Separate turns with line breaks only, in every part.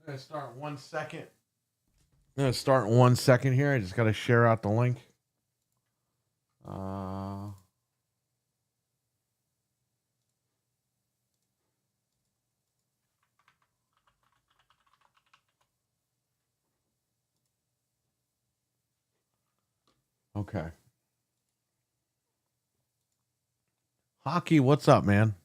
I'm gonna start in 1 second here. I just gotta share out the link. Okay. Hockey, what's up, man?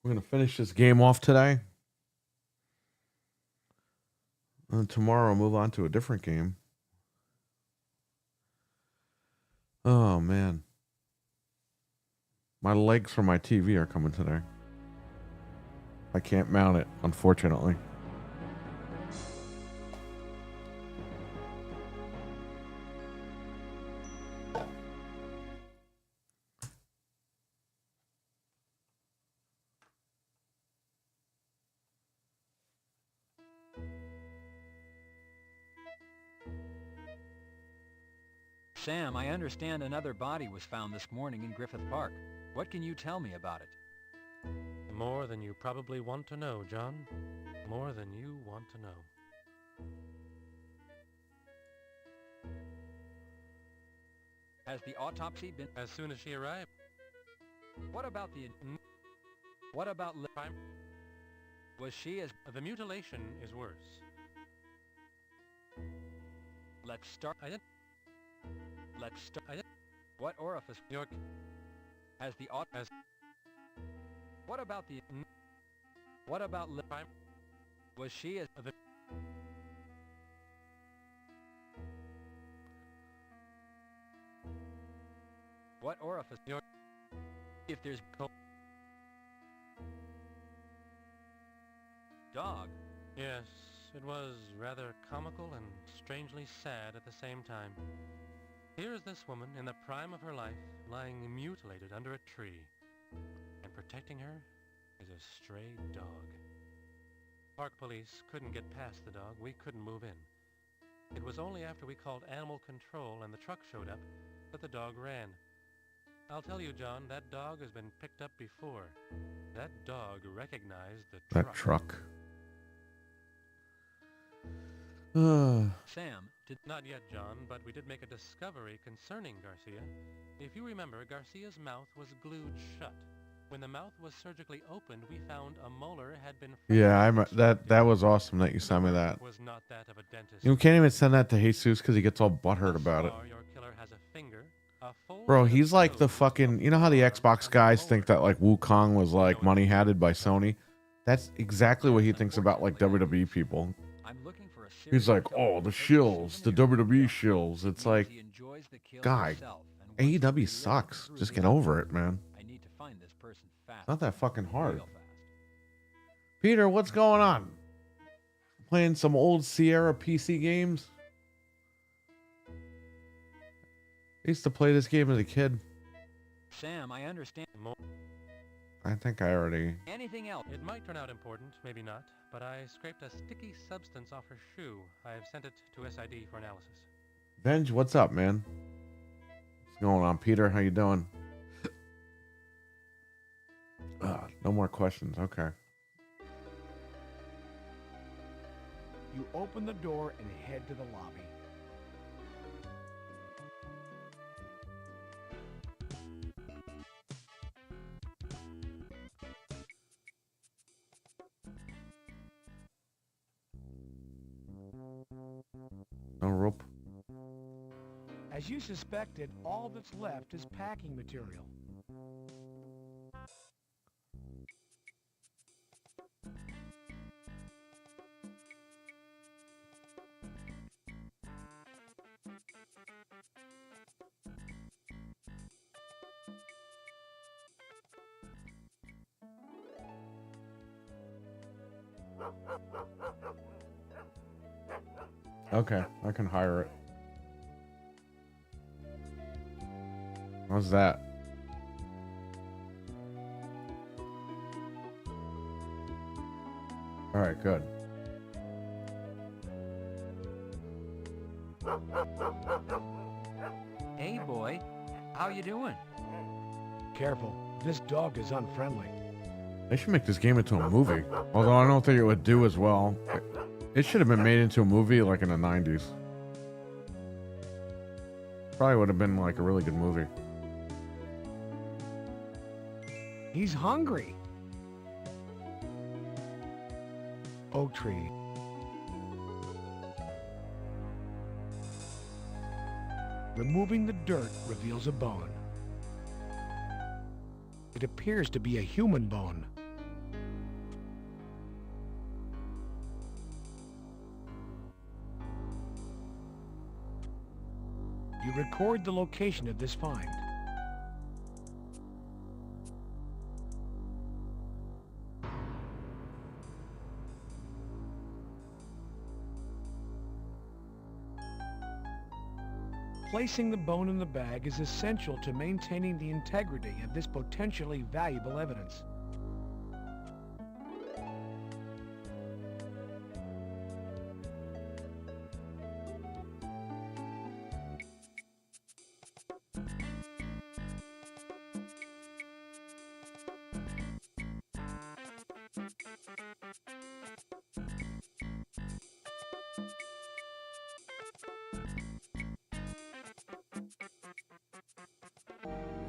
We're gonna finish this game off today. And tomorrow move on to a different game. Oh man. My legs from my TV are coming today. I can't mount it, unfortunately.
Sam, I understand another body was found this morning in Griffith Park. What can you tell me about it?
More than you probably want to know, John. More than you want to know.
Has the autopsy been...
As soon as she arrived.
What about the... What about... Was she as...
The mutilation is worse.
Let's start... What orifice...
York...
Has the as... What about the... What about... Was she as... What orifice... York... If there's... Dog.
Yes, it was rather comical and strangely sad at the same time. Here is this woman in the prime of her life, lying mutilated under a tree. And protecting her is a stray dog. Park police couldn't get past the dog. We couldn't move in. It was only after we called animal control and the truck showed up that the dog ran. I'll tell you, John, that dog has been picked up before. That dog recognized the truck.
That truck.
Sam, did...
Not yet, John, but we did make a discovery concerning Garcia. If you remember, Garcia's mouth was glued shut. When the mouth was surgically opened, we found a molar had been...
Yeah, that was awesome that you sent me that.
Was not that of a dentist.
You can't even send that to Jesus because he gets all butthurt about it.
Your killer has a finger, a full
Bro, he's like the fucking... You know how the Xbox guys think that like Wukong was like money-hatted by Sony? That's exactly what he thinks about like WWE people.
I'm looking for a
He's like, oh, the shills, the WWE shills. It's like, guy, AEW sucks. Just get over it, man.
I need to find this person fast.
Not that fucking hard. Peter, what's going on? Playing some old Sierra PC games? I used to play this game as a kid.
Sam, I understand.
I think I already...
Anything else?
It might turn out important, maybe not, but I scraped a sticky substance off her shoe. I've sent it to SID for analysis.
Venge, what's up, man? What's going on, Peter? How you doing? No more questions. Okay.
You open the door and head to the lobby.
No rope.
As you suspected, all that's left is packing material.
Okay, I can hire it. How's that? All right, good.
Hey, boy. How you doing?
Careful, this dog is unfriendly.
They should make this game into a movie. Although I don't think it would do as well. It should have been made into a movie like in the 90s. Probably would have been like a really good movie.
He's hungry. Oak tree. Removing the dirt reveals a bone. It appears to be a human bone. You record the location of this find. Placing the bone in the bag is essential to maintaining the integrity of this potentially valuable evidence.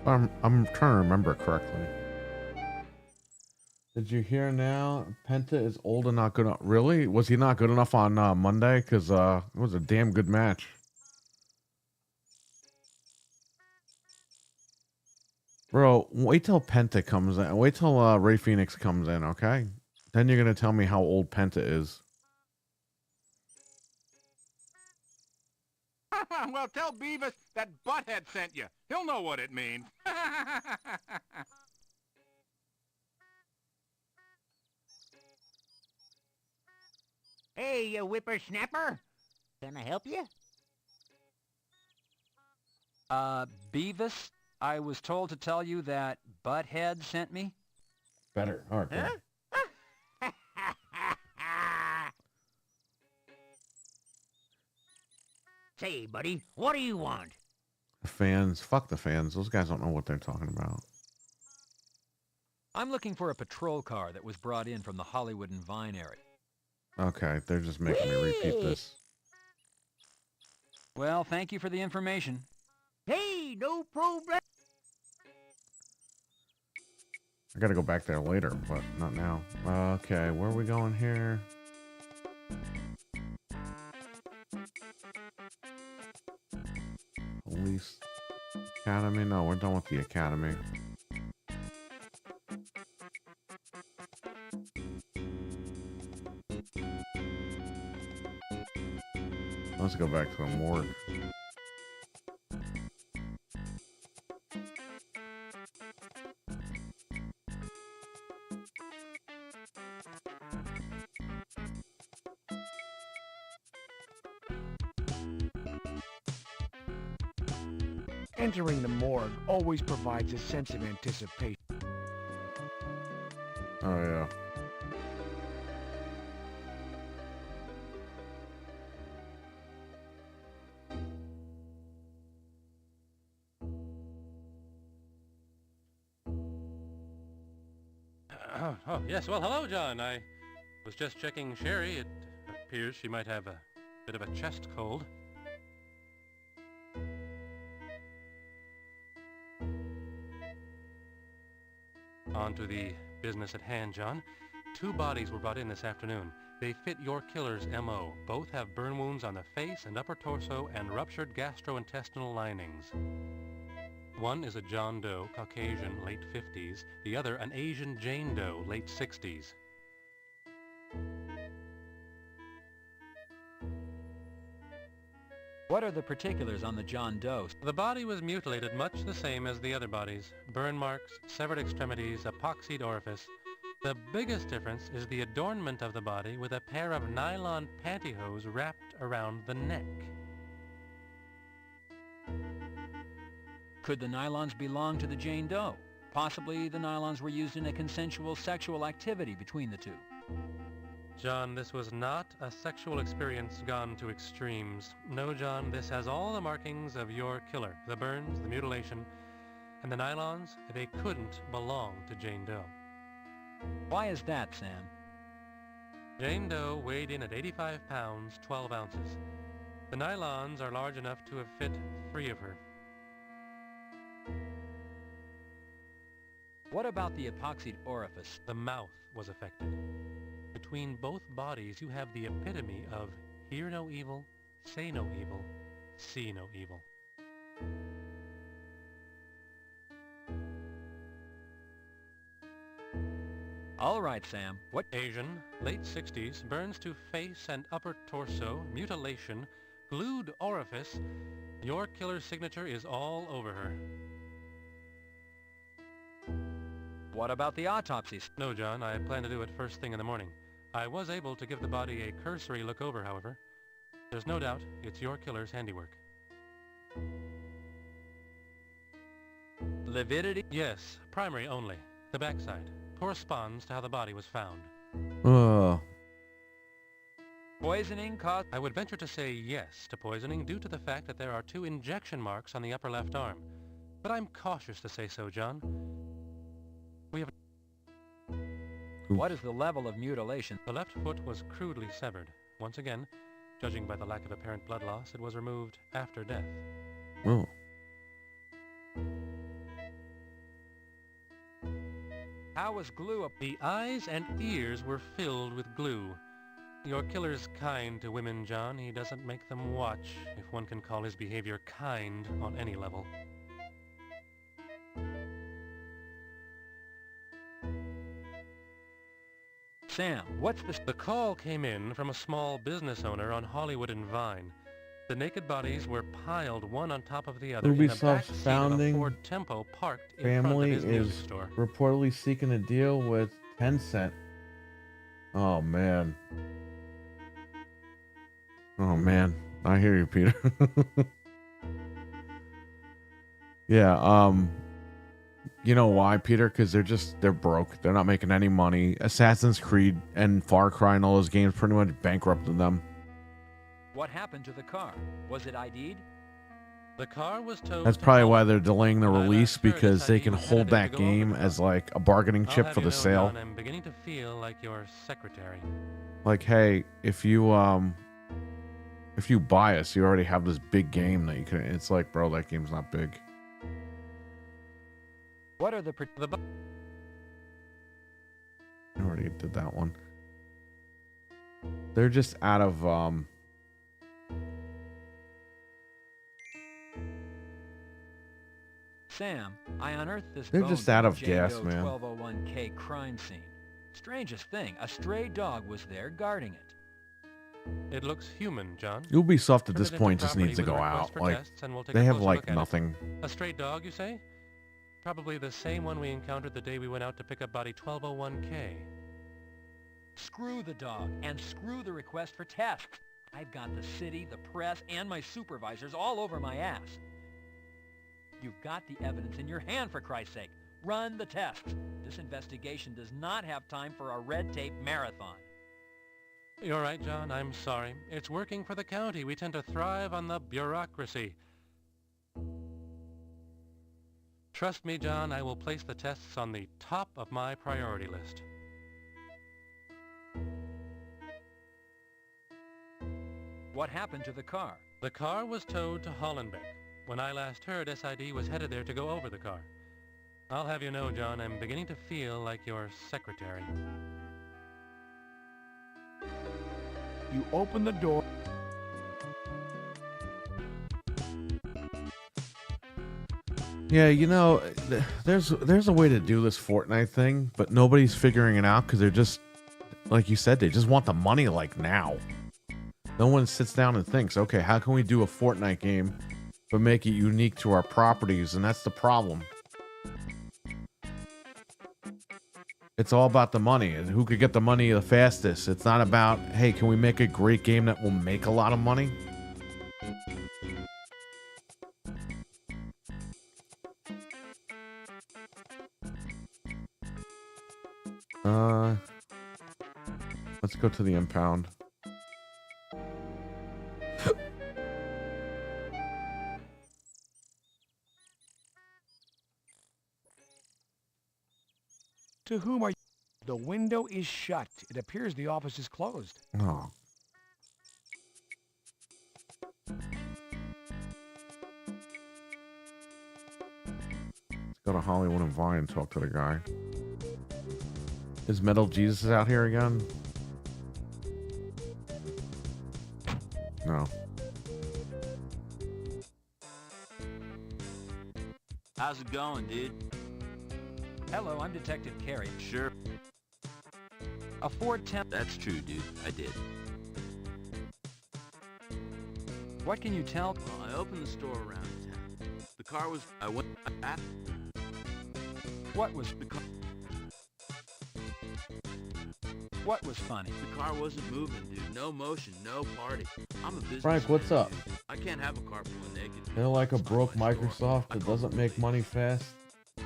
I'm trying to remember correctly. Did you hear now? Penta is old and not good enough. Really? Was he not good enough on Monday? Because it was a damn good match. Bro, wait till Penta comes in. Wait till Ray Phoenix comes in, okay? Then you're going to tell me how old Penta is.
Well, tell Beavis that Butthead sent you. He'll know what it means.
Hey, you whippersnapper. Can I help you?
Beavis, I was told to tell you that Butthead sent me.
Better. All right.
Huh? Say, buddy, what do you want?
The fans. Fuck the fans. Those guys don't know what they're talking about.
I'm looking for a patrol car that was brought in from the Hollywood and Vine area.
Okay, they're just making me repeat this.
Well, thank you for the information.
Hey, no problem.
I gotta go back there later, but not now. Okay, where are we going here? Police Academy? No, we're done with the academy. Let's go back to the morgue.
Entering the morgue always provides a sense of anticipation.
Oh, yeah.
Oh, yes. Well, hello, John. I was just checking Sherry. It appears she might have a bit of a chest cold. On to the business at hand, John. 2 bodies were brought in this afternoon. They fit your killer's M.O. Both have burn wounds on the face and upper torso and ruptured gastrointestinal linings. One is a John Doe, Caucasian, late 50s. The other, an Asian Jane Doe, late 60s.
What are the particulars on the John Doe?
The body was mutilated much the same as the other bodies. Burn marks, severed extremities, epoxied orifice. The biggest difference is the adornment of the body with a pair of nylon pantyhose wrapped around the neck.
Could the nylons belong to the Jane Doe? Possibly the nylons were used in a consensual sexual activity between the two.
John, this was not a sexual experience gone to extremes. No, John, this has all the markings of your killer. The burns, the mutilation, and the nylons, they couldn't belong to Jane Doe.
Why is that, Sam?
Jane Doe weighed in at 85 pounds, 12 ounces. The nylons are large enough to have fit 3 of her.
What about the epoxied orifice?
The mouth was affected. Between both bodies, you have the epitome of hear no evil, say no evil, see no evil.
All right, Sam. What?
Asian, late 60s, burns to face and upper torso, mutilation, glued orifice. Your killer's signature is all over her.
What about the autopsies?
No, John, I plan to do it first thing in the morning. I was able to give the body a cursory look over, however. There's no doubt it's your killer's handiwork.
Lividity?
Yes, primary only. The backside corresponds to how the body was found.
Poisoning caused?
I would venture to say yes to poisoning due to the fact that there are 2 injection marks on the upper left arm. But I'm cautious to say so, John. We have...
What is the level of mutilation?
The left foot was crudely severed. Once again, judging by the lack of apparent blood loss, it was removed after death.
Oh.
How was glue up?
The eyes and ears were filled with glue. Your killer's kind to women, John. He doesn't make them watch, if one can call his behavior kind on any level.
Sam, what's this?
The call came in from a small business owner on Hollywood and Vine. The naked bodies were piled one on top of the other in the back
Ubisoft's
seat of a
founding
Ford Tempo parked in front of
family
his
is
music store.
reportedly seeking a deal with Tencent. Oh man. Oh man. I hear you, Peter. Yeah, you know why, Peter? Because they're broke. They're not making any money. Assassin's Creed and Far Cry and all those games pretty much bankrupted them.
What happened to the car? Was it ID'd?
The car was towed.
That's
to
probably why
Hollywood.
they're delaying the
When I
release,
last heard
because
this
they
ID
can
was
hold
headed to
that
go over
game
the
as
car.
like a bargaining
I'll
chip
have
for
you
the
know,
sale.
John, I'm beginning to feel like your secretary.
Like, hey, if you buy us, you already have this big game that you can. It's like, bro, that game's not big.
What are the
I already did that one. They're just out of
Sam, I unearthed this
They're
bone
just
from
out of
Jane
gas,
Doe
man.
1201K crime scene. Strangest thing, a stray dog was there guarding it.
It looks human, John.
Ubisoft at this
Turn it
point
into
just needs to
property
go
with a request
out.
for
Like,
tests, and we'll take
they
a
have
closer
like
look at it.
nothing.
A stray dog, you say? Probably the same one we encountered the day we went out to pick up body 1201K.
Screw the dog, and screw the request for tests. I've got the city, the press, and my supervisors all over my ass. You've got the evidence in your hand, for Christ's sake. Run the tests. This investigation does not have time for a red tape marathon.
You're right, John. I'm sorry. It's working for the county. We tend to thrive on the bureaucracy. Trust me, John, I will place the tests on the top of my priority list.
What happened to the car?
The car was towed to Hollenbeck. When I last heard, SID was headed there to go over the car. I'll have you know, John, I'm beginning to feel like your secretary.
You open the door.
Yeah, you know, there's a way to do this Fortnite thing, but nobody's figuring it out because they're just, like you said, they just want the money like now. No one sits down and thinks, okay, how can we do a Fortnite game but make it unique to our properties? And that's the problem. It's all about the money and who could get the money the fastest. It's not about, hey, can we make a great game that will make a lot of money? Let's go to the impound.
To whom are you? The window is shut. It appears the office is closed.
Oh. Let's go to Hollywood and Vine and talk to the guy. Is Metal Jesus out here again? No.
How's it going, dude?
Hello, I'm Detective Carey.
Sure.
A Ford Temp.
That's true, dude. I did.
What can you tell?
Well, I opened the store around town. The car was... I went...
What was
The car...
What was funny?
The car wasn't moving, dude. No motion, no party. I'm a business.
Frank, what's up?
Dude. I can't have a car pulling naked.
They're like a
It's not
broke
my store.
Microsoft
I
that
call
doesn't
the
make
police.
money fast.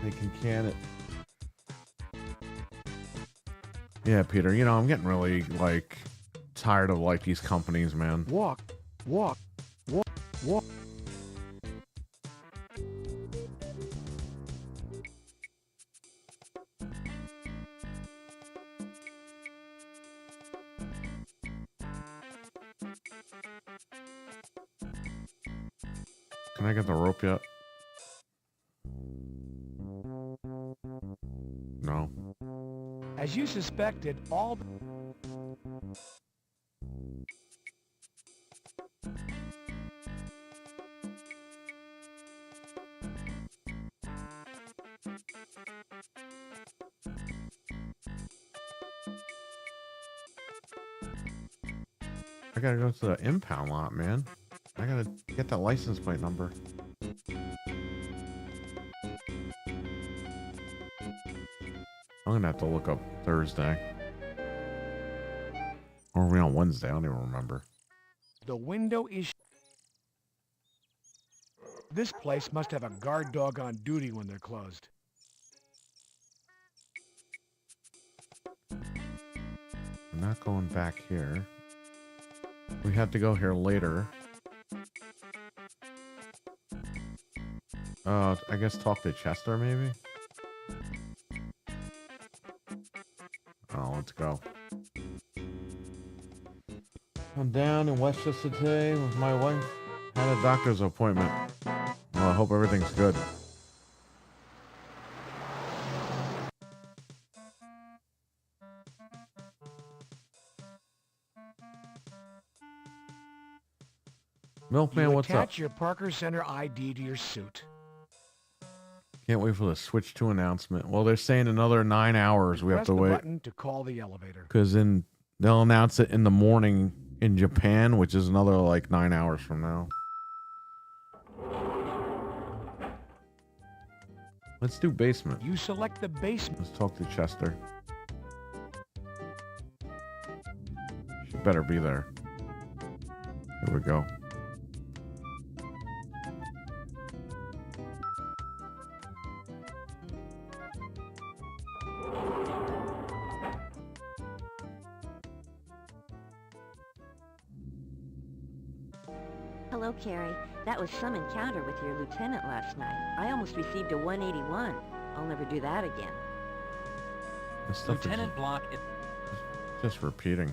They can it. Yeah, Peter, you know, I'm getting really, like, tired of, like, these companies, man.
Walk, walk, walk, walk.
Can I get the rope yet? No.
As you suspected, all the...
I gotta go to the impound lot, man. I gotta get that license plate number. I'm gonna have to look up Thursday. Or are we on Wednesday? I don't even remember.
The window is... This place must have a guard dog on duty when they're closed.
I'm not going back here. We have to go here later. I guess talk to Chester, maybe? Oh, let's go. I'm down in Westchester today with my wife. Had a doctor's appointment. Well, I hope everything's good. Milkman,
You
what's up?
attach your Parker Center ID to your suit.
Can't wait for the Switch 2 announcement. Well, they're saying another 9 hours we have
Press
to
the
wait.
button to call the elevator.
Because they'll announce it in the morning in Japan, which is another like 9 hours from now. Let's do basement.
You select the basement.
Let's talk to Chester. She better be there. Here we go.
Hello, Carrie. That was some encounter with your lieutenant last night. I almost received a 181. I'll never do that again.
This stuff
Lieutenant Block.
is just repeating.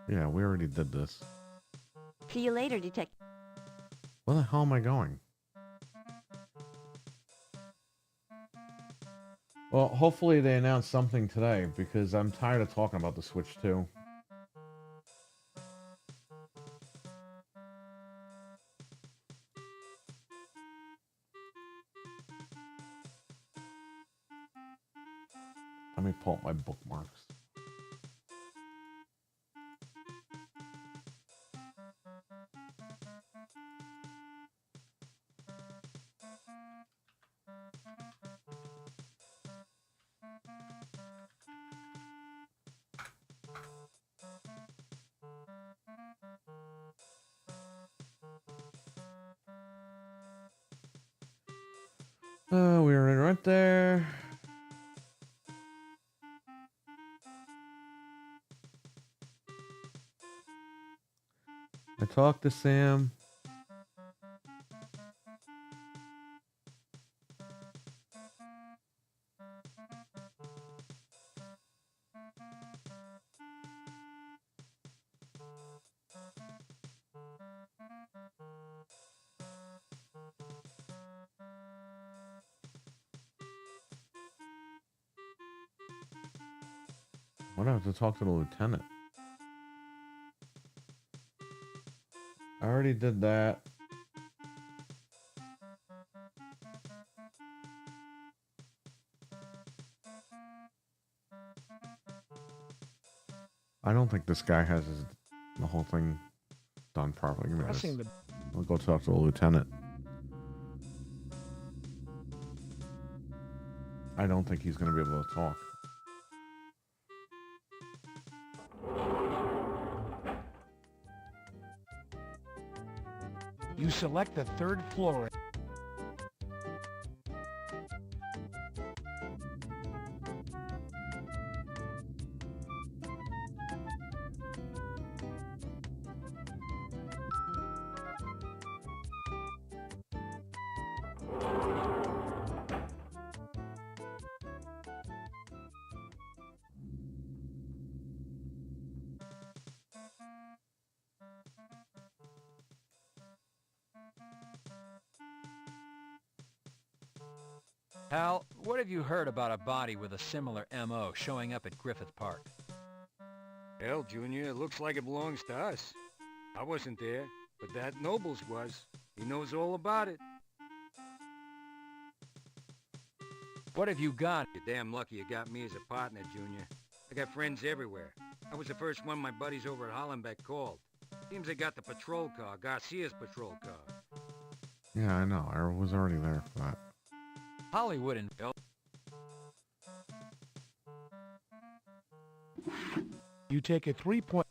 Yeah, we already did this.
See you later, Detective.
Where the hell am I going? Well, hopefully they announce something today, because I'm tired of talking about the Switch 2. Let me pull up my bookmarks. We were in right there. I talked to Sam. What do I have to talk to the lieutenant? I already did that. I don't think this guy has the whole thing done properly. Give me this. I'll go talk to the lieutenant. I don't think he's going to be able to talk.
You select the third floor.
Hal, what have you heard about a body with a similar M.O. showing up at Griffith Park?
Hell, Junior, it looks like it belongs to us. I wasn't there, but that Nobles was. He knows all about it.
What have you got?
You're damn lucky you got me as a partner, Junior. I got friends everywhere. I was the first one my buddies over at Hollenbeck called. Seems they got the patrol car, Garcia's patrol car.
Yeah, I know. I was already there for that.
Hollywood and...
You take a 3-point...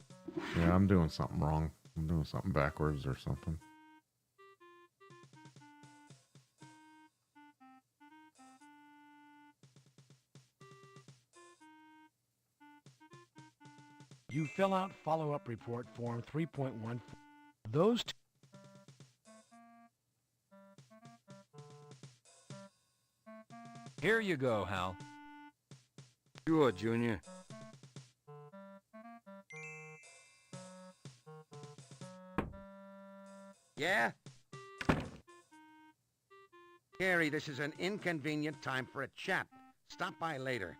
Yeah, I'm doing something wrong. I'm doing something backwards or something.
You fill out follow-up report form 3.1. Those two...
Here you go, Hal.
Sure, Junior.
Yeah? Gary, this is an inconvenient time for a chat. Stop by later.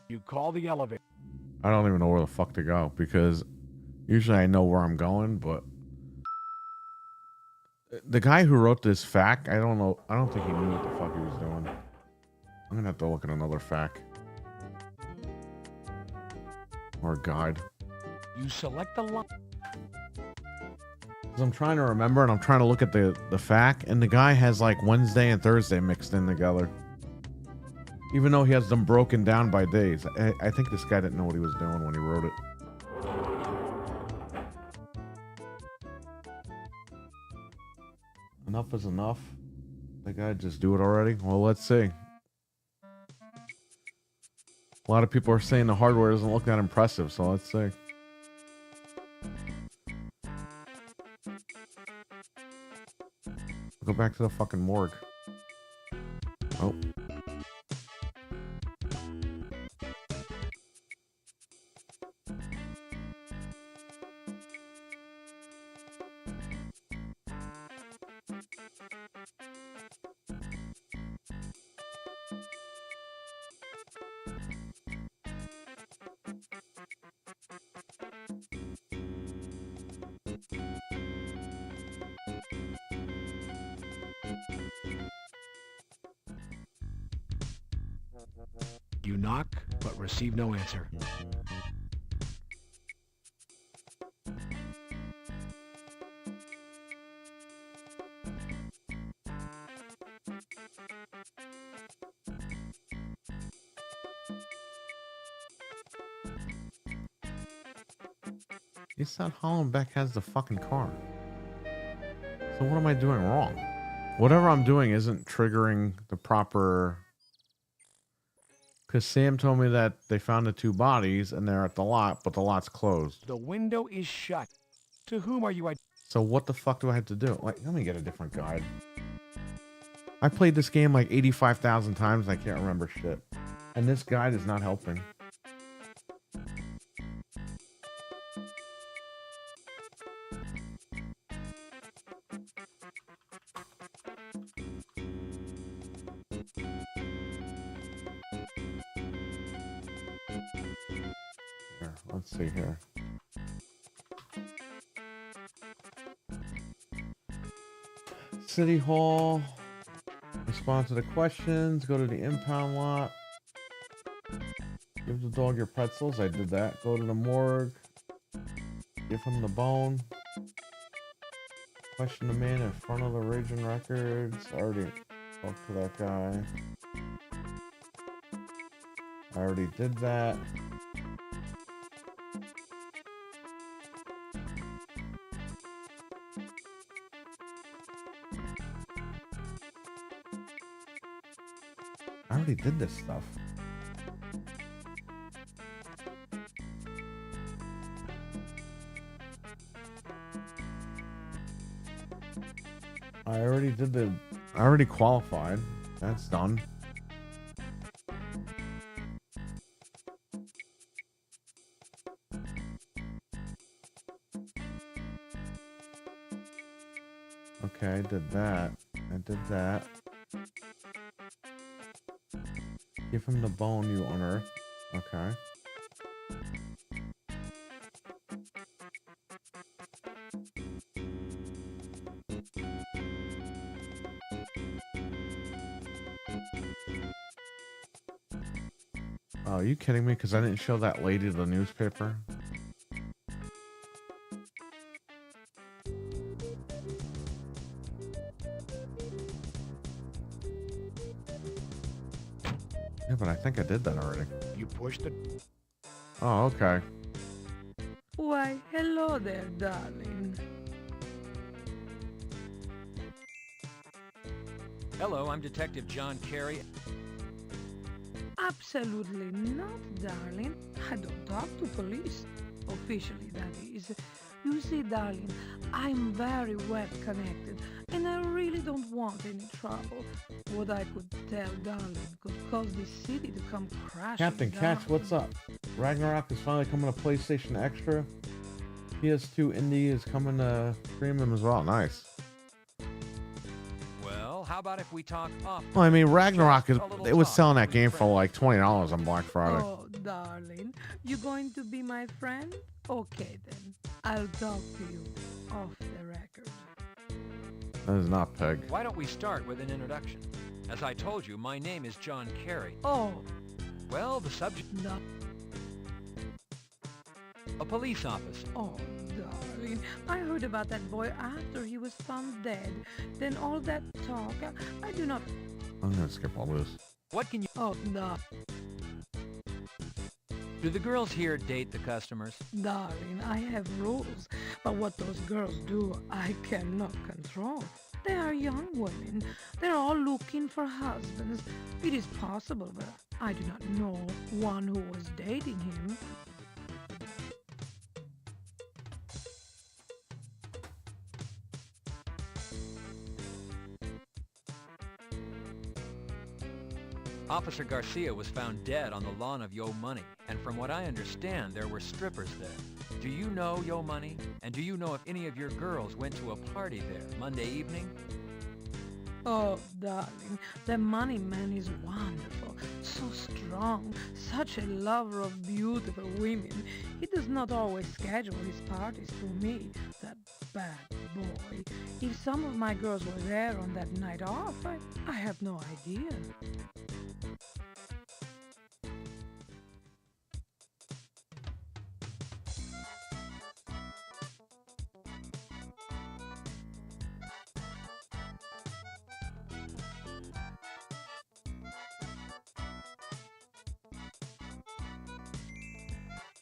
You call the elevator.
I don't even know where the fuck to go because usually I know where I'm going, but the guy who wrote this fact, I don't know. I don't think he knew what the fuck he was doing. I'm gonna have to look at another fact or a guide.
You select the line.
Because I'm trying to remember and I'm trying to look at the fact, and the guy has like Wednesday and Thursday mixed in together. Even though he has them broken down by days. I think this guy didn't know what he was doing when he wrote it. Enough is enough. The guy just do it already? Well, let's see. A lot of people are saying the hardware doesn't look that impressive, so let's see. Go back to the fucking morgue. Oh.
You knock, but receive no answer.
You said Hollenbeck has the fucking car. So what am I doing wrong? Whatever I'm doing isn't triggering the proper... Because Sam told me that they found the 2 bodies and they're at the lot, but the lot's closed.
The window is shut. To whom are you...
So what the fuck do I have to do? Like, let me get a different guide. I played this game like 85,000 times and I can't remember shit. And this guide is not helping. Here, let's see here. City Hall. Respond to the questions. Go to the impound lot. Give the dog your pretzels. I did that. Go to the morgue. Give him the bone. Question the man in front of the Raging Records. I already talked to that guy. I already did that. I already did this stuff. I already qualified. That's done. Okay, I did that. I did that. Give him the bone you unearthed. Okay. Oh, are you kidding me? Because I didn't show that lady the newspaper. Yeah, but I think I did that already.
You pushed it.
Oh, okay.
Why, hello there, darling.
Hello, I'm Detective John Carey.
Absolutely not, darling. I don't talk to police. Officially, that is. You see, darling, I'm very well connected, and I really don't want any trouble. What I could tell, darling, could cause this city to come crashing
Captain
down.
Catch, what's up? Ragnarok is finally coming to PlayStation Extra. PS2 Indie is coming to Premium as well. Nice.
Well, how about if we talk off?
Well, I mean, Ragnarok is... It was selling that game for like $20 on Black Friday.
Oh, darling, you going to be my friend? Okay, then. I'll talk to you off the record.
That is not Peg.
Why don't we start with an introduction? As I told you, my name is John Carey.
Oh.
Well, the subject...
No.
A police officer.
Oh, darling, I heard about that boy after he was found dead. Then all that talk, I do not...
I'm gonna skip all this.
What can you...
Oh, no.
Do the girls here date the customers?
Darling, I have rules, but what those girls do, I cannot control. They are young women. They're all looking for husbands. It is possible, but I do not know one who was dating him.
Officer Garcia was found dead on the lawn of Yo Money, and from what I understand, there were strippers there. Do you know Yo Money? And do you know if any of your girls went to a party there Monday evening?
Oh, darling, the money man is wonderful, so strong, such a lover of beautiful women. He does not always schedule his parties for me, that bad boy. If some of my girls were there on that night off, I have no idea.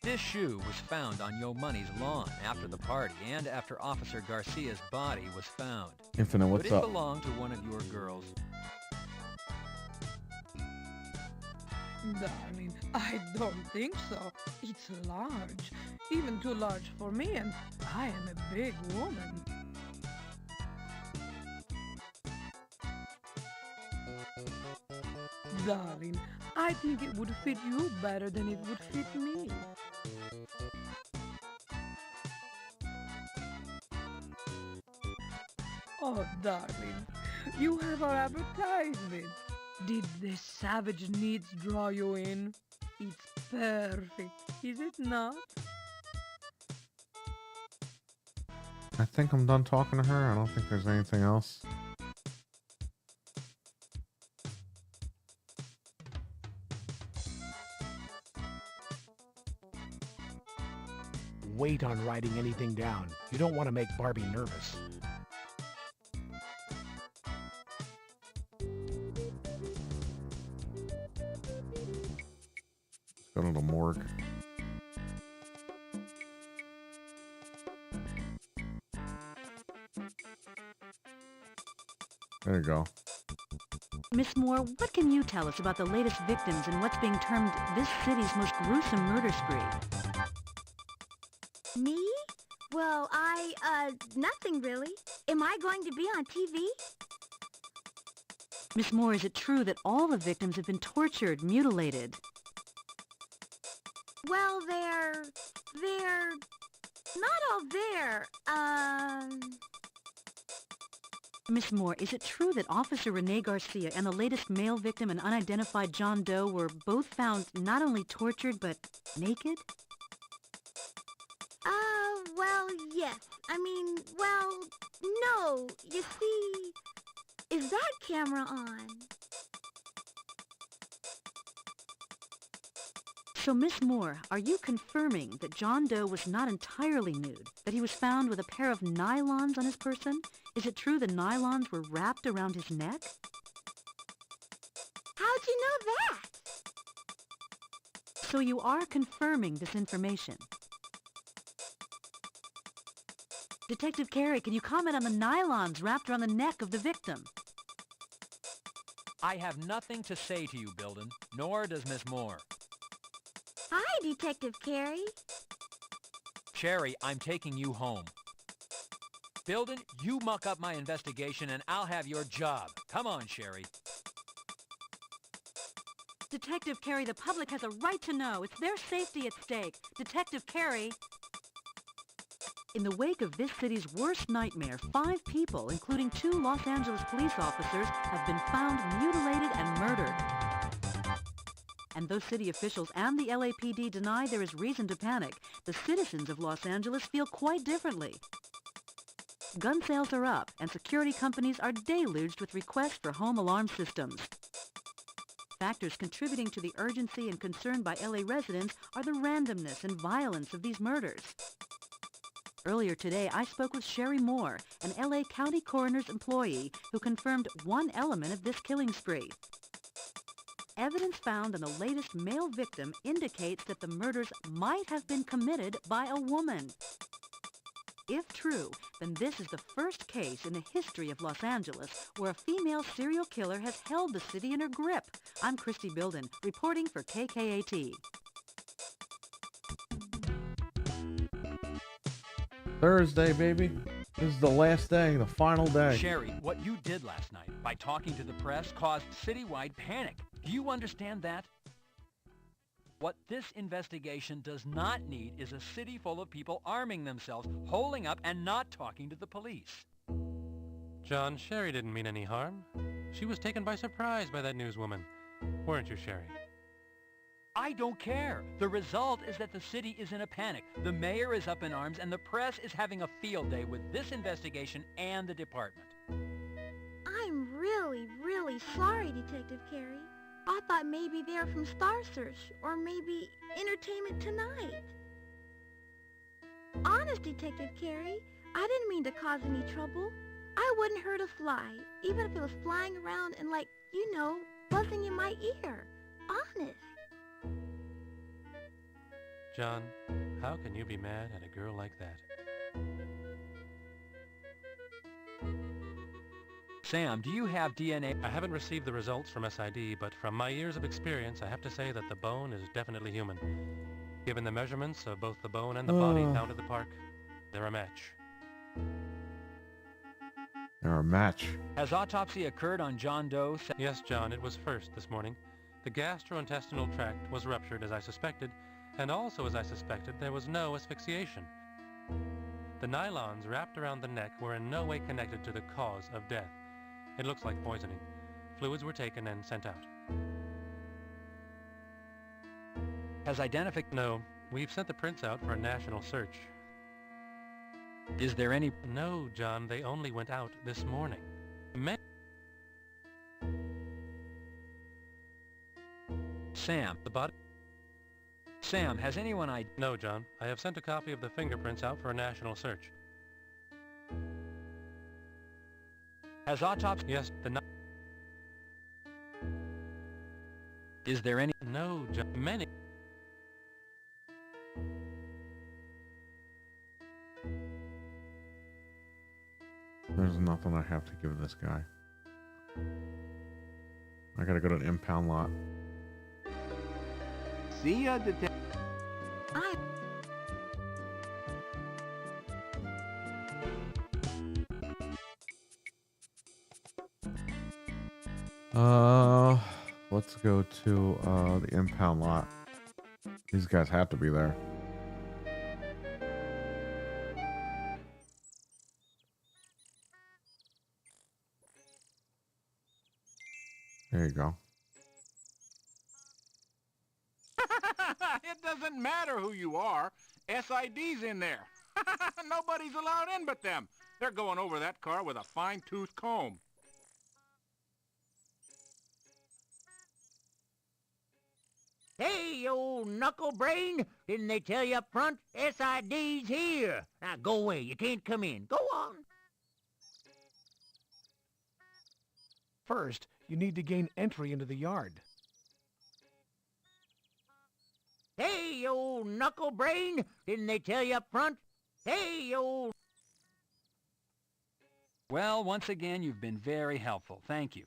This shoe was found on Yo Money's lawn after the party and after Officer Garcia's body was found.
Infinite, what's
Could it
up?
belong to one of your girls?
Darling, I don't think so. It's large. Even too large for me, and I am a big woman. Darling, I think it would fit you better than it would fit me. Oh, darling, you have our advertisement. Did the savage needs draw you in? It's perfect, is it not?
I think I'm done talking to her. I don't think there's anything else.
Wait on writing anything down. You don't want to make Barbie nervous.
Let's go to the morgue. There you go.
Miss Moore, what can you tell us about the latest victims in what's being termed this city's most gruesome murder spree?
Me? Well, nothing really. Am I going to be on TV?
Miss Moore, is it true that all the victims have been tortured, mutilated?
Well, they're not all there.
Miss Moore, is it true that Officer Rene Garcia and the latest male victim, an unidentified John Doe, were both found not only tortured, but naked?
Well, yes. Well, no. You see, is that camera on?
So, Miss Moore, are you confirming that John Doe was not entirely nude, that he was found with a pair of nylons on his person? Is it true the nylons were wrapped around his neck?
How'd you know that?
So you are confirming this information. Detective Carey, can you comment on the nylons wrapped around the neck of the victim?
I have nothing to say to you, Bilden, nor does Miss Moore.
Hi, Detective Carey.
Sherry, I'm taking you home. Bilden, you muck up my investigation and I'll have your job. Come on, Sherry.
Detective Carey, the public has a right to know. It's their safety at stake. Detective Carey. In the wake of this city's worst nightmare, 5 people, including 2 Los Angeles police officers, have been found mutilated and murdered. And though city officials and the LAPD deny there is reason to panic, the citizens of Los Angeles feel quite differently. Gun sales are up, and security companies are deluged with requests for home alarm systems. Factors contributing to the urgency and concern by LA residents are the randomness and violence of these murders. Earlier today, I spoke with Sherry Moore, an LA County Coroner's employee who confirmed one element of this killing spree. Evidence found on the latest male victim indicates that the murders might have been committed by a woman. If true, then this is the first case in the history of Los Angeles where a female serial killer has held the city in her grip. I'm Christy Bilden, reporting for KKAT.
Thursday, baby. This is the last day, the final day.
Sherry, what you did last night by talking to the press caused citywide panic. Do you understand that? What this investigation does not need is a city full of people arming themselves, holding up, and not talking to the police.
John, Sherry didn't mean any harm. She was taken by surprise by that newswoman. Weren't you, Sherry?
I don't care. The result is that the city is in a panic. The mayor is up in arms, and the press is having a field day with this investigation and the department.
I'm really, really sorry, Detective Carey. I thought maybe they're from Star Search, or maybe Entertainment Tonight. Honest, Detective Carey, I didn't mean to cause any trouble. I wouldn't hurt a fly, even if it was flying around and buzzing in my ear. Honest.
John, how can you be mad at a girl like that?
Sam, do you have DNA?
I haven't received the results from SID, but from my years of experience, I have to say that the bone is definitely human. Given the measurements of both the bone and the body found at the park, they're a match.
They're a match.
Has autopsy occurred on John Doe?
Yes, John, it was first this morning. The gastrointestinal tract was ruptured as I suspected, and also as I suspected, there was no asphyxiation. The nylons wrapped around the neck were in no way connected to the cause of death. It looks like poisoning. Fluids were taken and sent out.
Has identified?
No, we've sent the prints out for a national search.
Is there any?
No, John, they only went out this morning.
Sam,
the body?
Sam, has anyone
No, John. I have sent a copy of the fingerprints out for a national search.
Has autopsy?
Yes,
Is there any?
No, John. Many.
There's nothing I have to give this guy. I gotta go to an impound lot.
See ya, detective.
Let's go to the impound lot. These guys have to be there. There you go.
It doesn't matter who you are. SID's in there. Nobody's allowed in but them. They're going over that car with a fine-tooth comb.
Hey, old knuckle brain! Didn't they tell you up front? SID's here. Now go away. You can't come in. Go on.
First, you need to gain entry into the yard.
Hey, old knuckle brain! Didn't they tell you up front? Hey, old...
Well, once again, you've been very helpful. Thank you.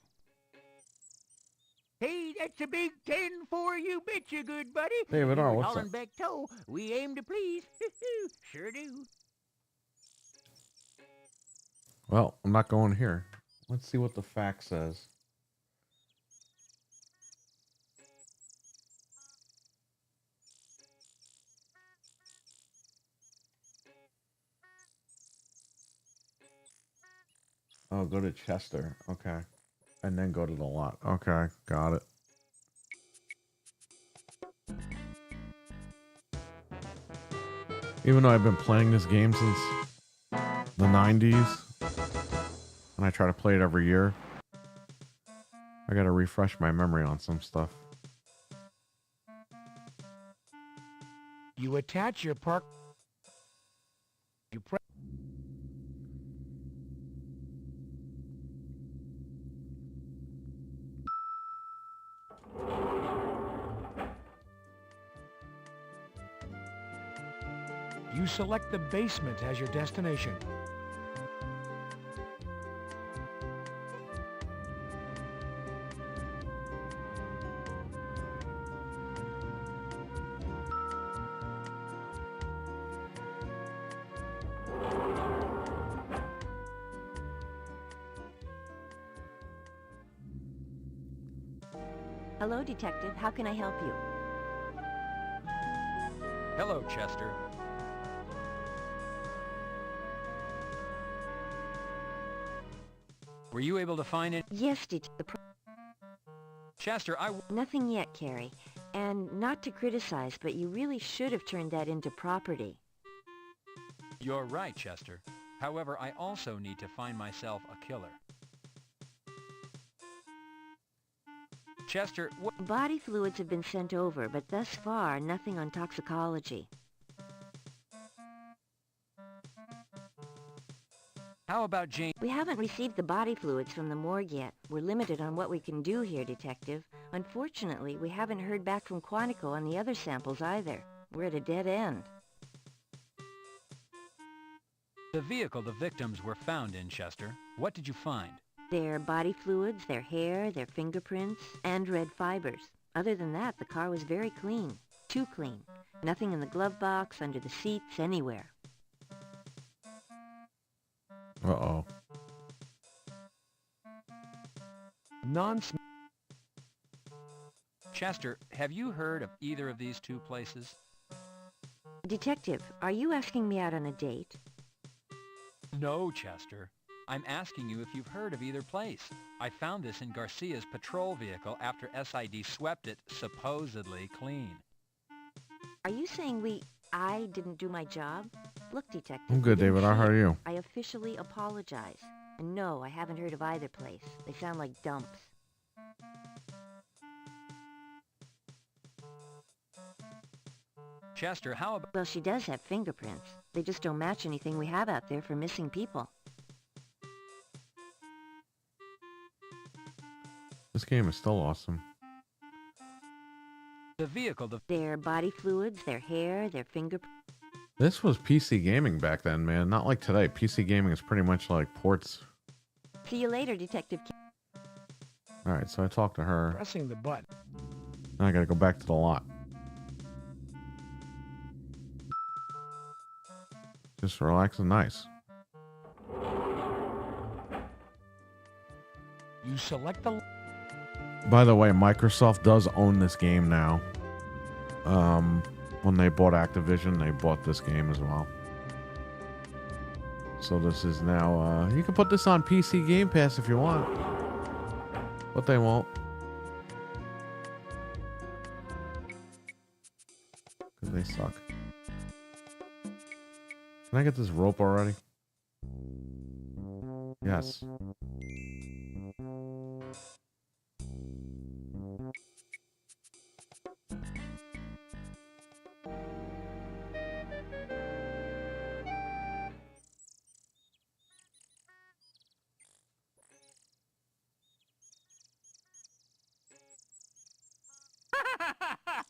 Hey, that's a big 10 for you, betcha, good buddy.
David R., what's that?
Hollenbeck Toe, we aim to please. Sure do.
Well, I'm not going here. Let's see what the fax says. Oh, go to Chester. Okay. And then go to the lot. Okay, got it. Even though I've been playing this game since the 90s, and I try to play it every year, I gotta refresh my memory on some stuff.
You attach your park... You press... You select the basement as your destination.
Hello, Detective. How can I help you?
Hello, Chester. Were you able to find it?
Yes,
Chester,
Nothing yet, Carrie. And not to criticize, but you really should have turned that into property.
You're right, Chester. However, I also need to find myself a killer. Chester, what...
Body fluids have been sent over, but thus far, nothing on toxicology.
How about Jane?
We haven't received the body fluids from the morgue yet. We're limited on what we can do here, Detective. Unfortunately, we haven't heard back from Quantico on the other samples either. We're at a dead end.
The vehicle the victims were found in, Chester. What did you find?
Their body fluids, their hair, their fingerprints, and red fibers. Other than that, the car was very clean. Too clean. Nothing in the glove box, under the seats, anywhere.
Uh-oh.
Chester, have you heard of either of these two places?
Detective, are you asking me out on a date?
No, Chester. I'm asking you if you've heard of either place. I found this in Garcia's patrol vehicle after SID swept it supposedly clean.
Are you saying I didn't do my job? Look, Detective.
I'm good, David. How are you?
I officially apologize. And no, I haven't heard of either place. They sound like dumps.
Chester, how about...
Well, she does have fingerprints. They just don't match anything we have out there for missing people.
This game is still awesome.
The vehicle,
their body fluids, their hair, their fingerprints.
This was PC gaming back then, man. Not like today. PC gaming is pretty much like ports.
See you later, Detective.
Alright, so I talked to her.
Pressing the button.
Now I gotta go back to the lot. Just relax and nice.
You select the...
By the way, Microsoft does own this game now. When they bought Activision, they bought this game as well. So this is now, you can put this on PC Game Pass if you want. But they won't. Because they suck. Can I get this rope already? Yes.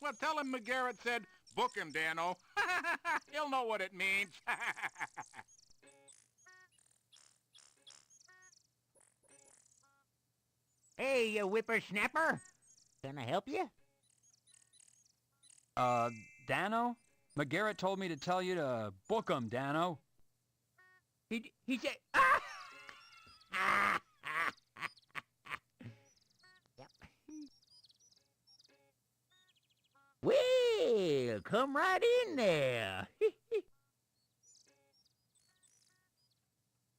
Well, tell him McGarrett said, book him, Dano. He'll know what it means.
Hey, you whippersnapper. Can I help you?
Dano? McGarrett told me to tell you to book him, Dano.
He said... Well, come right in there.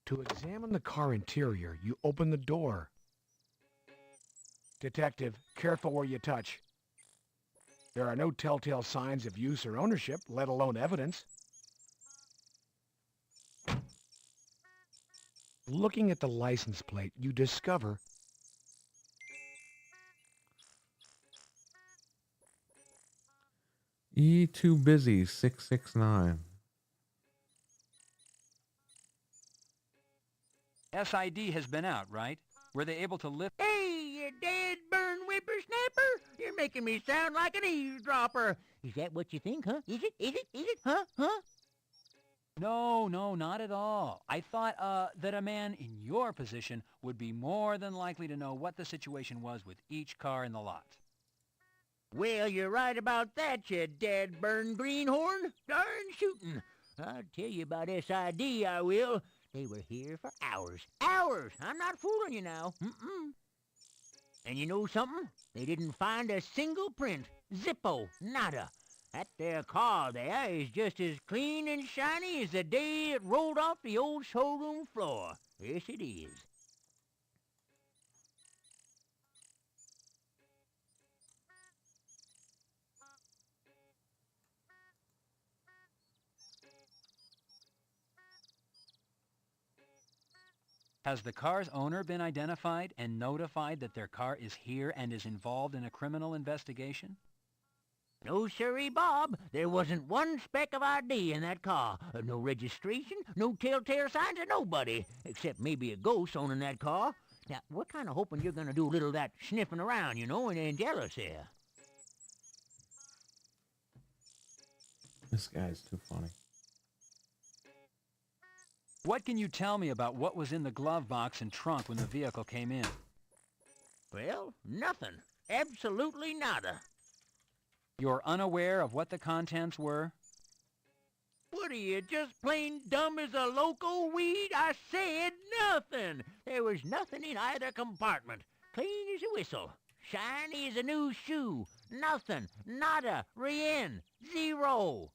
To examine the car interior, you open the door. Detective, careful where you touch. There are no telltale signs of use or ownership, let alone evidence. Looking at the license plate, you discover
E2 Busy 669.
SID has been out, right? Were they able to lift...
Hey, you dead-burned whippersnapper! You're making me sound like an eavesdropper. Is that what you think, huh? Is it? Huh?
No, not at all. I thought, that a man in your position would be more than likely to know what the situation was with each car in the lot.
Well, you're right about that, you dead-burned greenhorn. Darn shootin'. I'll tell you about SID, I will. They were here for hours. Hours! I'm not fooling you now. And you know something? They didn't find a single print. Zippo. Nada. That there car there is just as clean and shiny as the day it rolled off the old showroom floor. Yes, it is.
Has the car's owner been identified and notified that their car is here and is involved in a criminal investigation?
No, sirree, Bob. There wasn't one speck of ID in that car. No registration, no telltale signs of nobody, except maybe a ghost owning that car. Now, we're kind of hoping you're going to do a little of that sniffing around, you know, and jealous there.
This guy's too funny.
What can you tell me about what was in the glove box and trunk when the vehicle came in?
Well, nothing. Absolutely nada.
You're unaware of what the contents were?
What are you, just plain dumb as a loco weed? I said nothing. There was nothing in either compartment. Clean as a whistle. Shiny as a new shoe. Nothing. Nada. Rien. Zero.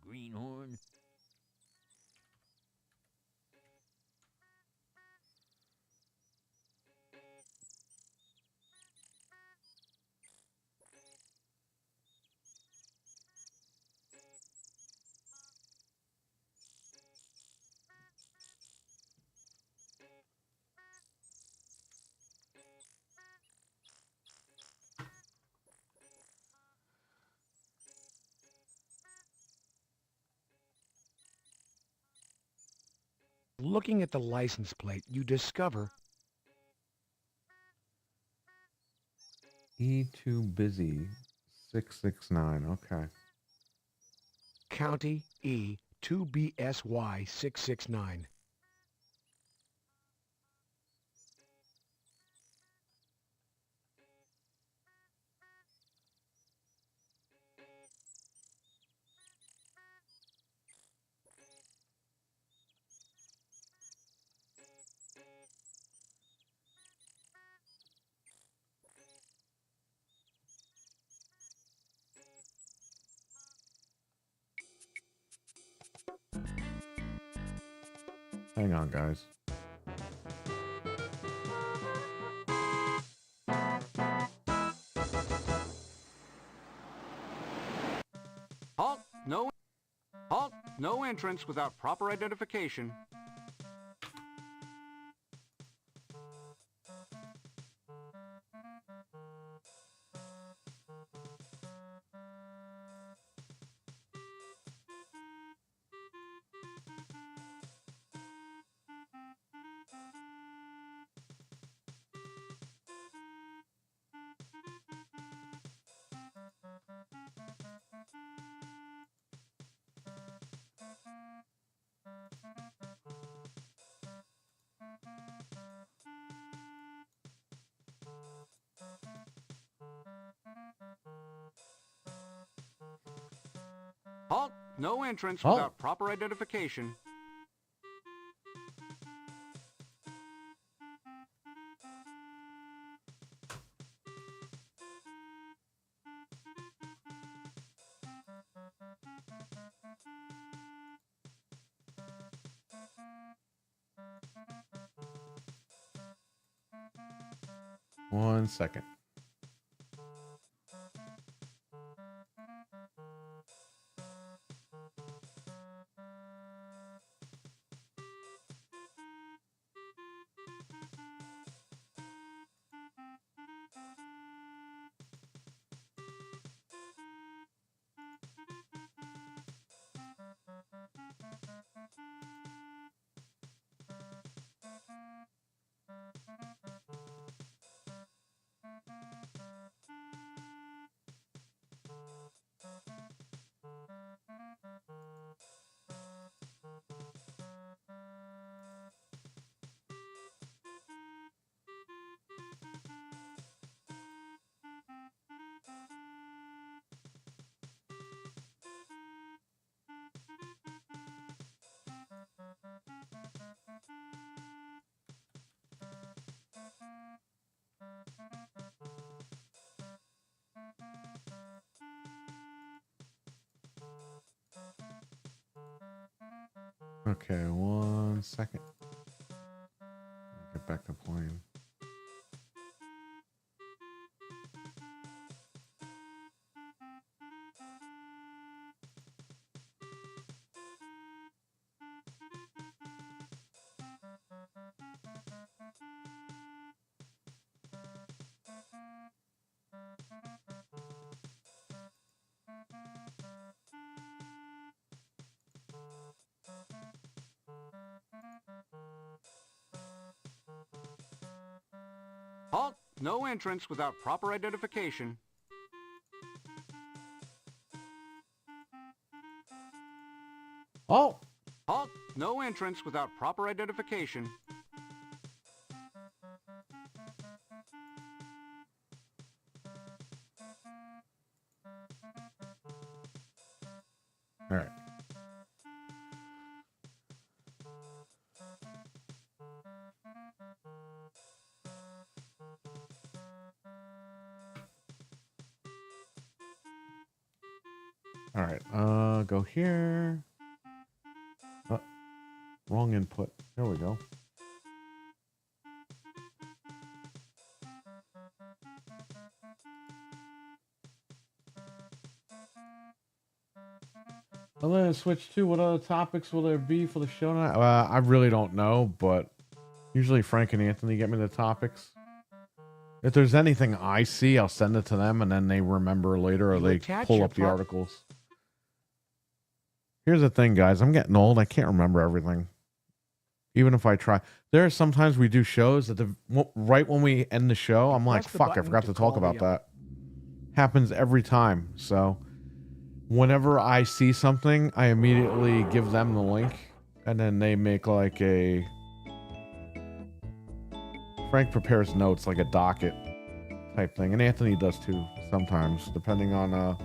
Greenhorn.
Looking at the license plate, you discover
E2 busy 669. Okay.
County E 2BSY 669.
Hang on, guys.
Halt! No. Halt! No entrance without proper identification. Halt! No entrance
Halt.
without proper identification.
One second. Okay, 1 second. Get back to playing.
Halt! No entrance without proper identification.
Oh!
Halt! No entrance without proper identification.
All right. All right. Go here. Oh, wrong input. There we go. I'm gonna switch to what other topics will there be for the show tonight? I really don't know, but usually Frank and Anthony get me the topics. If there's anything I see, I'll send it to them, and then they remember later, or they pull up the articles. Here's the thing, guys. I'm getting old. I can't remember everything. Even if I try. There are sometimes we do shows that right when we end the show, I'm like, fuck, I forgot to talk about that. Happens every time. So whenever I see something, I immediately give them the link, and then they make like a... Frank prepares notes, like a docket type thing, and Anthony does too sometimes, depending on...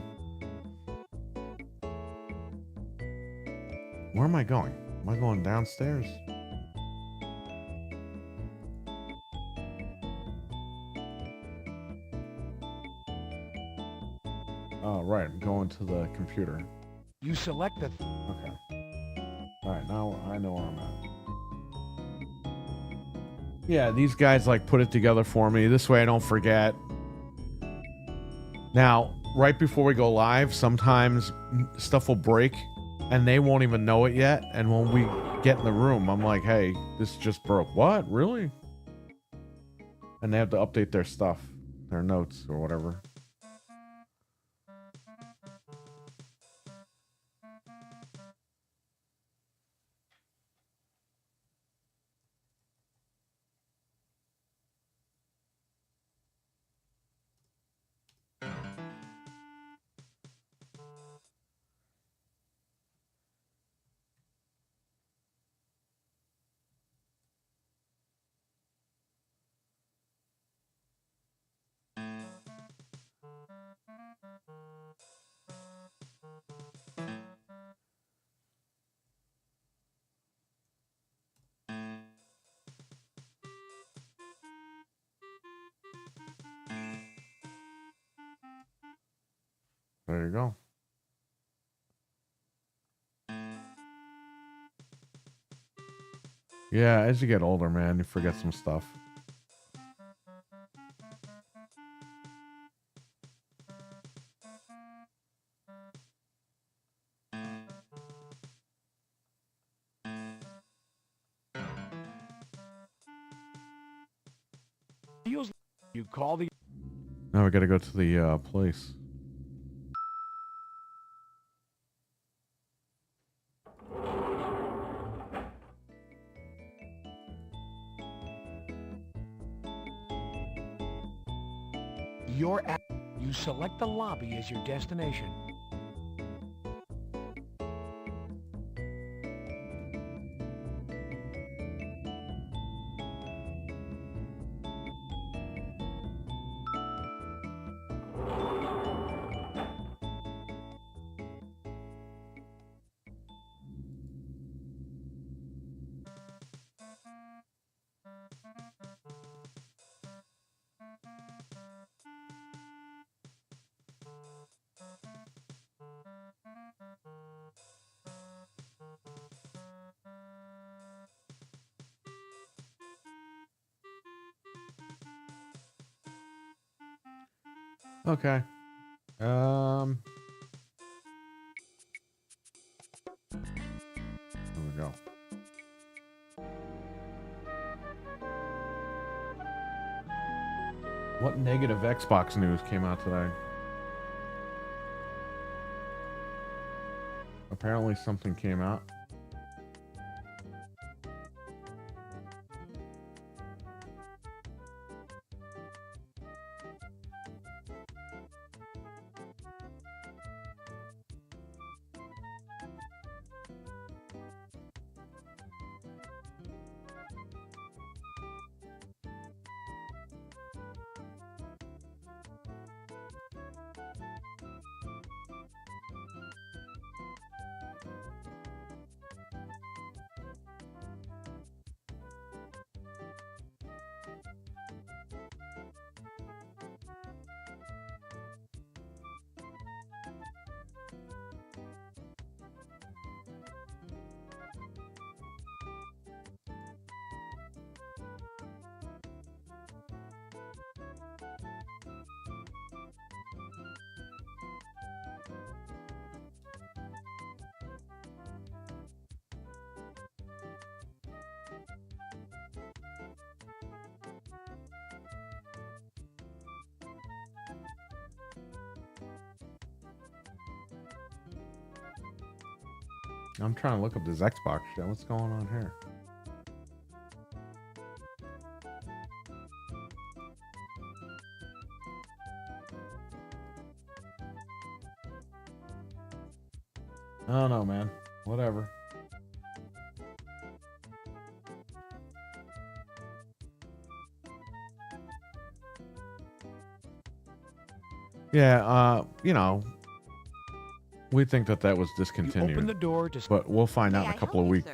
Where am I going? Am I going downstairs? Oh, right. I'm going to the computer.
You select the...
Okay. All right, now I know where I'm at. Yeah, these guys like put it together for me. This way I don't forget. Now, right before we go live, sometimes stuff will break and they won't even know it yet. And when we get in the room, I'm like, hey, this just broke. What? Really? And they have to update their stuff, their notes or whatever. There you go. Yeah, as you get older, man, you forget some stuff.
You call the...
Now we gotta go to the place.
You're at... You select the lobby as your destination.
Okay. There we go. What negative Xbox news came out today? Apparently something came out. I'm trying to look up this Xbox shit. What's going on here? I don't know, man. Whatever. Yeah, you know, we think that was discontinued.
Open the door to...
But we'll find out in a couple of weeks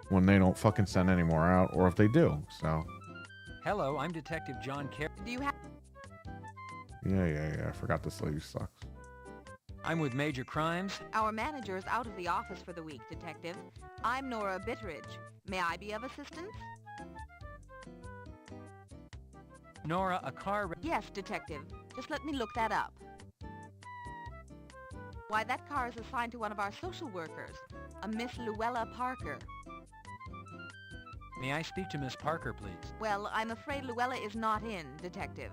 when they don't fucking send any more out, or if they do. So.
Hello, I'm Detective John Carey.
Do you have...
Yeah. I forgot this lady sucks.
I'm with Major Crimes.
Our manager is out of the office for the week, Detective. I'm Nora Bitteridge. May I be of assistance?
Nora, a car...
Yes, Detective. Just let me look that up. Why, that car is assigned to one of our social workers, a Miss Luella Parker.
May I speak to Miss Parker, please?
Well, I'm afraid Luella is not in, Detective.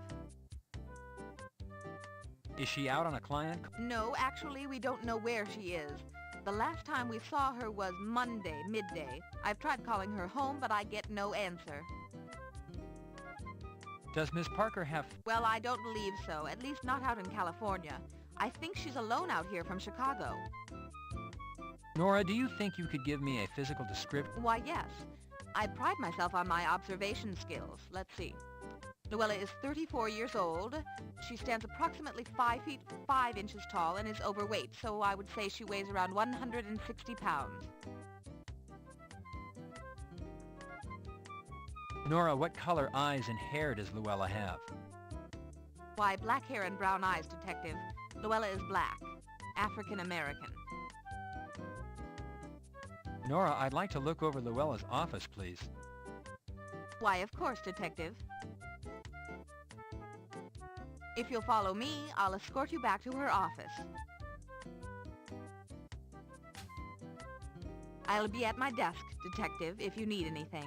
Is she out on a client?
No, actually, we don't know where she is. The last time we saw her was Monday, midday. I've tried calling her home, but I get no answer.
Does Miss Parker have...
Well, I don't believe so, at least not out in California. I think she's alone out here from Chicago.
Nora, do you think you could give me a physical description?
Why, yes. I pride myself on my observation skills. Let's see. Luella is 34 years old. She stands approximately 5 feet 5 inches tall and is overweight, so I would say she weighs around 160 pounds.
Nora, what color eyes and hair does Luella have?
Why, black hair and brown eyes, Detective. Luella is black. African American.
Nora, I'd like to look over Luella's office, please.
Why, of course, Detective. If you'll follow me, I'll escort you back to her office. I'll be at my desk, Detective, if you need anything.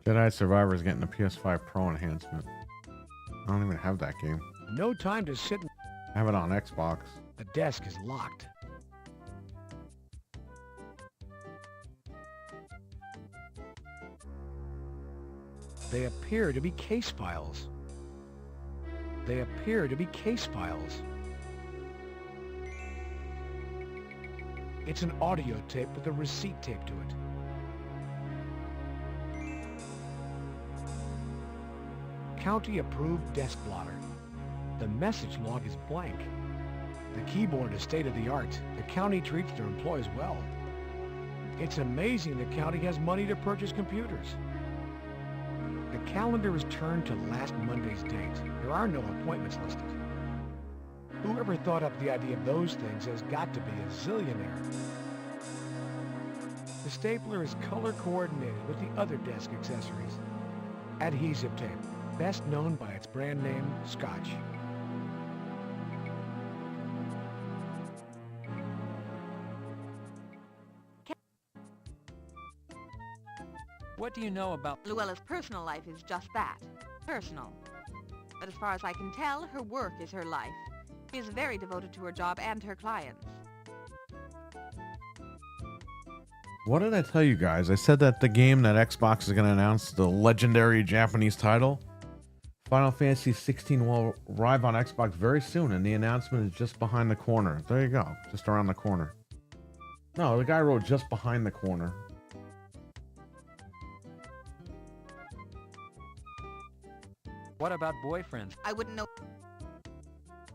Jedi Survivor's getting the PS5 Pro enhancement. I don't even have that game.
No time to sit.
I have it on Xbox.
The desk is locked. They appear to be case files. They appear to be case files. It's an audio tape with a receipt taped to it. County-approved desk blotter. The message log is blank. The keyboard is state-of-the-art. The county treats their employees well. It's amazing the county has money to purchase computers. The calendar is turned to last Monday's date. There are no appointments listed. Whoever thought up the idea of those things has got to be a zillionaire. The stapler is color-coordinated with the other desk accessories. Adhesive tape, best known by its brand name, Scotch.
What do you know about...
Luella's personal life is just that, personal. But as far as I can tell, her work is her life. She is very devoted to her job and her clients.
What did I tell you guys? I said that the game that Xbox is going to announce, the legendary Japanese title, Final Fantasy 16, will arrive on Xbox very soon, and the announcement is just behind the corner. There you go, just around the corner. No, the guy wrote just behind the corner.
What about boyfriends?
I wouldn't know.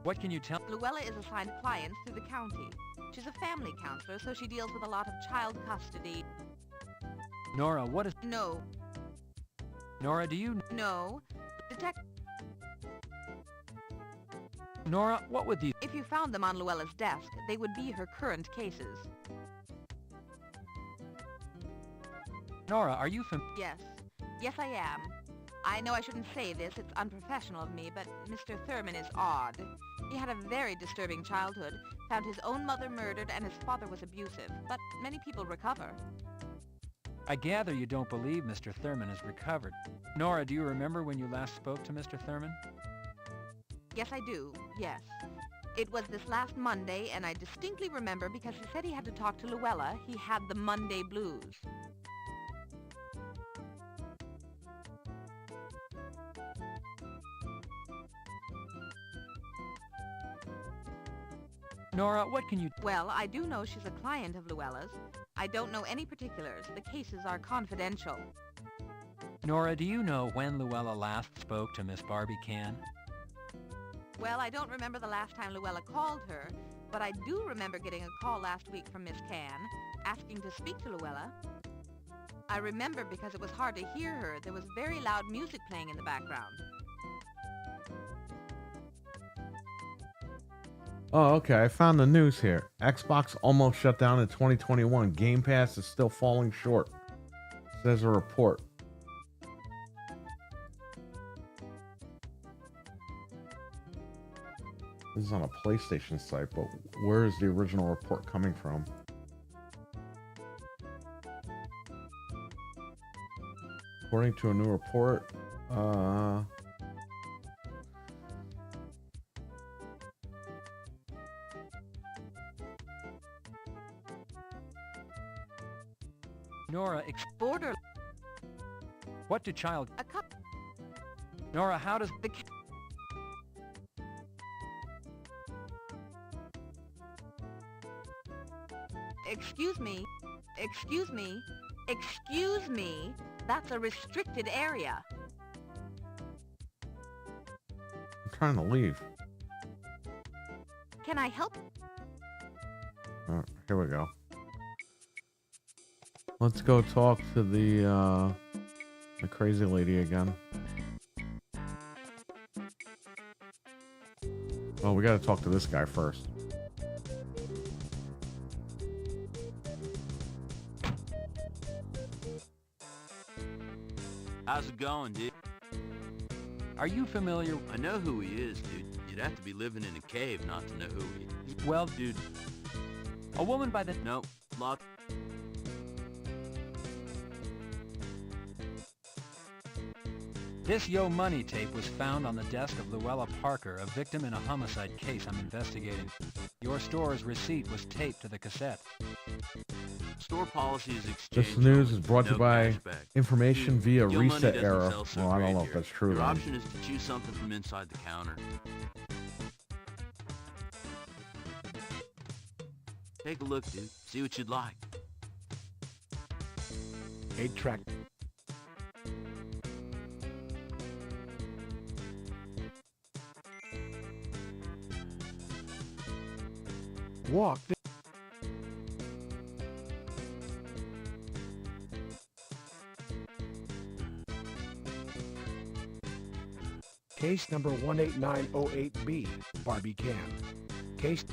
What can you tell?
Luella is assigned clients through the county. She's a family counselor, so she deals with a lot of child custody.
Nora, what is...
No.
Nora, do you...
No.
Nora, what would these...
If you found them on Luella's desk, they would be her current cases.
Nora, are you
Yes. Yes, I am. I know I shouldn't say this, it's unprofessional of me, but Mr. Thurman is odd. He had a very disturbing childhood, found his own mother murdered, and his father was abusive, but many people recover.
I gather you don't believe Mr. Thurman has recovered. Nora, do you remember when you last spoke to Mr. Thurman?
Yes, I do, yes.
It was this last Monday, and I distinctly remember because he said he had to talk to Luella. He had the Monday blues.
Nora, what can you...
Well, I do know she's a client of Luella's. I don't know any particulars. The cases are confidential.
Nora, do you know when Luella last spoke to Miss Barbie Can?
Well, I don't remember the last time Luella called her, but I do remember getting a call last week from Miss Can, asking to speak to Luella. I remember because it was hard to hear her. There was very loud music playing in the background.
Oh, okay. I found the news here. Xbox almost shut down in 2021. Game Pass is still falling short. Says a report. This is on a PlayStation site, but where is the original report coming from? According to a new report,
Nora,
border.
What do child...
A cup.
Nora, how does...
The... Excuse me. Excuse me. Excuse me. That's a restricted area.
I'm trying to leave.
Can I help?
Oh, here we go. Let's go talk to the crazy lady again. Oh, we gotta talk to this guy first.
How's it going, dude?
Are you familiar?
I know who he is, dude. You'd have to be living in a cave not to know who he is.
Well,
dude.
A woman by the...
No, lock.
This Yo Money tape was found on the desk of Luella Parker, a victim in a homicide case I'm investigating. Your store's receipt was taped to the cassette.
Store policy is exchange.
This news is brought to you
no
by
cashback.
information via
Yo Money
reset
doesn't
era.
sell so
Well, I don't
great
know if
here.
that's true.
Your
Then.
option is to choose something from inside the counter. Take a look, dude. See what you'd like.
8-track. Walk. Case number 18908B, Barbie Can. Case...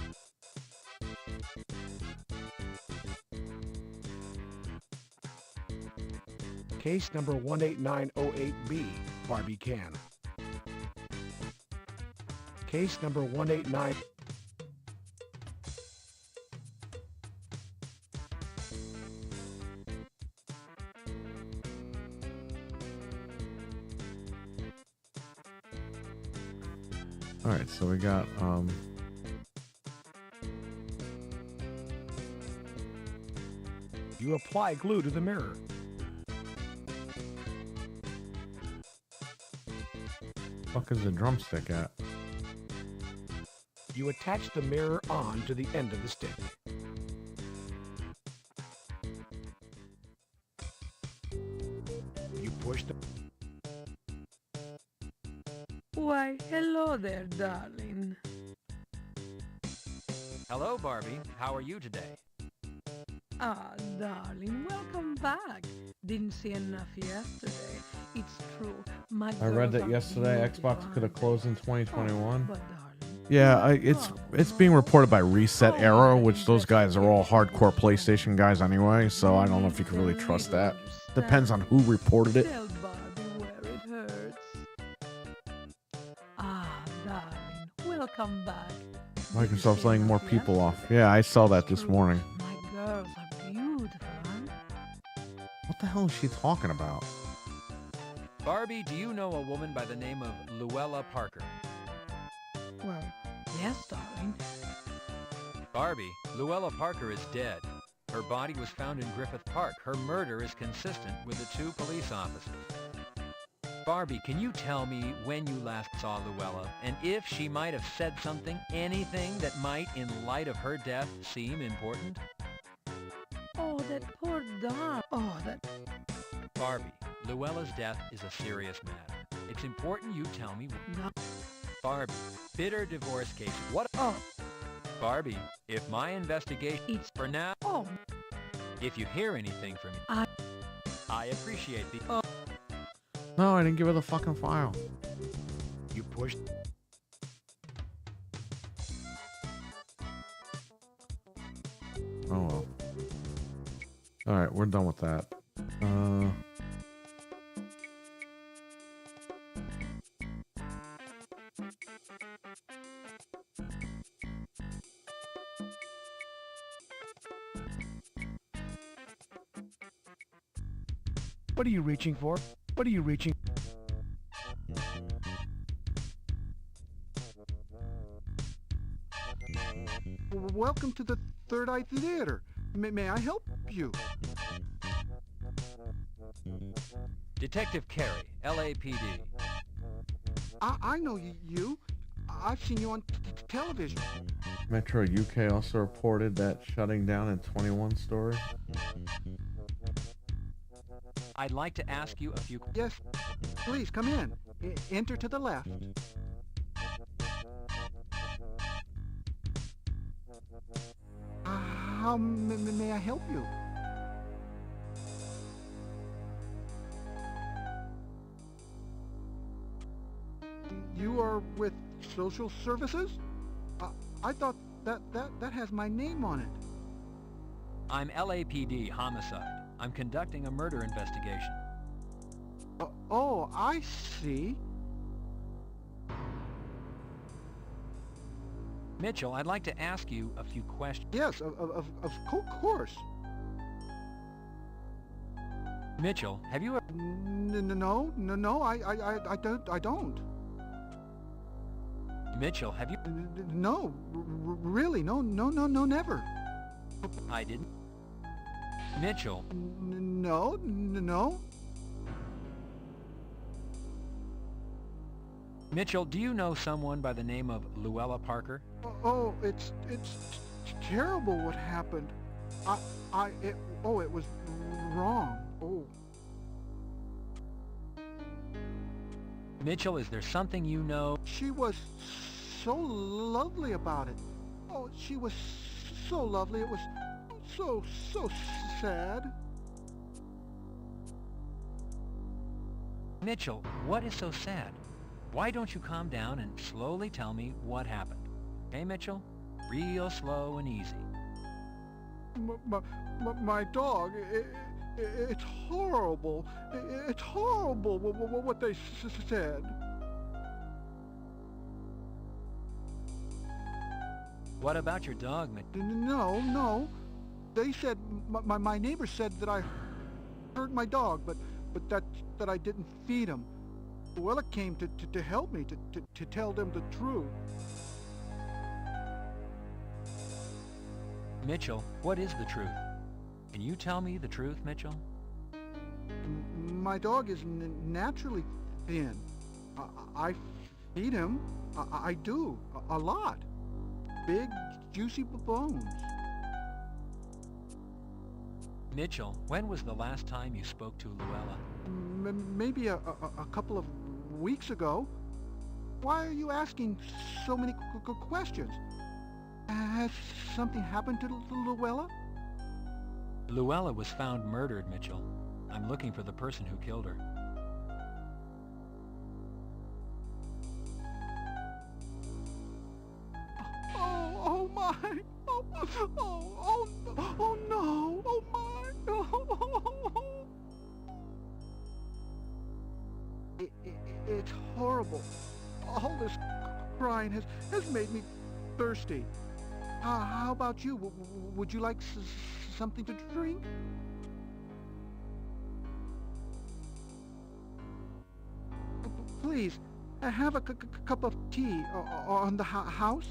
Case number 18908B, Barbie Can. Case number 189...
All right, so we got
You apply glue to the mirror.
fuck is the drumstick at?
You attach the mirror on to the end of the stick. You push the...
Why, hello there, darling.
Hello, Barbie. How are you today?
Ah, darling, welcome back. Didn't see enough yesterday. It's true. My
I read
girls
that
are
yesterday.
beautiful,
Xbox could have closed in 2021.
but
Yeah, it's being reported by Reset Era, which those guys are all hardcore PlayStation guys anyway. So I don't know if you can really trust that. Depends on who reported it.
tell Barbie where it hurts. Ah, darling, welcome back.
Microsoft's laying more people off. Yeah, I saw that this morning.
My girls are beautiful, huh?
What the hell is she talking about?
Barbie, do you know a woman by the name of Luella Parker?
Well, yes, darling.
speaking.
Barbie, Luella Parker is dead. Her body was found in Griffith Park. Her murder is consistent with the 2 police officers. Barbie, can you tell me when you last saw Luella, and if she might have said something, anything that might, in light of her death, seem important?
Oh, that poor dog. Oh, that...
Barbie, Luella's death is a serious matter. It's important you tell me.
No.
Barbie, bitter divorce case. What?
Oh.
Barbie, if my investigation...
It's...
For now...
Oh.
If you hear anything from me... I appreciate the...
Oh.
No, I didn't give her the fucking file.
You pushed...
Oh well. Alright, we're done with that.
What are you reaching for? What are you reaching?
Welcome to the Third Eye Theater. May I help you?
Detective Carey, LAPD.
I know you. I've seen you on television.
Metro UK also reported that shutting down in 21 stores.
I'd like to ask you a few...
Yes, please, come in. Enter to the left. How may I help you? You are with social services? I thought that has my name on it.
I'm LAPD, homicide. I'm conducting a murder investigation.
Oh, I see.
Mitchell, I'd like to ask you a few questions.
Yes, of course.
Mitchell, have you...
No, I don't.
Mitchell, have you...
No, really, no, never.
I didn't. Mitchell.
No.
Mitchell, do you know someone by the name of Luella Parker?
Oh, it's terrible what happened. It was wrong. Oh.
Mitchell, is there something you know?
She was so lovely about it. Oh, she was so lovely. It was so sad.
Mitchell, what is so sad? Why don't you calm down and slowly tell me what happened? Okay, Mitchell? Real slow and easy.
My dog, it's horrible. It's horrible what they said.
What about your dog, Mitchell?
No. They said, my neighbor said that I hurt my dog, but that I didn't feed him. Luella came to help me, to tell them the truth.
Mitchell, what is the truth? Can you tell me the truth, Mitchell?
My dog is naturally thin. I feed him. I do. A lot. Big, juicy bones.
Mitchell, when was the last time you spoke to Luella?
Maybe a couple of weeks ago. Why are you asking so many questions? Has something happened to Luella?
Luella was found murdered, Mitchell. I'm looking for the person who killed her.
Oh my! Oh no! Oh my! It's horrible. All this crying has made me thirsty. How about you? Would you like something to drink? Please, have a cup of tea on the house.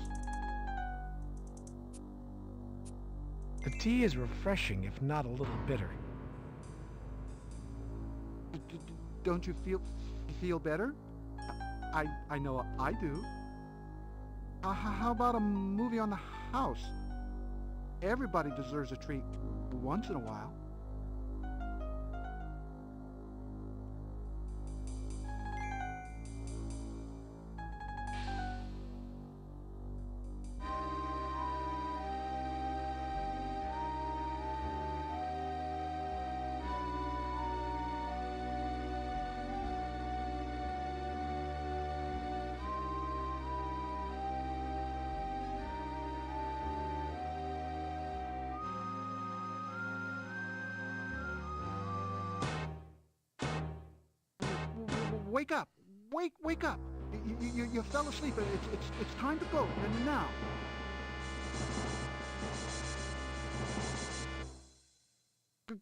The tea is refreshing, if not a little bitter.
Don't you feel better? I know I do. How about a movie on the house? Everybody deserves a treat once in a while. Wake up! Wake up! You fell asleep. It's time to go. Now.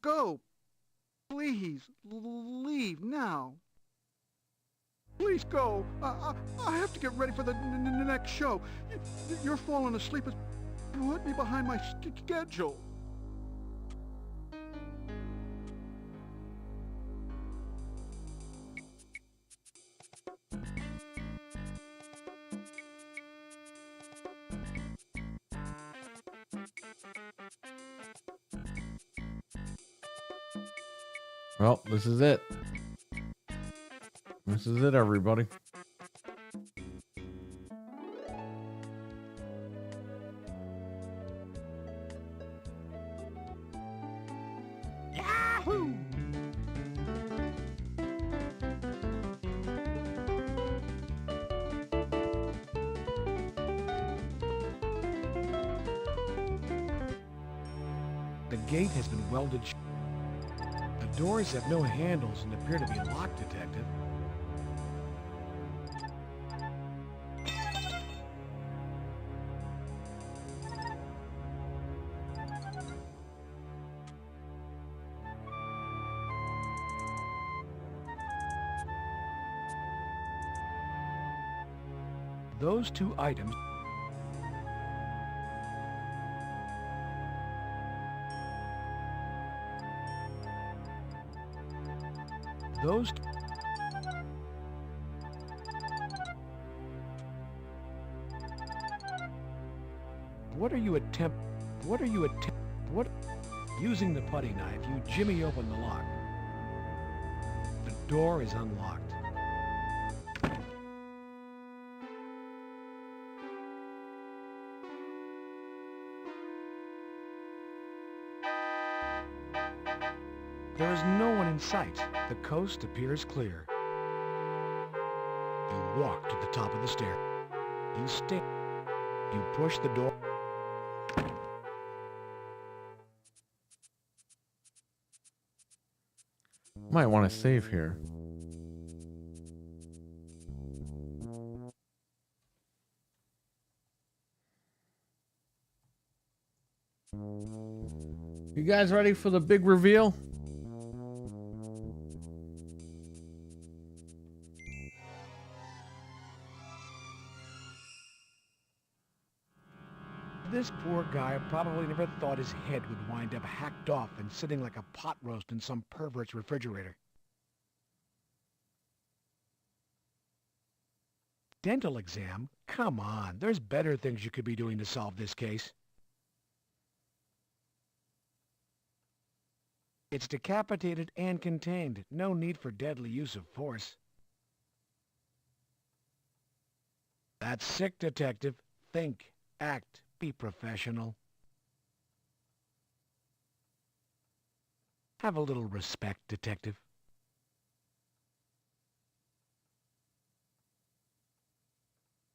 Go! Please, leave now. Please go. I have to get ready for the next show. Your falling asleep has put me behind my schedule.
Well, this is it. This is it, everybody.
Yahoo!
The gate has been welded shut. The doors have no handles and appear to be locked, Detective. Those two items Using the putty knife, you jimmy open the lock. The door is unlocked. There is no one in sight. The coast appears clear. You walk to the top of the stair. You stay. You push the door.
Might want to save here. You guys ready for the big reveal?
This poor guy probably never thought his head would wind up hacked off and sitting like a pot roast in some pervert's refrigerator. Dental exam? Come on, there's better things you could be doing to solve this case. It's decapitated and contained. No need for deadly use of force. That's sick, Detective. Think, act, be professional. Have a little respect, Detective.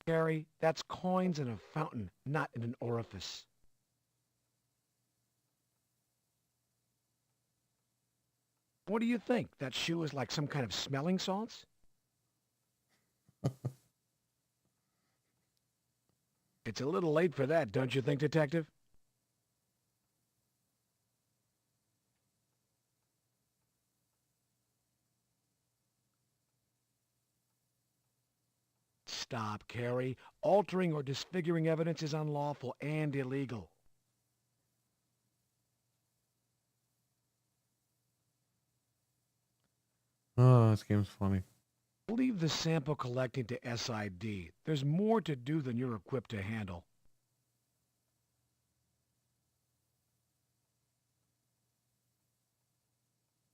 Gary, that's coins in a fountain, not in an orifice. What do you think? That shoe is like some kind of smelling salts? It's a little late for that, don't you think, Detective? Stop, Carrie. Altering or disfiguring evidence is unlawful and illegal.
Oh, this game's funny.
Leave the sample collecting to SID. There's more to do than you're equipped to handle.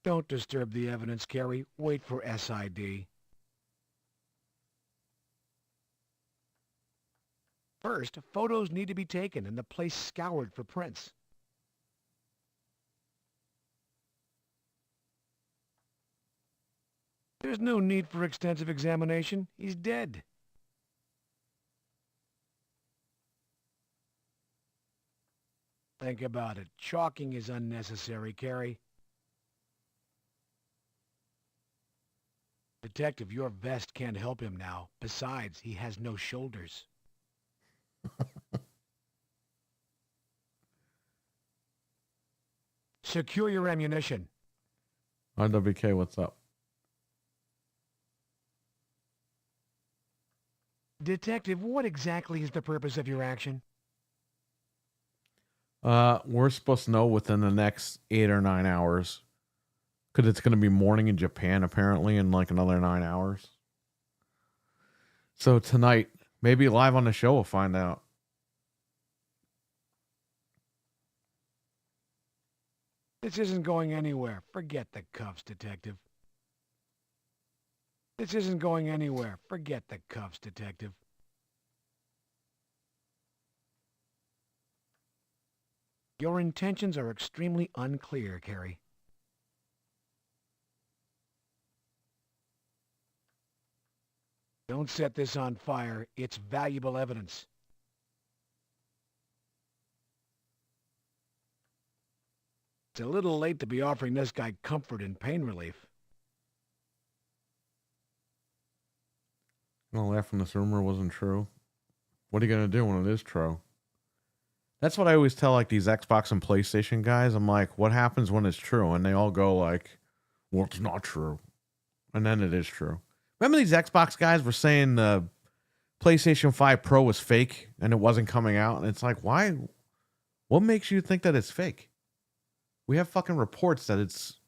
Don't disturb the evidence, Carrie. Wait for SID. First, photos need to be taken and the place scoured for prints. There's no need for extensive examination. He's dead. Think about it. Chalking is unnecessary, Carrie. Detective, your vest can't help him now. Besides, he has no shoulders. Secure your ammunition.
RWK, what's up?
Detective, what exactly is the purpose of your action?
We're supposed to know within the next 8 or 9 hours. Because it's going to be morning in Japan, apparently, in like another 9 hours. So tonight, maybe live on the show, we'll find out.
This isn't going anywhere. Forget the cuffs, Detective. This isn't going anywhere. Forget the cuffs, Detective. Your intentions are extremely unclear, Carrie. Don't set this on fire. It's valuable evidence. It's a little late to be offering this guy comfort and pain relief.
I'm gonna laugh when this rumor wasn't true. What are you gonna do when it is true? That's what I always tell like these Xbox and PlayStation guys. I'm like, what happens when it's true? And they all go like, well, it's not true. And then it is true. Remember these Xbox guys were saying the PlayStation 5 Pro was fake and it wasn't coming out? And it's like, why? What makes you think that it's fake? We have fucking reports that it's...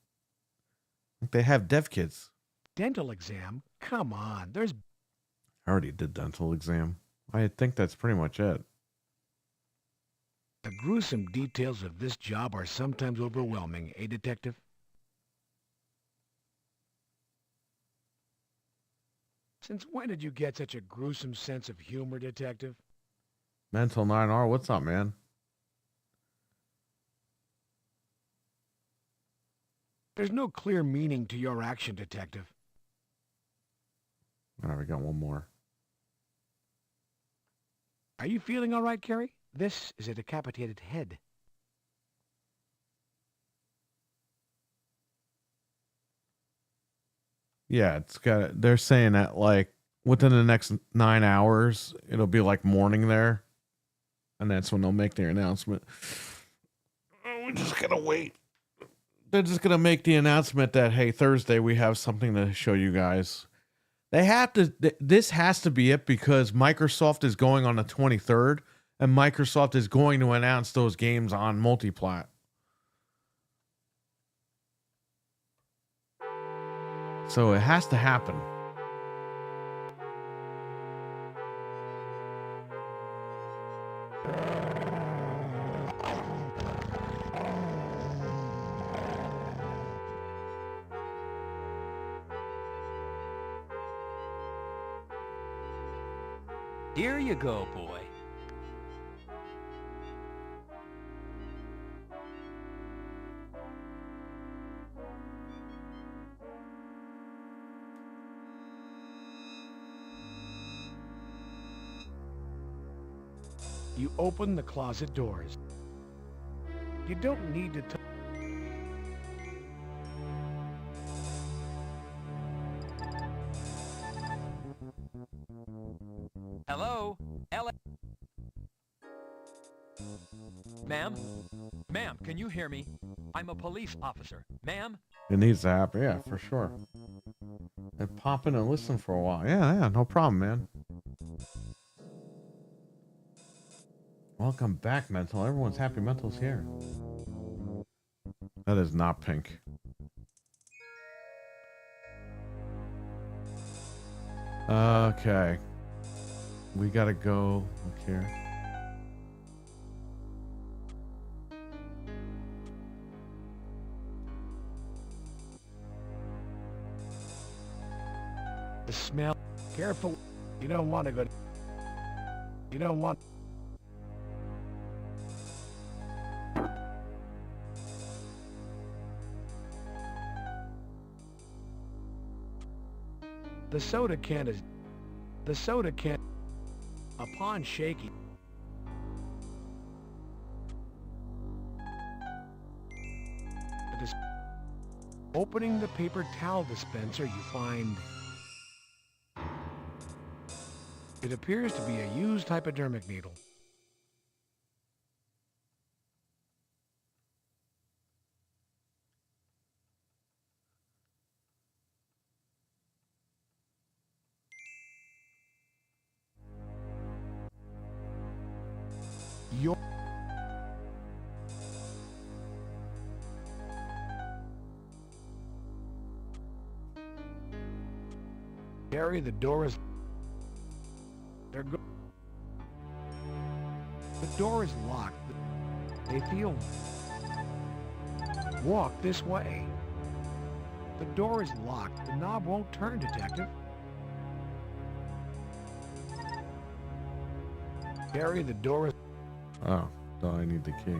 They have dev kits.
Dental exam? Come on, there's...
I already did dental exam. I think that's pretty much it.
The gruesome details of this job are sometimes overwhelming, eh, Detective? Since when did you get such a gruesome sense of humor, Detective?
Mental 9R, what's up, man?
There's no clear meaning to your action, Detective.
All right, we got one more.
Are you feeling all right, Carrie? This is a decapitated head.
Yeah, it's got. They're saying that like within the next 9 hours, it'll be like morning there, and that's when they'll make their announcement. Oh, we're just gonna wait. They're just gonna make the announcement that hey, Thursday we have something to show you guys. They have to. This has to be it because Microsoft is going on the 23rd, and Microsoft is going to announce those games on multiplat. So it has to happen.
Here you go, boy.
You open the closet doors. You don't need to...
Hello? Ma'am? Ma'am, can you hear me? I'm a police officer. Ma'am?
It needs to happen, yeah, for sure. And pop in and listen for a while. Yeah, no problem, man. Welcome back, Mental. Everyone's happy Mental's here. That is not pink. Okay. We gotta go. Look here.
The smell. Careful. You don't want to go. You don't want. The soda can is. The soda can. Upon shaking. Opening the paper towel dispenser, you find. It appears to be a used hypodermic needle. Your Gary, the door is. The door is locked. They feel. Walk this way. The door is locked. The knob won't turn, Detective. Gary, the door is.
Oh, so I need the key.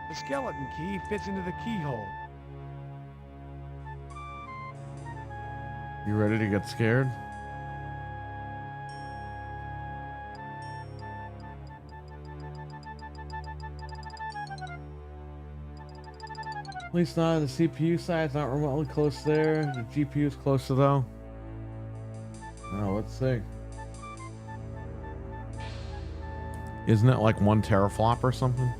The skeleton key fits into the keyhole.
You ready to get scared? At least not on the CPU side. It's not remotely close there. The GPU is closer though. Now let's see. Isn't it like 1 teraflop or something?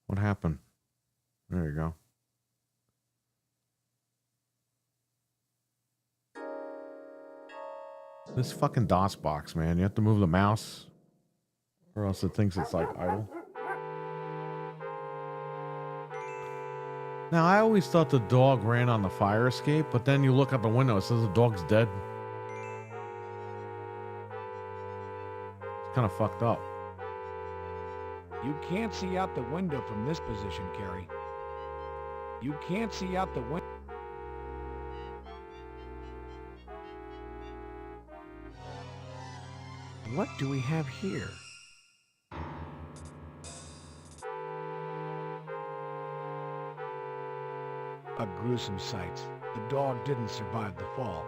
What happened? There you go. This fucking DOS box, man. You have to move the mouse or else it thinks it's like idle. Now, I always thought the dog ran on the fire escape, but then you look out the window, it says the dog's dead. It's kind of fucked up.
You can't see out the window from this position, Carrie. You can't see out the window. What do we have here? A gruesome sight. The dog didn't survive the fall.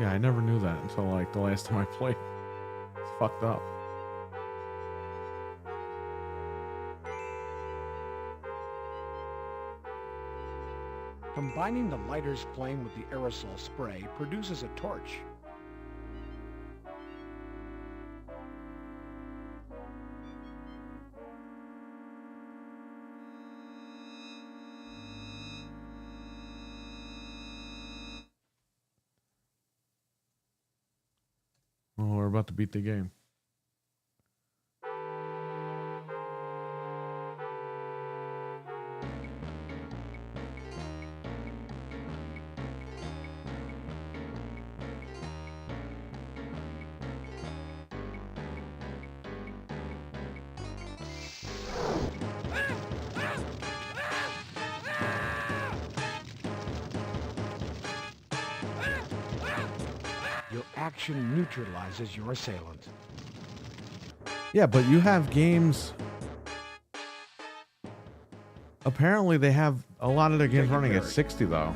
Yeah, I never knew that until like the last time I played. It's fucked up.
Combining the lighter's flame with the aerosol spray produces a torch.
Oh, we're about to beat the game.
Action neutralizes your assailant.
Yeah, but you have games. Apparently, they have a lot of their games running at 60 though.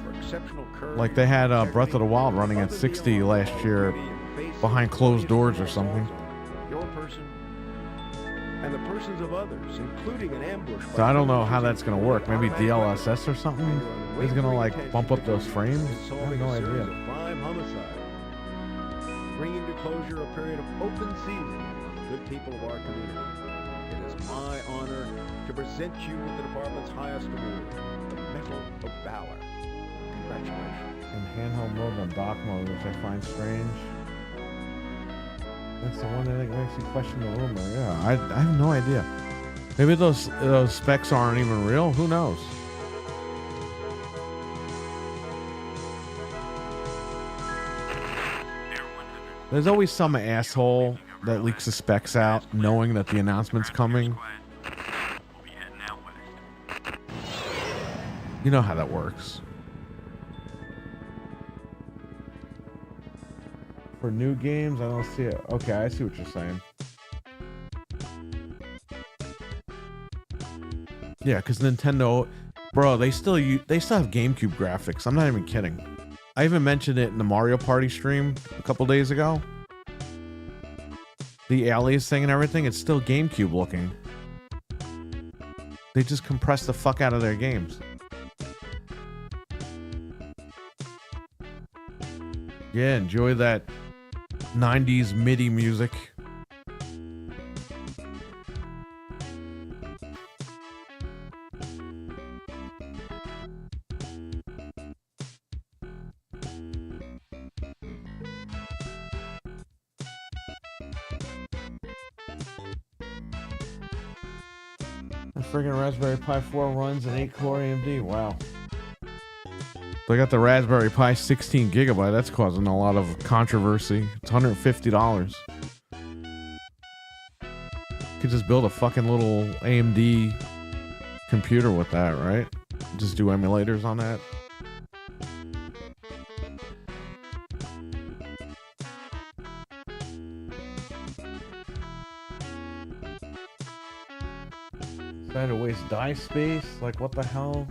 Like they had Breath of the Wild running at 60 last year, behind closed doors or something.
Your person and the persons of others, including an ambush.
So I don't know how that's gonna work. Maybe DLSS or something is gonna like bump up those frames. I have no idea.
bringing to closure a period of open season for the good people of our community. It is my honor to present you with the department's highest award, the Medal of Valor. Congratulations.
In handheld mode on Dogma, which I find strange. That's the one that makes you question the rumor. Yeah, I have no idea. Maybe those specs aren't even real. Who knows? There's always some asshole that leaks the specs out, knowing that the announcement's coming. You know how that works. For new games, I don't see it. Okay, I see what you're saying. Yeah, because Nintendo, bro, they still have GameCube graphics. I'm not even kidding. I even mentioned it in the Mario Party stream a couple days ago. The alias thing and everything, it's still GameCube looking. They just compress the fuck out of their games. Yeah, enjoy that 90s MIDI music. The friggin' Raspberry Pi 4 runs an 8-core AMD. Wow. They got the Raspberry Pi 16 gigabyte. That's causing a lot of controversy. It's $150. Could just build a fucking little AMD computer with that, right? Just do emulators on that. Decided to waste die space? Like, what the hell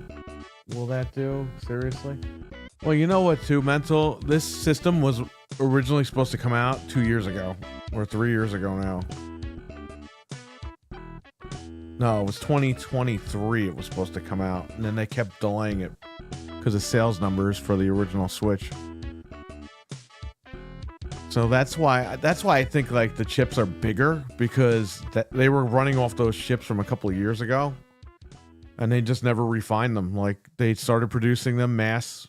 will that do? Seriously? Well, you know what, too, Mental? This system was originally supposed to come out 2 years ago. Or 3 years ago now. No, it was 2023 it was supposed to come out. And then they kept delaying it because of sales numbers for the original Switch. So that's why I think like the chips are bigger, because they were running off those chips from a couple of years ago, and they just never refined them. Like they started producing them mass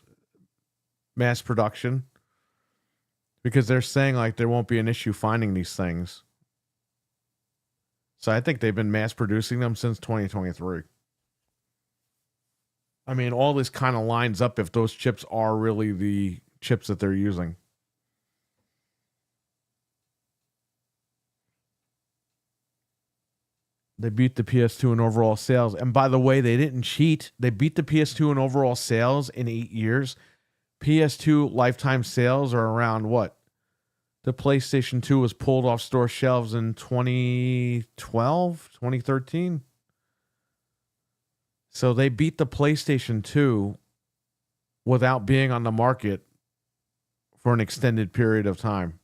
production, because they're saying like there won't be an issue finding these things. So I think they've been mass producing them since 2023. I mean, all this kind of lines up if those chips are really the chips that they're using. They beat the PS2 in overall sales. And by the way, they didn't cheat. They beat the PS2 in overall sales in 8 years. PS2 lifetime sales are around what? The PlayStation 2 was pulled off store shelves in 2012, 2013. So they beat the PlayStation 2 without being on the market for an extended period of time.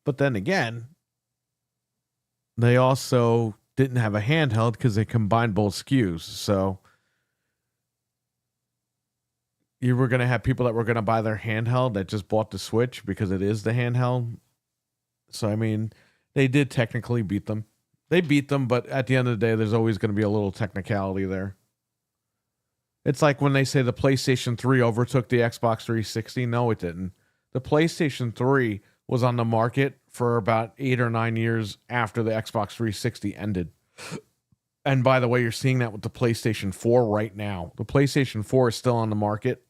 But then again, they also didn't have a handheld because they combined both SKUs. So you were going to have people that were going to buy their handheld that just bought the Switch because it is the handheld. So, I mean, they did technically beat them. They beat them, but at the end of the day, there's always going to be a little technicality there. It's like when they say the PlayStation 3 overtook the Xbox 360. No, it didn't. The PlayStation 3 was on the market for about 8 or 9 years after the Xbox 360 ended. And by the way, you're seeing that with the PlayStation 4 right now. The PlayStation 4 is still on the market.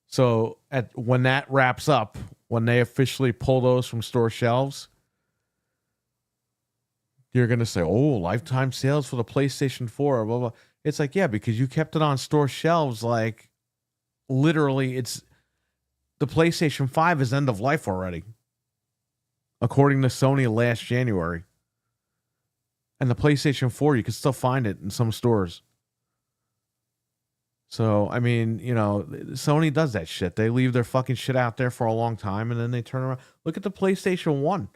So when that wraps up, when they officially pull those from store shelves, you're going to say, oh, lifetime sales for the PlayStation 4, blah, blah. It's like, yeah, because you kept it on store shelves. Like, literally, the PlayStation 5 is end of life already, according to Sony last January. And the PlayStation 4, you can still find it in some stores. So, I mean, you know, Sony does that shit. They leave their fucking shit out there for a long time, and then they turn around. Look at the PlayStation 1.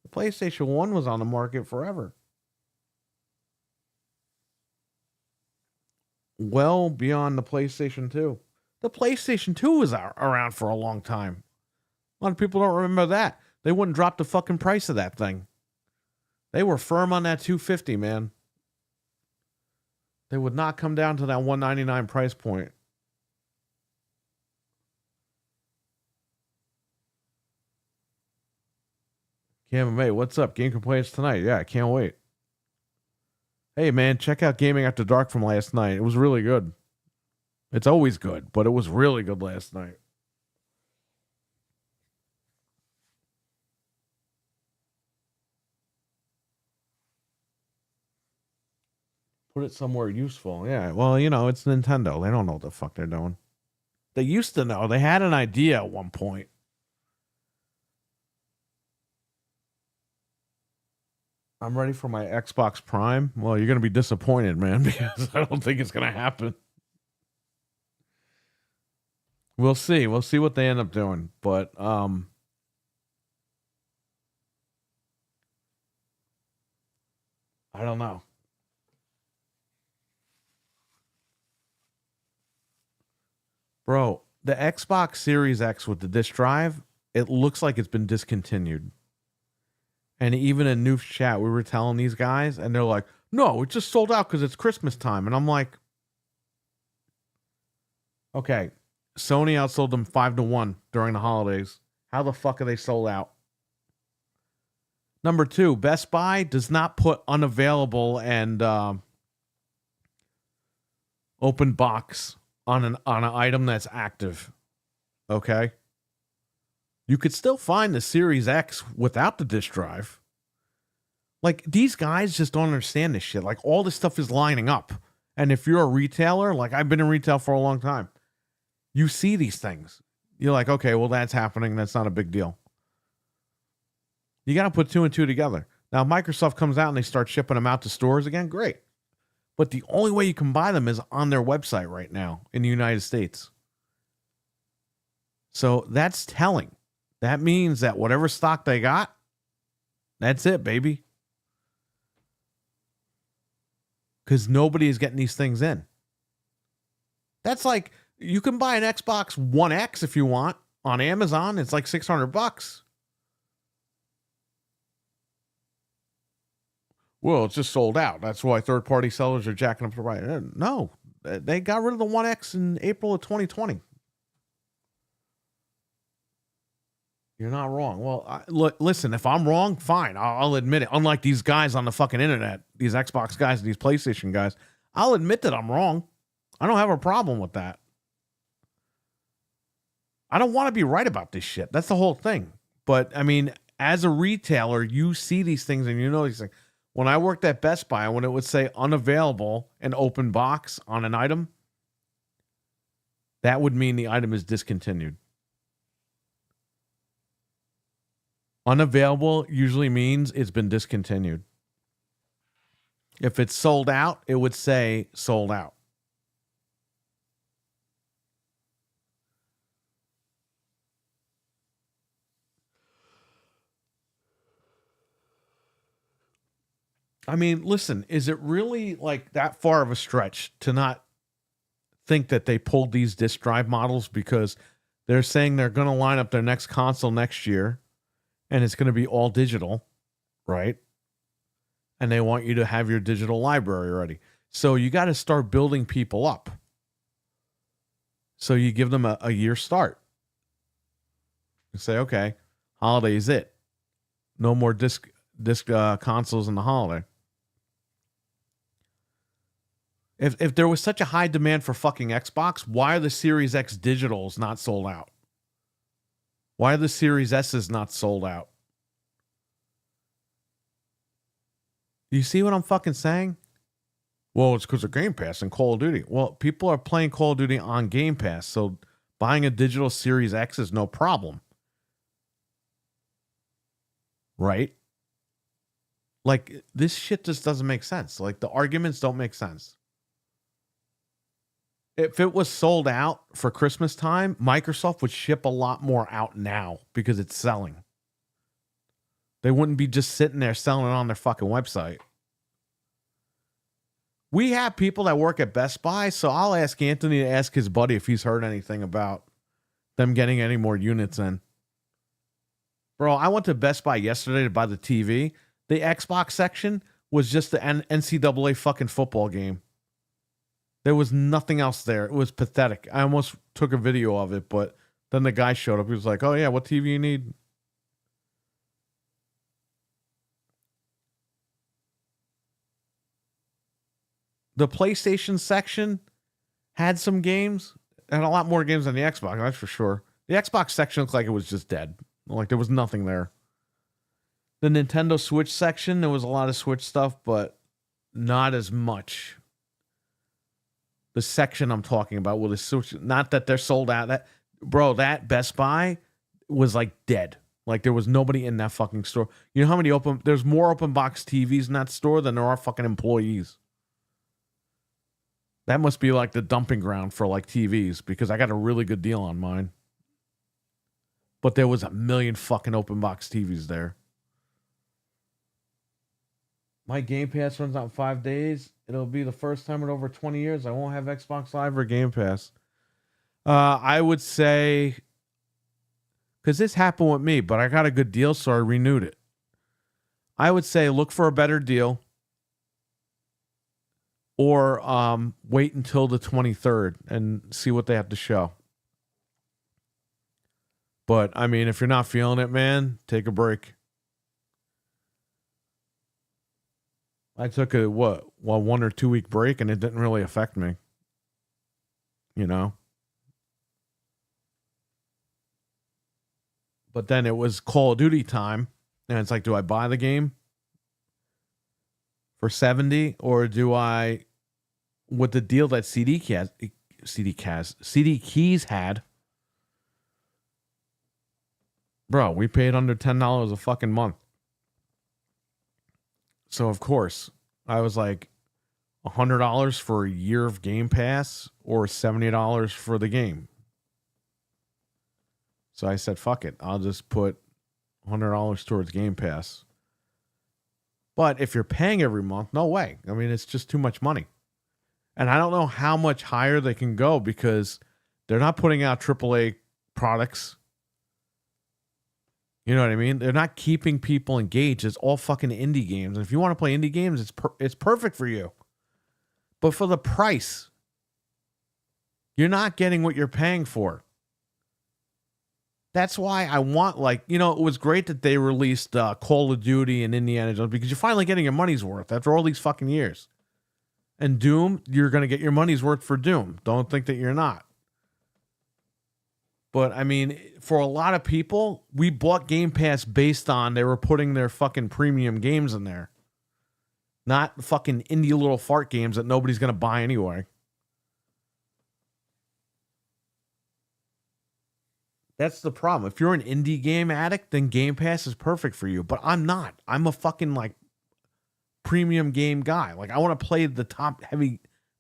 The PlayStation 1 was on the market forever. Well beyond the PlayStation 2. The PlayStation 2 was around for a long time. A lot of people don't remember that. They wouldn't drop the fucking price of that thing. They were firm on that $250, man. They would not come down to that $199 price point. Cam, what's up? Game Complaints tonight. Yeah, I can't wait. Hey, man, check out Gaming After Dark from last night. It was really good. It's always good, but it was really good last night. Put it somewhere useful. Yeah, well, you know, it's Nintendo. They don't know what the fuck they're doing. They used to know. They had an idea at one point. I'm ready for my Xbox Prime. Well, you're going to be disappointed, man, because I don't think it's going to happen. We'll see. We'll see what they end up doing. But, I don't know. Bro, the Xbox Series X with the disc drive, it looks like it's been discontinued. And even in Noof's chat, we were telling these guys, and they're like, no, it just sold out because it's Christmas time. And I'm like, okay, Sony outsold them 5-1 during the holidays. How the fuck are they sold out? Number 2, Best Buy does not put unavailable and open box on an item that's active. Okay? You could still find the Series X without the disc drive. Like, these guys just don't understand this shit. Like, all this stuff is lining up. And if you're a retailer, like I've been in retail for a long time, you see these things. You're like, okay, well, that's happening. That's not a big deal. You got to put 2 and 2 together. Now, if Microsoft comes out and they start shipping them out to stores again, great. But the only way you can buy them is on their website right now in the United States. So that's telling. That means that whatever stock they got, that's it, baby. Because nobody is getting these things in. That's like, you can buy an Xbox One X if you want on Amazon. It's like $600. Well, it's just sold out. That's why third-party sellers are jacking up the price. No, they got rid of the One X in April of 2020. You're not wrong. Well, look, listen, if I'm wrong, fine. I'll admit it. Unlike these guys on the fucking internet, these Xbox guys and these PlayStation guys, I'll admit that I'm wrong. I don't have a problem with that. I don't want to be right about this shit. That's the whole thing. But, I mean, as a retailer, you see these things and you know these things. When I worked at Best Buy, when it would say unavailable and open box on an item, that would mean the item is discontinued. Unavailable usually means it's been discontinued. If it's sold out, it would say sold out. I mean, listen, is it really like that far of a stretch to not think that they pulled these disk drive models because they're saying they're going to line up their next console next year and it's going to be all digital, right? And they want you to have your digital library ready. So you got to start building people up. So you give them a year start. You say, okay, holiday is it. No more disc consoles in the holiday. If there was such a high demand for fucking Xbox, why are the Series X digitals not sold out? Why are the Series S's not sold out? You see what I'm fucking saying? Well, it's because of Game Pass and Call of Duty. Well, people are playing Call of Duty on Game Pass, so buying a digital Series X is no problem. Right? Like, this shit just doesn't make sense. Like, the arguments don't make sense. If it was sold out for Christmas time, Microsoft would ship a lot more out now because it's selling. They wouldn't be just sitting there selling it on their fucking website. We have people that work at Best Buy, so I'll ask Anthony to ask his buddy if he's heard anything about them getting any more units in. Bro, I went to Best Buy yesterday to buy the TV. The Xbox section was just the NCAA fucking football game. There was nothing else there. It was pathetic. I almost took a video of it, but then the guy showed up. He was like, oh, yeah, what TV you need? The PlayStation section had some games, and a lot more games than the Xbox, that's for sure. The Xbox section looked like it was just dead. Like there was nothing there. The Nintendo Switch section, there was a lot of Switch stuff, but not as much. The section I'm talking about with the Switch, not that they're sold out. That Best Buy was like dead. Like there was nobody in that fucking store. You know how many there's more open box TVs in that store than there are fucking employees. That must be like the dumping ground for like TVs because I got a really good deal on mine. But there was a million fucking open box TVs there. My Game Pass runs out in 5 days. It'll be the first time in over 20 years I won't have Xbox Live or Game Pass. I would say, because this happened with me, but I got a good deal, so I renewed it. I would say look for a better deal. Or wait until the 23rd and see what they have to show. But, I mean, if you're not feeling it, man, take a break. I took a, 1 or 2 week break, and it didn't really affect me. You know? But then it was Call of Duty time, and it's like, do I buy the game for $70, or do I, with the deal that CD Keys had, bro, we paid under $10 a fucking month. So of course, I was like $100 for a year of Game Pass or $70 for the game. So I said, fuck it. I'll just put $100 towards Game Pass. But if you're paying every month, no way. I mean, it's just too much money. And I don't know how much higher they can go because they're not putting out AAA products. You know what I mean? They're not keeping people engaged. It's all fucking indie games. And if you want to play indie games, it's perfect for you. But for the price, you're not getting what you're paying for. That's why I want, like, you know, it was great that they released Call of Duty and Indiana Jones because you're finally getting your money's worth after all these fucking years. And Doom, you're going to get your money's worth for Doom. Don't think that you're not. But, I mean, for a lot of people, we bought Game Pass based on they were putting their fucking premium games in there. Not fucking indie little fart games that nobody's going to buy anyway. That's the problem. If you're an indie game addict, then Game Pass is perfect for you. But I'm not. I'm a fucking, like, premium game guy. Like, I want to play the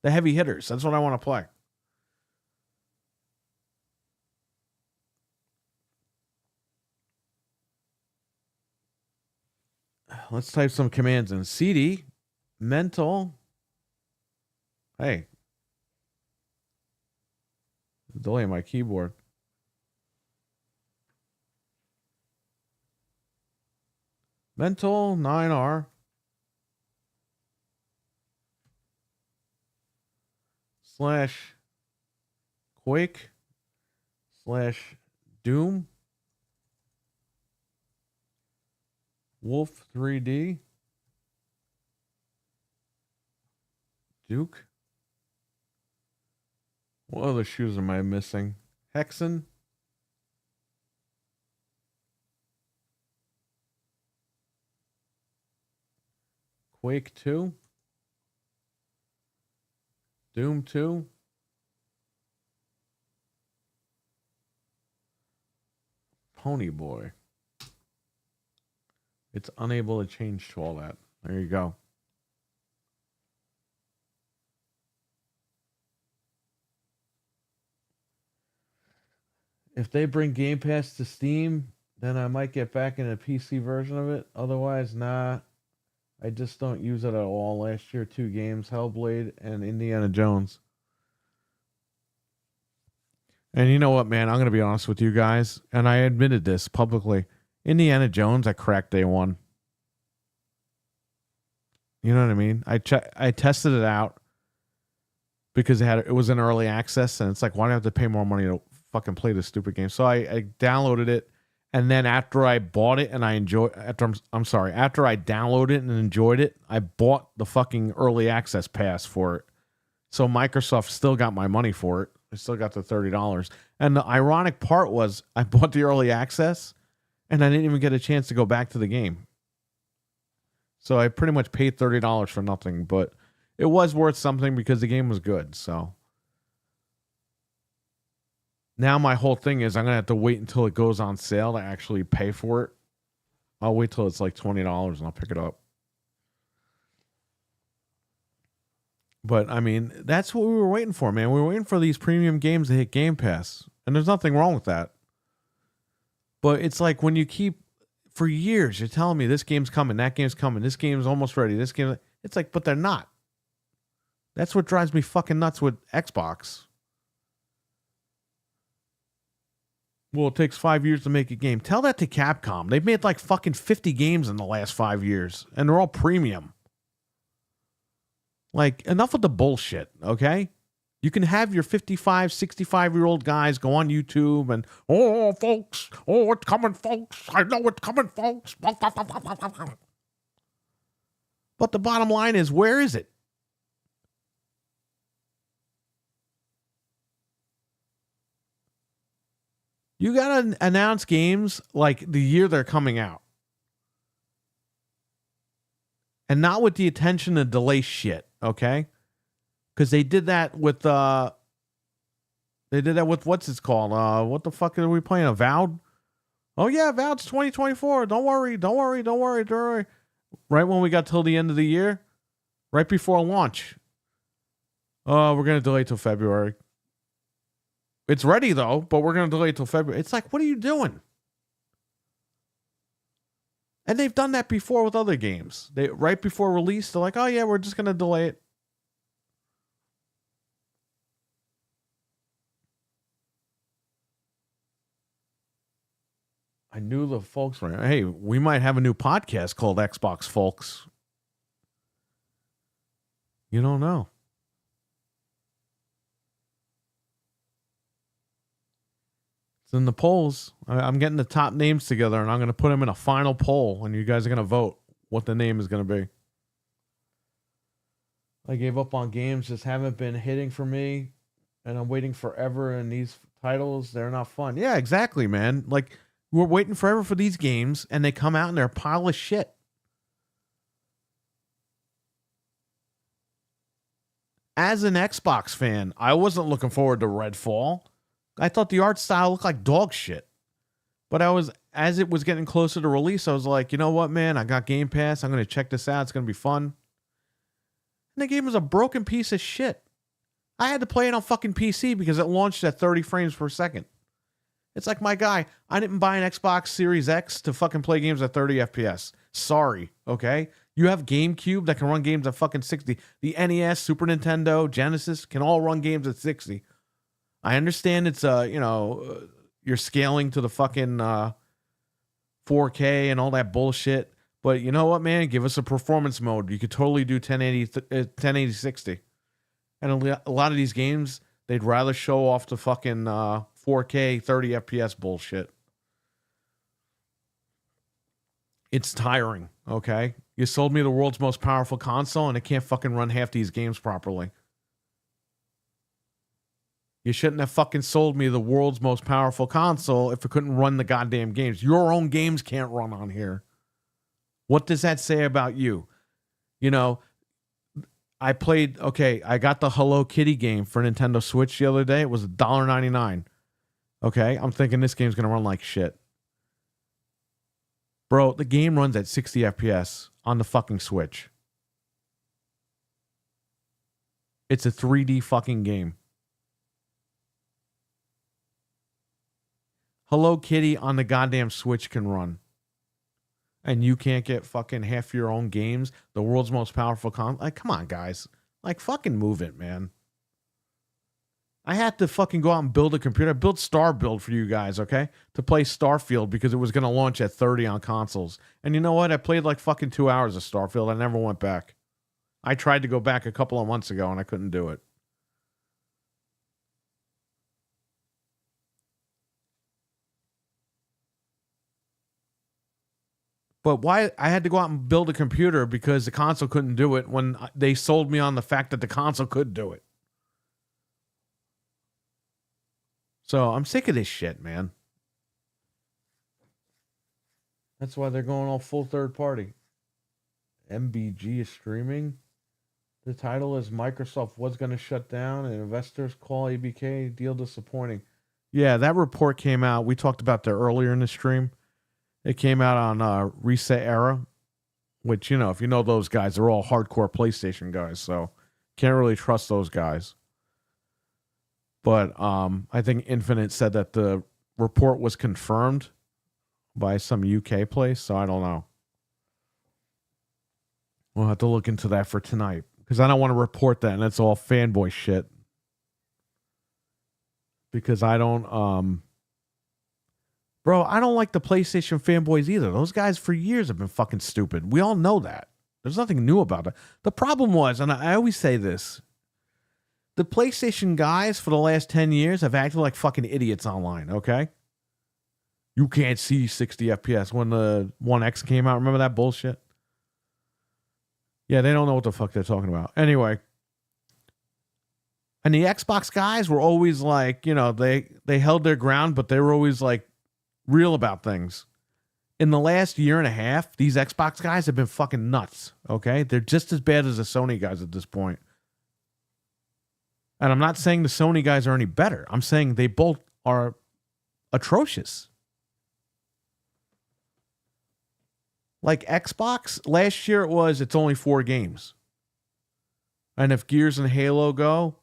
heavy hitters. That's what I want to play. Let's type some commands in. CD, mental. Hey. Delay my keyboard. Mental 9R. /Quake /Doom. Wolf 3D. Duke. What other shoes am I missing? Hexen. Quake 2. Doom 2. Pony Boy. It's unable to change to all that. There you go. If they bring Game Pass to Steam, then I might get back in a PC version of it. Otherwise, nah. I just don't use it at all. Last year, 2 games, Hellblade and Indiana Jones. And you know what, man? I'm going to be honest with you guys, and I admitted this publicly. Indiana Jones, I cracked day 1. You know what I mean? I tested it out because it was in early access, and it's like, why do I have to pay more money to fucking play this stupid game? So I downloaded it, and then after I bought it and after I downloaded it and enjoyed it, I bought the fucking early access pass for it. So Microsoft still got my money for it. I still got the $30. And the ironic part was I bought the early access and I didn't even get a chance to go back to the game. So I pretty much paid $30 for nothing, but it was worth something because the game was good. So now my whole thing is I'm going to have to wait until it goes on sale to actually pay for it. I'll wait till it's like $20 and I'll pick it up. But, I mean, that's what we were waiting for, man. We were waiting for these premium games to hit Game Pass. And there's nothing wrong with that. But it's like when you keep, for years, you're telling me this game's coming, that game's coming, this game's almost ready, this game, it's like, but they're not. That's what drives me fucking nuts with Xbox. Well, it takes 5 years to make a game. Tell that to Capcom. They've made like fucking 50 games in the last 5 years, and they're all premium. Like, enough with the bullshit, okay? You can have your 55, 65-year-old guys go on YouTube and, oh, folks, oh, it's coming, folks. I know it's coming, folks. But the bottom line is, where is it? You got to announce games like the year they're coming out. And not with the intention to delay shit, okay? Because they did that with what's it's called? What the fuck are we playing? Avowed? Oh yeah, Avowed's 2024. Don't worry. Right when we got till the end of the year, right before launch. We're gonna delay till February. It's ready though, but we're gonna delay till February. It's like, what are you doing? And they've done that before with other games. They right before release, they're like, oh yeah, we're just gonna delay it. I knew the folks were, hey, we might have a new podcast called Xbox Folks. You don't know. It's in the polls. I'm getting the top names together, and I'm going to put them in a final poll, and you guys are going to vote what the name is going to be. I gave up on games, just haven't been hitting for me, and I'm waiting forever, and these titles, they're not fun. Yeah, exactly, man. Like, we're waiting forever for these games, and they come out, and they're a pile of shit. As an Xbox fan, I wasn't looking forward to Redfall. I thought the art style looked like dog shit. But as it was getting closer to release, I was like, you know what, man? I got Game Pass. I'm going to check this out. It's going to be fun. And the game was a broken piece of shit. I had to play it on fucking PC because it launched at 30 frames per second. It's like, my guy, I didn't buy an Xbox Series X to fucking play games at 30 FPS. Sorry, okay? You have GameCube that can run games at fucking 60. The NES, Super Nintendo, Genesis can all run games at 60. I understand it's, you're scaling to the fucking 4K and all that bullshit. But you know what, man? Give us a performance mode. You could totally do 1080 60. And a lot of these games, they'd rather show off the fucking 4K 30 FPS bullshit. It's tiring, okay? You sold me the world's most powerful console and it can't fucking run half these games properly. You shouldn't have fucking sold me the world's most powerful console if it couldn't run the goddamn games. Your own games can't run on here. What does that say about you? You know, I got the Hello Kitty game for Nintendo Switch the other day. It was $1.99. Okay, I'm thinking this game's going to run like shit. Bro, the game runs at 60 FPS on the fucking Switch. It's a 3D fucking game. Hello Kitty on the goddamn Switch can run. and you can't get fucking half your own games, the world's most powerful like, come on, guys. Like, fucking move it, man. I had to fucking go out and build a computer. I built Starbuild for you guys, okay? To play Starfield because it was going to launch at 30 on consoles. And you know what? I played like fucking 2 hours of Starfield. I never went back. I tried to go back a couple of months ago and I couldn't do it. But why I had to go out and build a computer because the console couldn't do it when they sold me on the fact that the console could do it. So I'm sick of this shit, man. That's why they're going all full third party. MBG is streaming. The title is Microsoft was going to shut down and investors call ABK deal disappointing. Yeah, that report came out. We talked about that earlier in the stream. It came out on Reset Era, which, you know, if you know those guys, they're all hardcore PlayStation guys, so can't really trust those guys. But I think Infinite said that the report was confirmed by some UK place, so I don't know. We'll have to look into that for tonight, because I don't want to report that, and it's all fanboy shit. Because I don't... Bro, I don't like the PlayStation fanboys either. Those guys for years have been fucking stupid. We all know that. There's nothing new about it. The problem was, and I always say this, the PlayStation guys for the last 10 years have acted like fucking idiots online, okay? You can't see 60 FPS when the One X came out. Remember that bullshit? Yeah, they don't know what the fuck they're talking about. Anyway. And the Xbox guys were always like, you know, they held their ground, but they were always like, real about things. In the last year and a half, these Xbox guys have been fucking nuts, okay? They're just as bad as the Sony guys at this point. And I'm not saying the Sony guys are any better. I'm saying they both are atrocious. Like Xbox, last year it's only 4 games. And if Gears and Halo go,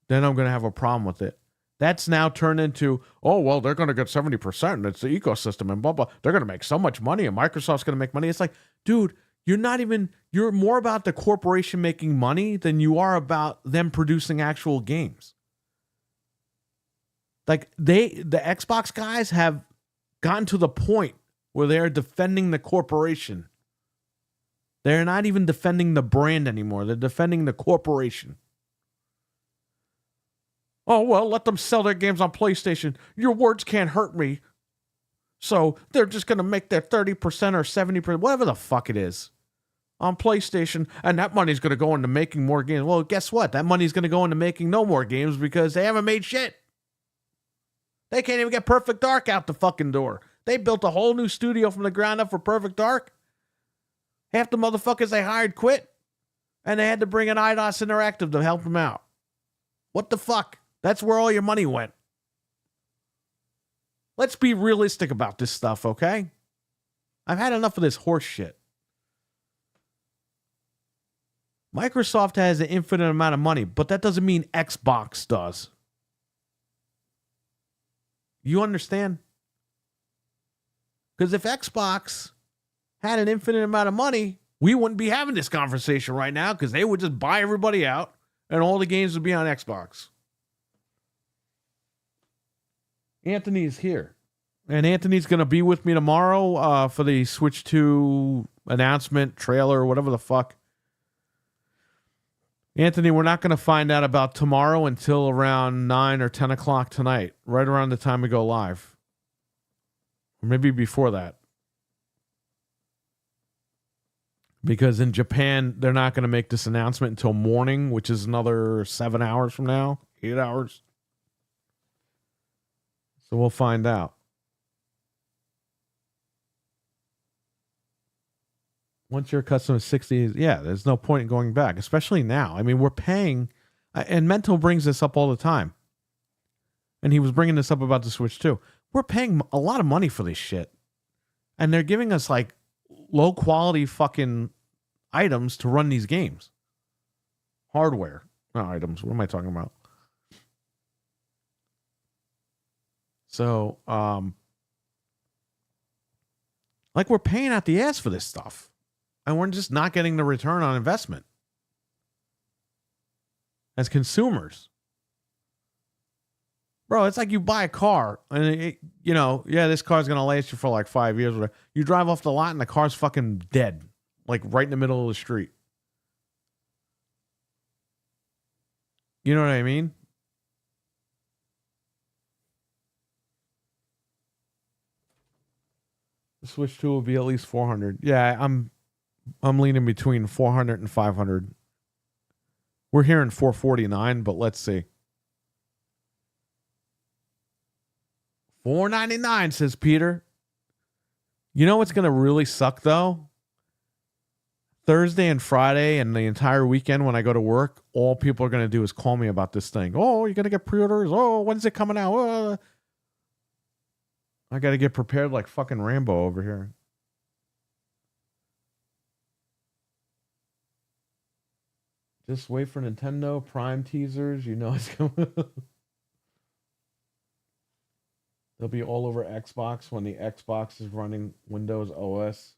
then I'm going to have a problem with it. That's now turned into, oh, well, they're going to get 70%, and it's the ecosystem, and blah, blah. They're going to make so much money, and Microsoft's going to make money. It's like, dude, you're more about the corporation making money than you are about them producing actual games. Like, the Xbox guys have gotten to the point where they're defending the corporation. They're not even defending the brand anymore. They're defending the corporation. Oh, well, let them sell their games on PlayStation. Your words can't hurt me. So they're just going to make their 30% or 70%, whatever the fuck it is, on PlayStation, and that money's going to go into making more games. Well, guess what? That money's going to go into making no more games because they haven't made shit. They can't even get Perfect Dark out the fucking door. They built a whole new studio from the ground up for Perfect Dark. Half the motherfuckers they hired quit, and they had to bring in IDOS Interactive to help them out. What the fuck? That's where all your money went. Let's be realistic about this stuff, okay? I've had enough of this horse shit. Microsoft has an infinite amount of money, but that doesn't mean Xbox does. You understand? Because if Xbox had an infinite amount of money, we wouldn't be having this conversation right now because they would just buy everybody out and all the games would be on Xbox. Anthony is here. And Anthony's going to be with me tomorrow for the Switch 2 announcement, trailer, whatever the fuck. Anthony, we're not going to find out about tomorrow until around 9 or 10 o'clock tonight, right around the time we go live. Or maybe before that. Because in Japan, they're not going to make this announcement until morning, which is another 7 hours from now, 8 hours. So we'll find out. Once you're accustomed to 60, yeah, there's no point in going back, especially now. I mean, we're paying, and Mental brings this up all the time. And he was bringing this up about the Switch too. We're paying a lot of money for this shit. And they're giving us like low quality fucking items to run these games. Hardware, not items. What am I talking about? So, Like, we're paying out the ass for this stuff. And we're just not getting the return on investment as consumers. Bro, it's like you buy a car and, this car's going to last you for like 5 years. You drive off the lot and the car's fucking dead. Like right in the middle of the street. You know what I mean? The Switch 2 will be at least 400. Yeah, I'm leaning between 400 and 500. We're hearing 449, but let's see. 499, says Peter. You know what's going to really suck, though? Thursday and Friday and the entire weekend when I go to work, all people are going to do is call me about this thing. Oh, you're going to get pre-orders? Oh, when's it coming out? I got to get prepared like fucking Rambo over here. Just wait for Nintendo Prime teasers. You know it's coming. They'll be all over Xbox when the Xbox is running Windows OS.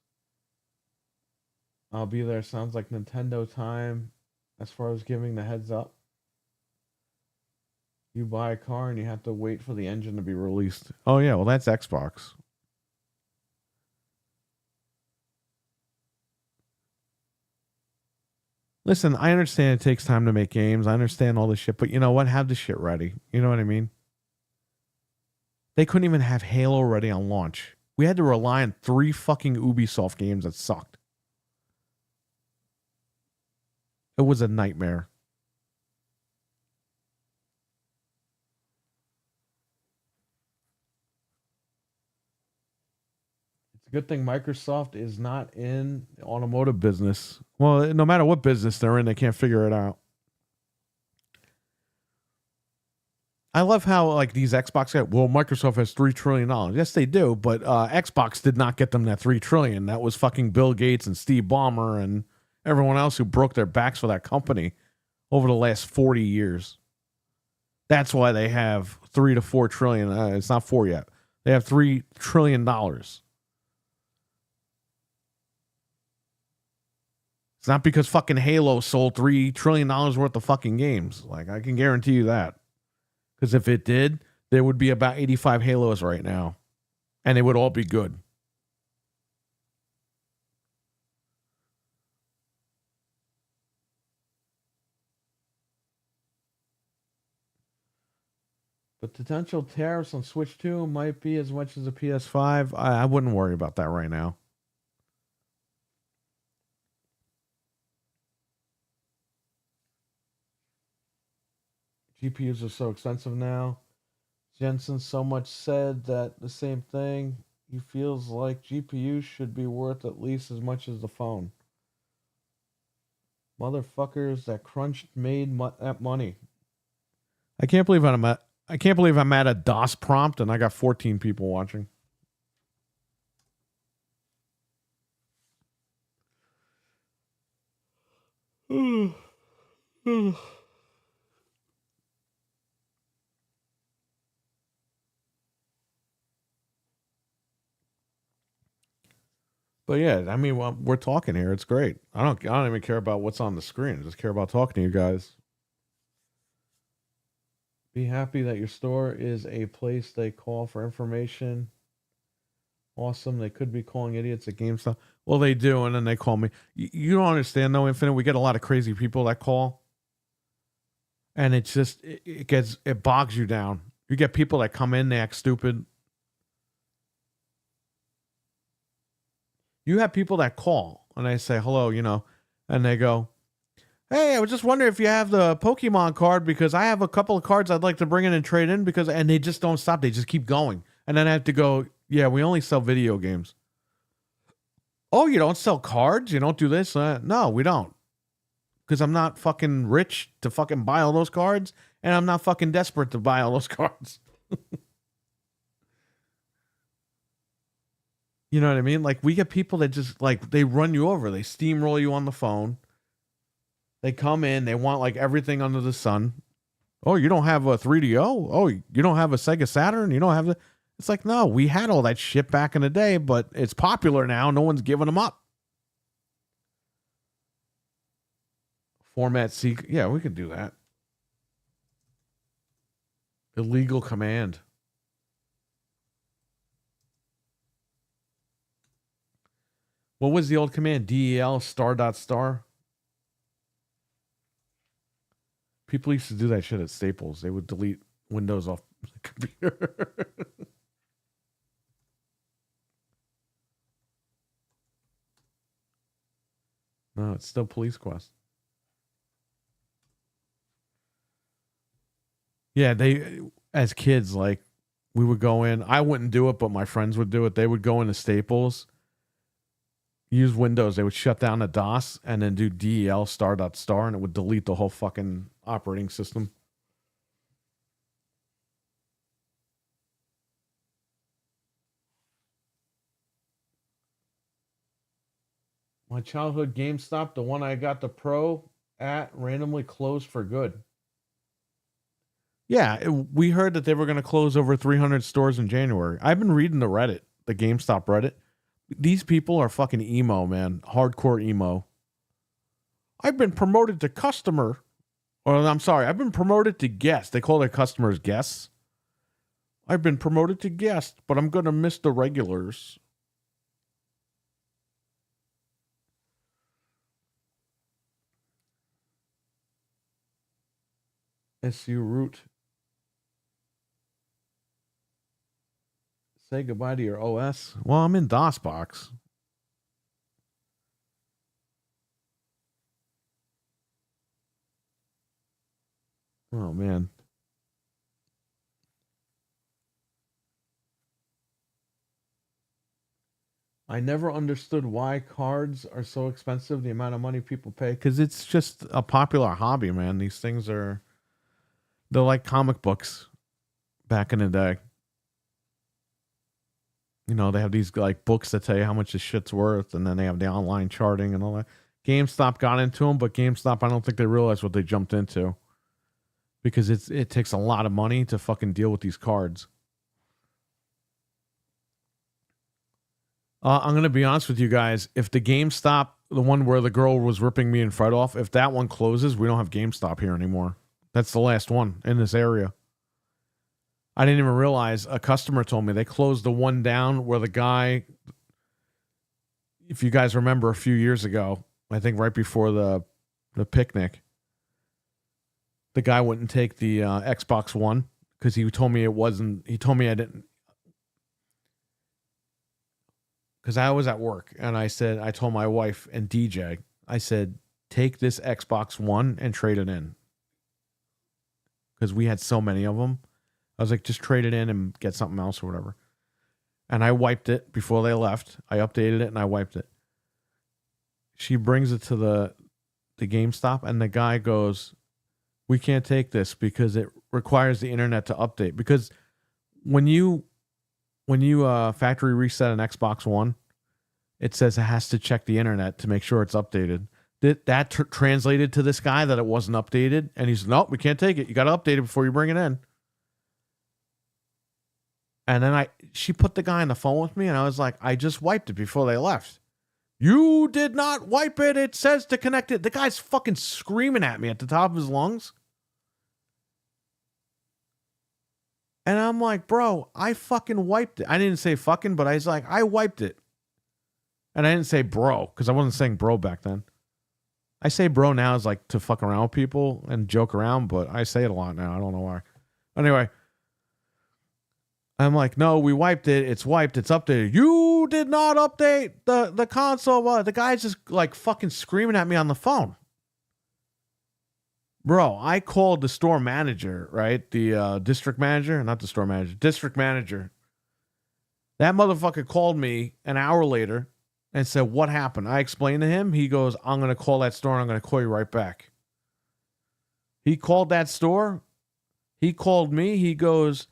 I'll be there. Sounds like Nintendo time as far as giving the heads up. You buy a car and you have to wait for the engine to be released. Oh, yeah. Well, that's Xbox. Listen, I understand it takes time to make games. I understand all this shit. But you know what? Have the shit ready. You know what I mean? They couldn't even have Halo ready on launch. We had to rely on 3 fucking Ubisoft games that sucked. It was a nightmare. It's a good thing Microsoft is not in the automotive business. Well, no matter what business they're in, they can't figure it out. I love how like these Xbox guys, well, Microsoft has $3 trillion. Yes, they do, but Xbox did not get them that $3 trillion. That was fucking Bill Gates and Steve Ballmer and everyone else who broke their backs for that company over the last 40 years. That's why they have $3 to $4 trillion. It's not 4 yet. They have $3 trillion. It's not because fucking Halo sold $3 trillion worth of fucking games. Like, I can guarantee you that. Because if it did, there would be about 85 Halos right now. And they would all be good. But potential tariffs on Switch 2 might be as much as a PS5. I wouldn't worry about that right now. GPUs are so expensive now. Jensen so much said that the same thing. He feels like GPUs should be worth at least as much as the phone. Motherfuckers that crunched made that money. I can't believe I'm at a DOS prompt and I got 14 people watching. But yeah, I mean, we're talking here. It's great. I don't even care about what's on the screen. I just care about talking to you guys. Be happy that your store is a place they call for information. Awesome. They could be calling idiots at GameStop. Well, they do, and then they call me. You don't understand, though, Infinite. We get a lot of crazy people that call, and it's just it bogs you down. You get people that come in, they act stupid. You have people that call and they say hello, and they go, "Hey, I was just wondering if you have the Pokemon card because I have a couple of cards I'd like to bring in and trade in and they just don't stop. They just keep going. And then I have to go, "Yeah, we only sell video games." "Oh, you don't sell cards? You don't do this?" No, we don't. Because I'm not fucking rich to fucking buy all those cards, and I'm not fucking desperate to buy all those cards. You know what I mean? Like, we get people that just, like, they run you over. They steamroll you on the phone. They come in. They want, like, everything under the sun. "Oh, you don't have a 3DO? Oh, you don't have a Sega Saturn? You don't have the..." It's like, no, we had all that shit back in the day, but it's popular now. No one's giving them up. Format secret. Yeah, we could do that. Illegal command. What was the old command? DEL star. People used to do that shit at Staples. They would delete Windows off the computer. No, it's still Police Quest. Yeah, they, as kids, like, we would go in. I wouldn't do it, but my friends would do it. They would go into Staples, use Windows. They would shut down the DOS and then do DEL star, and it would delete the whole fucking operating system. My childhood GameStop, the one I got the Pro at, randomly closed for good. Yeah, we heard that they were going to close over 300 stores in January. I've been reading the Reddit, the GameStop Reddit. These people are fucking emo, man. Hardcore emo. I've been promoted to customer. Or I'm sorry, I've been promoted to guest. They call their customers guests. I've been promoted to guest, but I'm going to miss the regulars. SU root. Say goodbye to your OS. Well, I'm in DOSBox. Oh, man. I never understood why cards are so expensive, the amount of money people pay, because it's just a popular hobby, man. These things are... They're like comic books back in the day. You know, they have these like books that tell you how much the shit's worth, and then they have the online charting and all that. GameStop got into them, but GameStop, I don't think they realized what they jumped into. Because it takes a lot of money to fucking deal with these cards. I'm going to be honest with you guys. If the GameStop, the one where the girl was ripping me and Fred off, if that one closes, we don't have GameStop here anymore. That's the last one in this area. I didn't even realize, a customer told me they closed the one down where the guy, if you guys remember a few years ago, I think right before the picnic, the guy wouldn't take the Xbox One because he told me it wasn't, he told me I didn't, because I was at work and I told my wife and DJ, I said, take this Xbox One and trade it in. Because we had so many of them. I was like, just trade it in and get something else or whatever. And I wiped it before they left. I updated it and I wiped it. She brings it to the GameStop and the guy goes, we can't take this because it requires the internet to update. Because when you factory reset an Xbox One, it says it has to check the internet to make sure it's updated. That translated to this guy that it wasn't updated, and he's, nope, we can't take it. You got to update it before you bring it in. And then she put the guy on the phone with me, and I was like, I just wiped it before they left. You did not wipe it. It says to connect it. The guy's fucking screaming at me at the top of his lungs. And I'm like, bro, I fucking wiped it. I didn't say fucking, but I was like, I wiped it. And I didn't say bro, because I wasn't saying bro back then. I say bro now is like to fuck around with people and joke around, but I say it a lot now. I don't know why. Anyway, I'm like, no, we wiped it. It's wiped. It's updated. You did not update the console. The guy's just like fucking screaming at me on the phone. Bro, I called the store manager, right? The district manager, not the store manager, district manager. That motherfucker called me an hour later and said, what happened? I explained to him. He goes, I'm going to call that store and I'm going to call you right back. He called that store. He called me. He goes,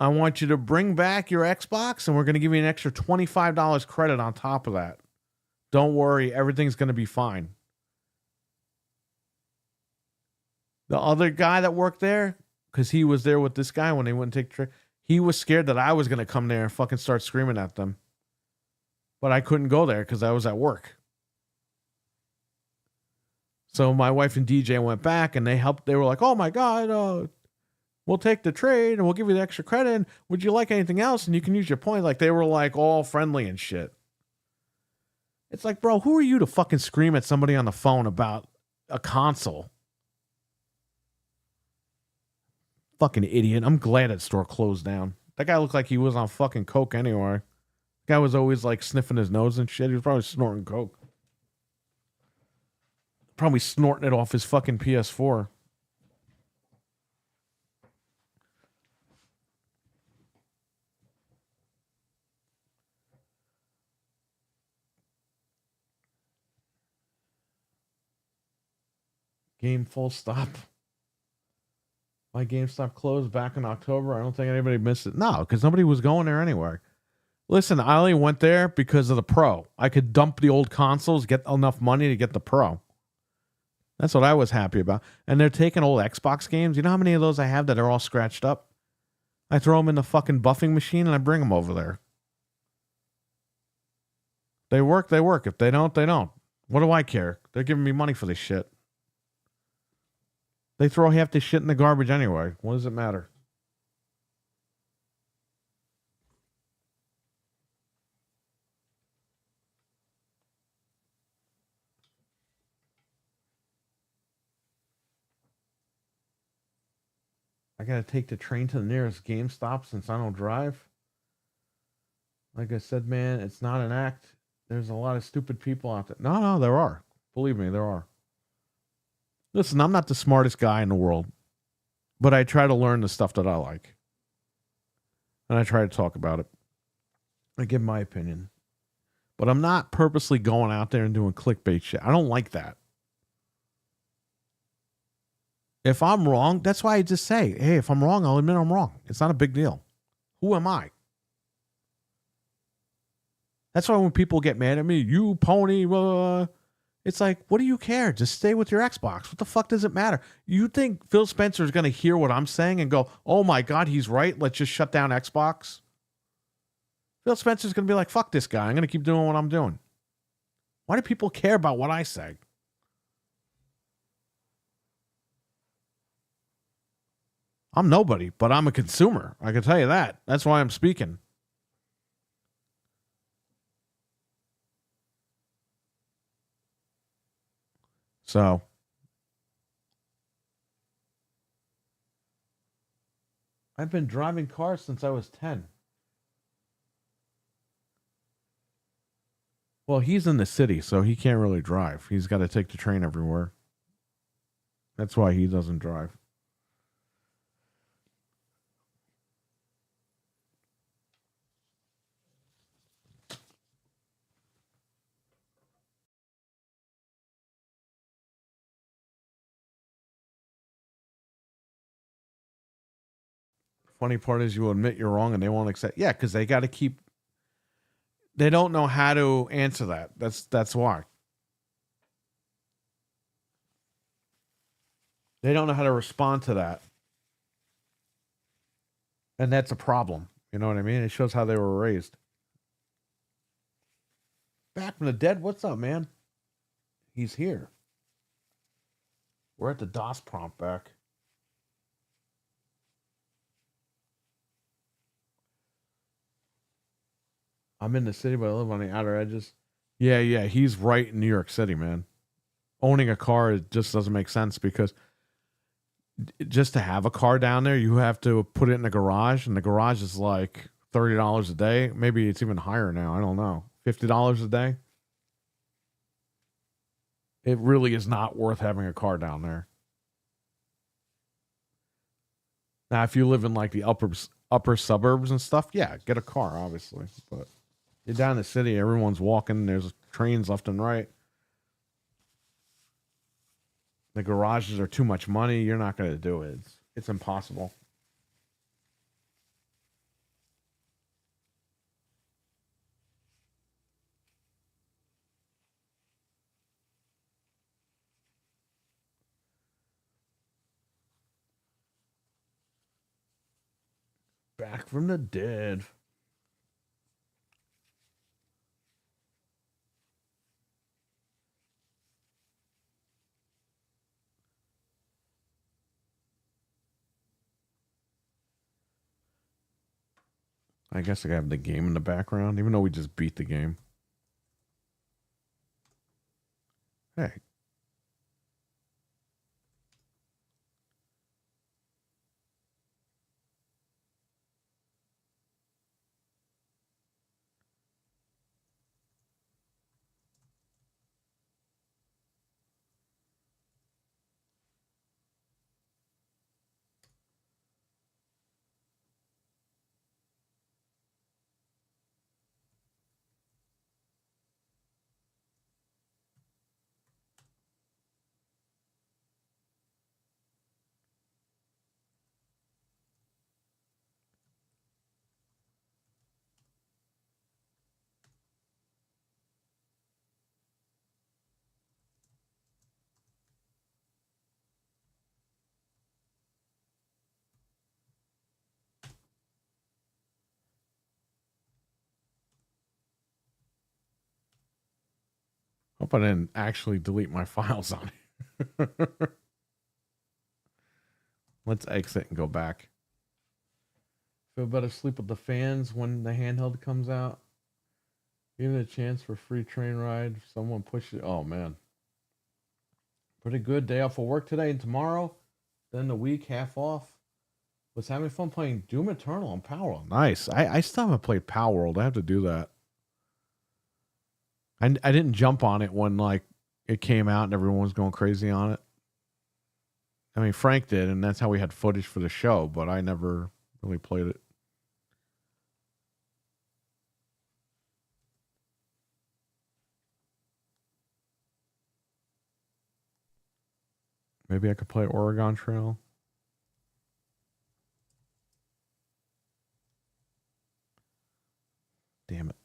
I want you to bring back your Xbox and we're going to give you an extra $25 credit on top of that. Don't worry. Everything's going to be fine. The other guy that worked there, because he was there with this guy when they wouldn't take He was scared that I was going to come there and fucking start screaming at them. But I couldn't go there because I was at work. So my wife and DJ went back and they helped. They were like, oh my God, we'll take the trade and we'll give you the extra credit. And would you like anything else? And you can use your point. Like they were like all friendly and shit. It's like, bro, who are you to fucking scream at somebody on the phone about a console? Fucking idiot. I'm glad that store closed down. That guy looked like he was on fucking coke anyway. Guy was always like sniffing his nose and shit. He was probably snorting coke. Probably snorting it off his fucking PS4. Game full stop. My GameStop closed back in October. I don't think anybody missed it. No, because nobody was going there anyway. Listen, I only went there because of the Pro. I could dump the old consoles, get enough money to get the Pro. That's what I was happy about. And they're taking old Xbox games. You know how many of those I have that are all scratched up? I throw them in the fucking buffing machine and I bring them over there. They work, they work. If they don't, they don't. What do I care? They're giving me money for this shit. They throw half this shit in the garbage anyway. What does it matter? I gotta take the train to the nearest GameStop since I don't drive. Like I said, man, it's not an act. There's a lot of stupid people out there. No, there are. Believe me, there are. Listen, I'm not the smartest guy in the world, but I try to learn the stuff that I like. And I try to talk about it. I give my opinion. But I'm not purposely going out there and doing clickbait shit. I don't like that. If I'm wrong, that's why I just say, hey, if I'm wrong, I'll admit I'm wrong. It's not a big deal. Who am I? That's why when people get mad at me, you pony, it's like, what do you care? Just stay with your Xbox. What the fuck does it matter? You think Phil Spencer is going to hear what I'm saying and go, oh my God, he's right. Let's just shut down Xbox. Phil Spencer's going to be like, fuck this guy. I'm going to keep doing what I'm doing. Why do people care about what I say? I'm nobody, but I'm a consumer. I can tell you that. That's why I'm speaking. So, I've been driving cars since I was 10. Well, he's in the city, so he can't really drive. He's got to take the train everywhere. That's why he doesn't drive. Funny part is you admit you're wrong and they won't accept. Yeah, because they got to keep. They don't know how to answer that. That's why. They don't know how to respond to that. And that's a problem. You know what I mean? It shows how they were raised. Back from the dead? What's up, man? He's here. We're at the DOS prompt back. I'm in the city, but I live on the outer edges. Yeah, he's right in New York City, man. Owning a car just doesn't make sense because just to have a car down there, you have to put it in the garage, and the garage is like $30 a day. Maybe it's even higher now. I don't know. $50 a day. It really is not worth having a car down there. Now, if you live in like the upper suburbs and stuff, yeah, get a car, obviously. But you're down in the city, everyone's walking, there's trains left and right. The garages are too much money. You're not going to do it. It's impossible. Back from the dead. I guess I have the game in the background, even though we just beat the game. Hey. Hope I didn't actually delete my files on it. Let's exit and go back. Feel better sleep with the fans when the handheld comes out. Give it a chance for a free train ride. If someone pushes it. Oh, man. Pretty good. Day off of work today and tomorrow. Then the week, half off. Was having fun playing Doom Eternal on Power World. Nice. I still haven't played Power World. I have to do that. I didn't jump on it when like it came out and everyone was going crazy on it. I mean, Frank did, and that's how we had footage for the show, but I never really played it. Maybe I could play Oregon Trail. Damn it.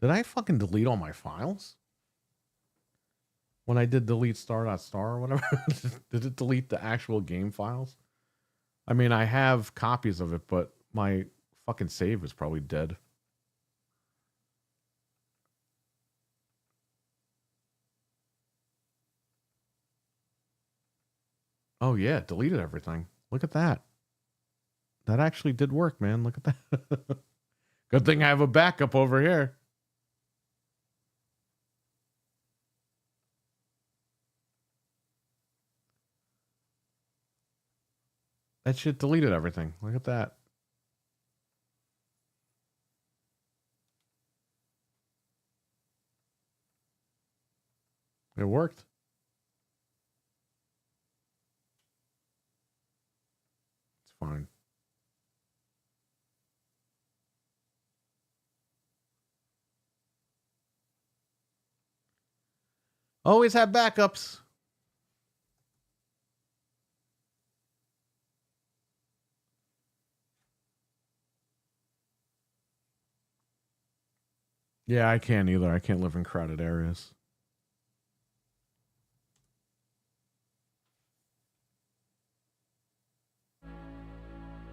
Did I fucking delete all my files? When I did delete star.star or whatever, did it delete the actual game files? I mean, I have copies of it, but my fucking save is probably dead. Oh yeah, it deleted everything. Look at that. That actually did work, man. Look at that. Good thing I have a backup over here. That shit deleted everything. Look at that. It worked. It's fine. Always have backups. Yeah, I can't either. I can't live in crowded areas.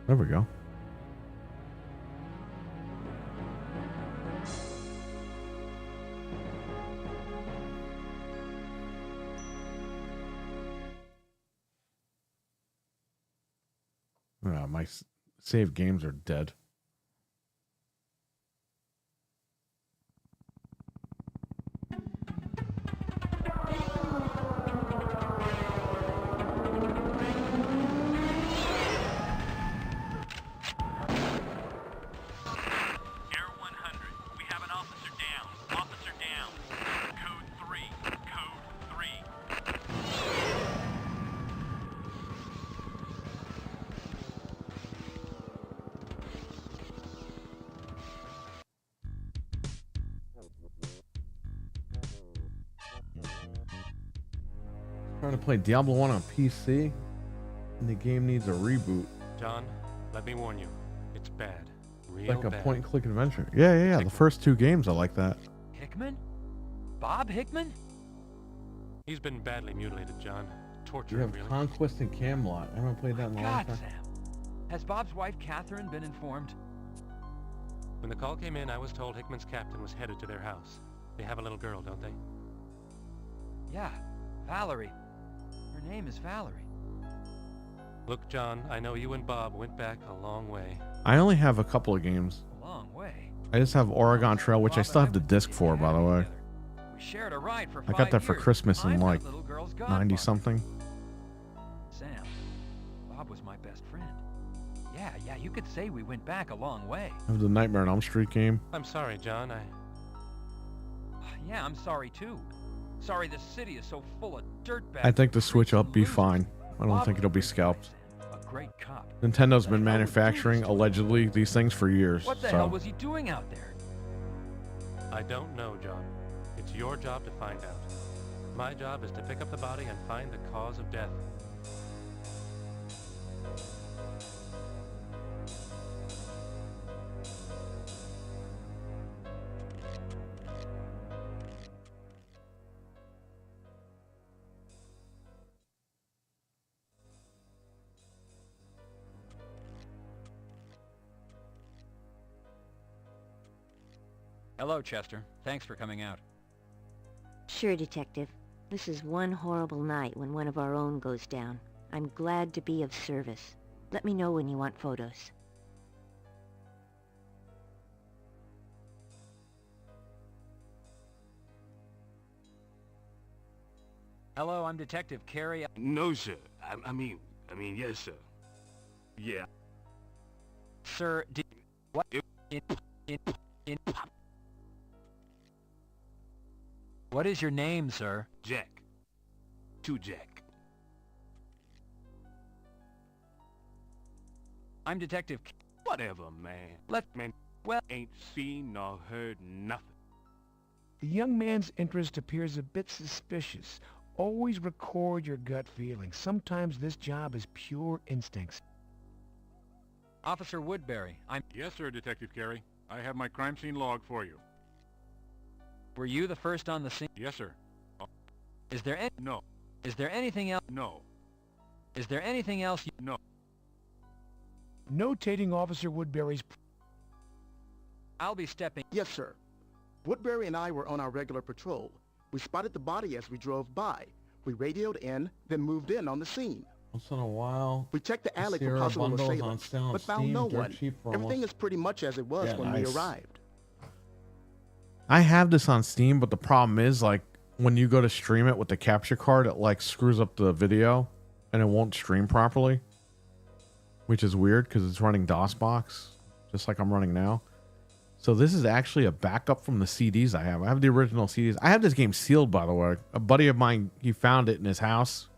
There we go. My save games are dead. Trying to play Diablo 1 on PC. And the game needs a reboot.
John, let me warn you. It's bad. Real
Like a
bad.
point-and-click adventure. Yeah. The first 2 games are like that.
Hickman? Bob Hickman?
He's been badly mutilated, John.
You
Tortured,
have
really.
Conquest and Camelot. I haven't played that in a long
God,
time.
Sam. Has Bob's wife, Catherine, been informed?
When the call came in, I was told Hickman's captain was headed to their house. They have a little girl, don't they?
Yeah, Valerie. Her name is Valerie.
Look, John, I know you and Bob went back a long way.
I only have a couple of games.
A long way.
I just have Oregon Trail, which I still have the disc for, by the way.
We shared a ride for 5
I got that for
years.
Christmas in
I'm
like
that little girl's godfather.
90-something.
Sam, Bob was my best friend. Yeah, you could say we went back a long way.
I have the Nightmare on Elm Street game.
I'm sorry, John.
Yeah, I'm sorry too. Sorry the city is so full of dirtbags.
I think the Switch will be fine. I don't think it'll be scalped.
A great cop.
Nintendo's been manufacturing, allegedly, these things for years.
What the hell was he doing out there?
I don't know, John. It's your job to find out. My job is to pick up the body and find the cause of death.
Hello, Chester. Thanks for coming out.
Sure, Detective. This is one horrible night when one of our own goes down. I'm glad to be of service. Let me know when you want photos.
Hello, I'm Detective Carey.
No, sir. I mean, yes, sir. Yeah.
Sir, what? What is your name, sir?
Jack. To Jack.
I'm Detective...
Whatever, man.
Well...
Ain't seen nor heard nothing.
The young man's interest appears a bit suspicious. Always record your gut feelings. Sometimes this job is pure instincts.
Officer Woodbury, I'm...
Yes, sir, Detective Carey. I have my crime scene log for you.
Were you the first on the scene?
Yes, sir.
Is there any...
No.
Is there anything else?
No.
Is there anything else you...
No.
Notating Officer Woodbury's...
I'll be stepping...
Yes, sir. Woodbury and I were on our regular patrol. We spotted the body as we drove by. We radioed in, then moved in on the scene.
Once in a while,
we checked the alley for
Sierra
possible
bundles on
assailants,
sale on
but found
Steam,
no
dirt
one.
cheap for
Everything
almost-
is pretty much as it was
Yeah,
when
nice.
we arrived.
I have this on Steam, but the problem is, like, when you go to stream it with the capture card, it, like, screws up the video, and it won't stream properly. Which is weird, because it's running DOSBox, just like I'm running now. So this is actually a backup from the CDs I have. I have the original CDs. I have this game sealed, by the way. A buddy of mine, he found it in his house.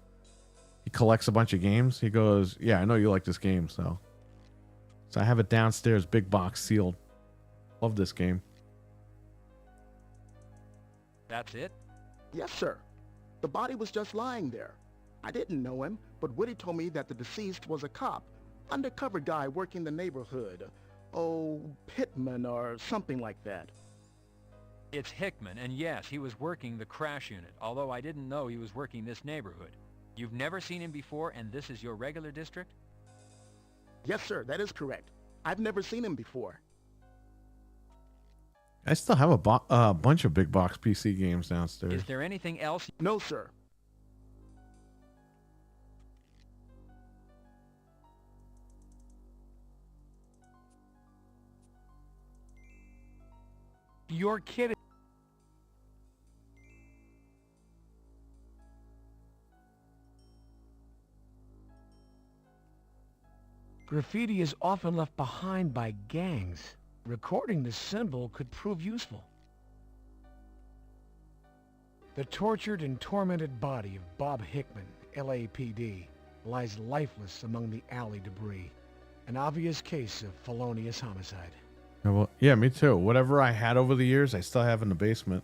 He collects a bunch of games. He goes, yeah, I know you like this game, so I have it downstairs, big box, sealed. Love this game.
That's it?
Yes, sir. The body was just lying there. I didn't know him, but Woody told me that the deceased was a cop. Undercover guy working the neighborhood. Oh, Pittman or something like that.
It's Hickman, and yes, he was working the crash unit, although I didn't know he was working this neighborhood. You've never seen him before, and this is your regular district?
Yes, sir, that is correct. I've never seen him before.
I still have a bunch of big box PC games downstairs.
Is there anything else?
No, sir.
You're kidding. Graffiti is often left behind by gangs. Recording the symbol could prove useful. The tortured and tormented body of Bob Hickman, LAPD, lies lifeless among the alley debris. An obvious case of felonious homicide.
Yeah, well, yeah, me too. Whatever I had over the years, I still have in the basement.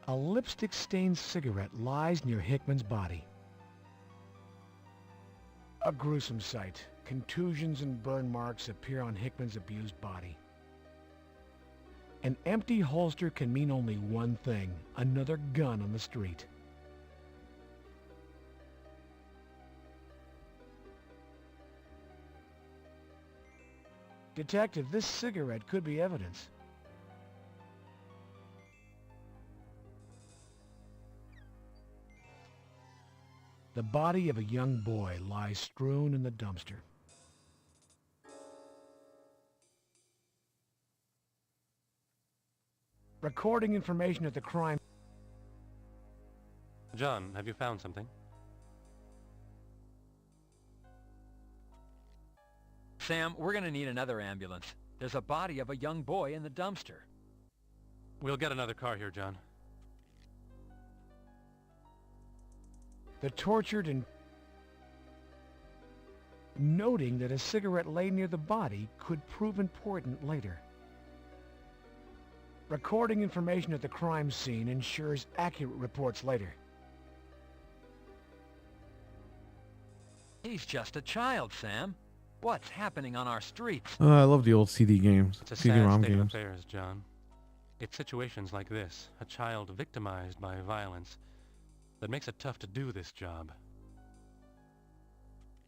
A lipstick-stained cigarette lies near Hickman's body. A gruesome sight. Contusions and burn marks appear on Hickman's abused body. An empty holster can mean only one thing: another gun on the street. Detective, this cigarette could be evidence. The body of a young boy lies strewn in the dumpster. Recording information at the crime...
John, have you found something?
Sam, we're gonna need another ambulance. There's a body of a young boy in the dumpster.
We'll get another car here, John.
The tortured and... Noting that a cigarette lay near the body could prove important later. Recording information at the crime scene ensures accurate reports later.
He's just a child, Sam. What's happening on our streets?
I love the old CD games,
It's a sad
CD-ROM
state of
games.
affairs, John. It's situations like this, a child victimized by violence, that makes it tough to do this job.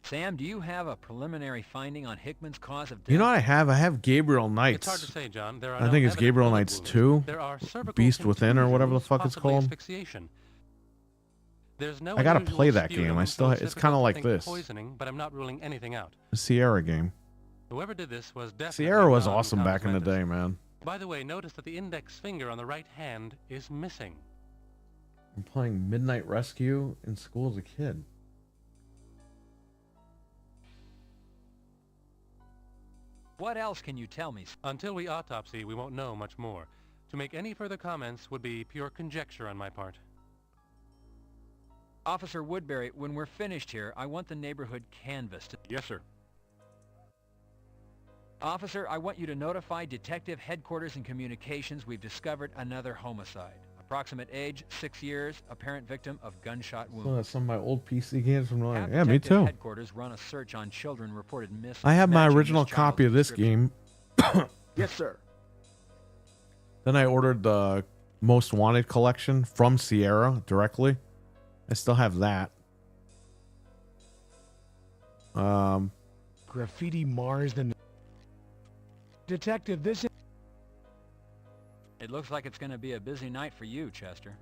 Sam, do you have a preliminary finding on Hickman's cause of death?
You know what I have? I have Gabriel
It's hard
Knights.
to say, John. There are
I
no
think it's
evident
Gabriel
bullet
Knights
wounds.
2,
There are cervical
Beast Within, or whatever the
contusions,
fuck it's
possibly
called.
asphyxiation. There's no
I gotta
unusual
play that
sputum,
game. I
so
still,
it's
it's
difficult
kind of
to
like
think
this.
poisoning, but I'm not ruling anything out.
The Sierra game.
Whoever did this was definitely
Sierra was
Don
awesome back in the
Cosmentis.
day, man.
By the way, notice that the index finger on the right hand is missing.
I'm playing Midnight Rescue in school as a kid.
What else can you tell me?
Until we autopsy, we won't know much more. To make any further comments would be pure conjecture on my part.
Officer Woodbury, when we're finished here, I want the neighborhood canvassed.
Yes, sir.
Officer, I want you to notify Detective Headquarters and Communications we've discovered another homicide. Approximate age, 6 years, apparent victim of gunshot wound.
So that's some of my old PC games from the
Have
yeah, me
Detective
too.
Headquarters run a search on children reported missing.
I have my
matching
original
this child's
copy of this
description.
game.
Yes, sir.
Then I ordered the Most Wanted collection from Sierra directly. I still have that.
Graffiti mars the... Detective, this...
It looks like it's going to be a busy night for you, Chester.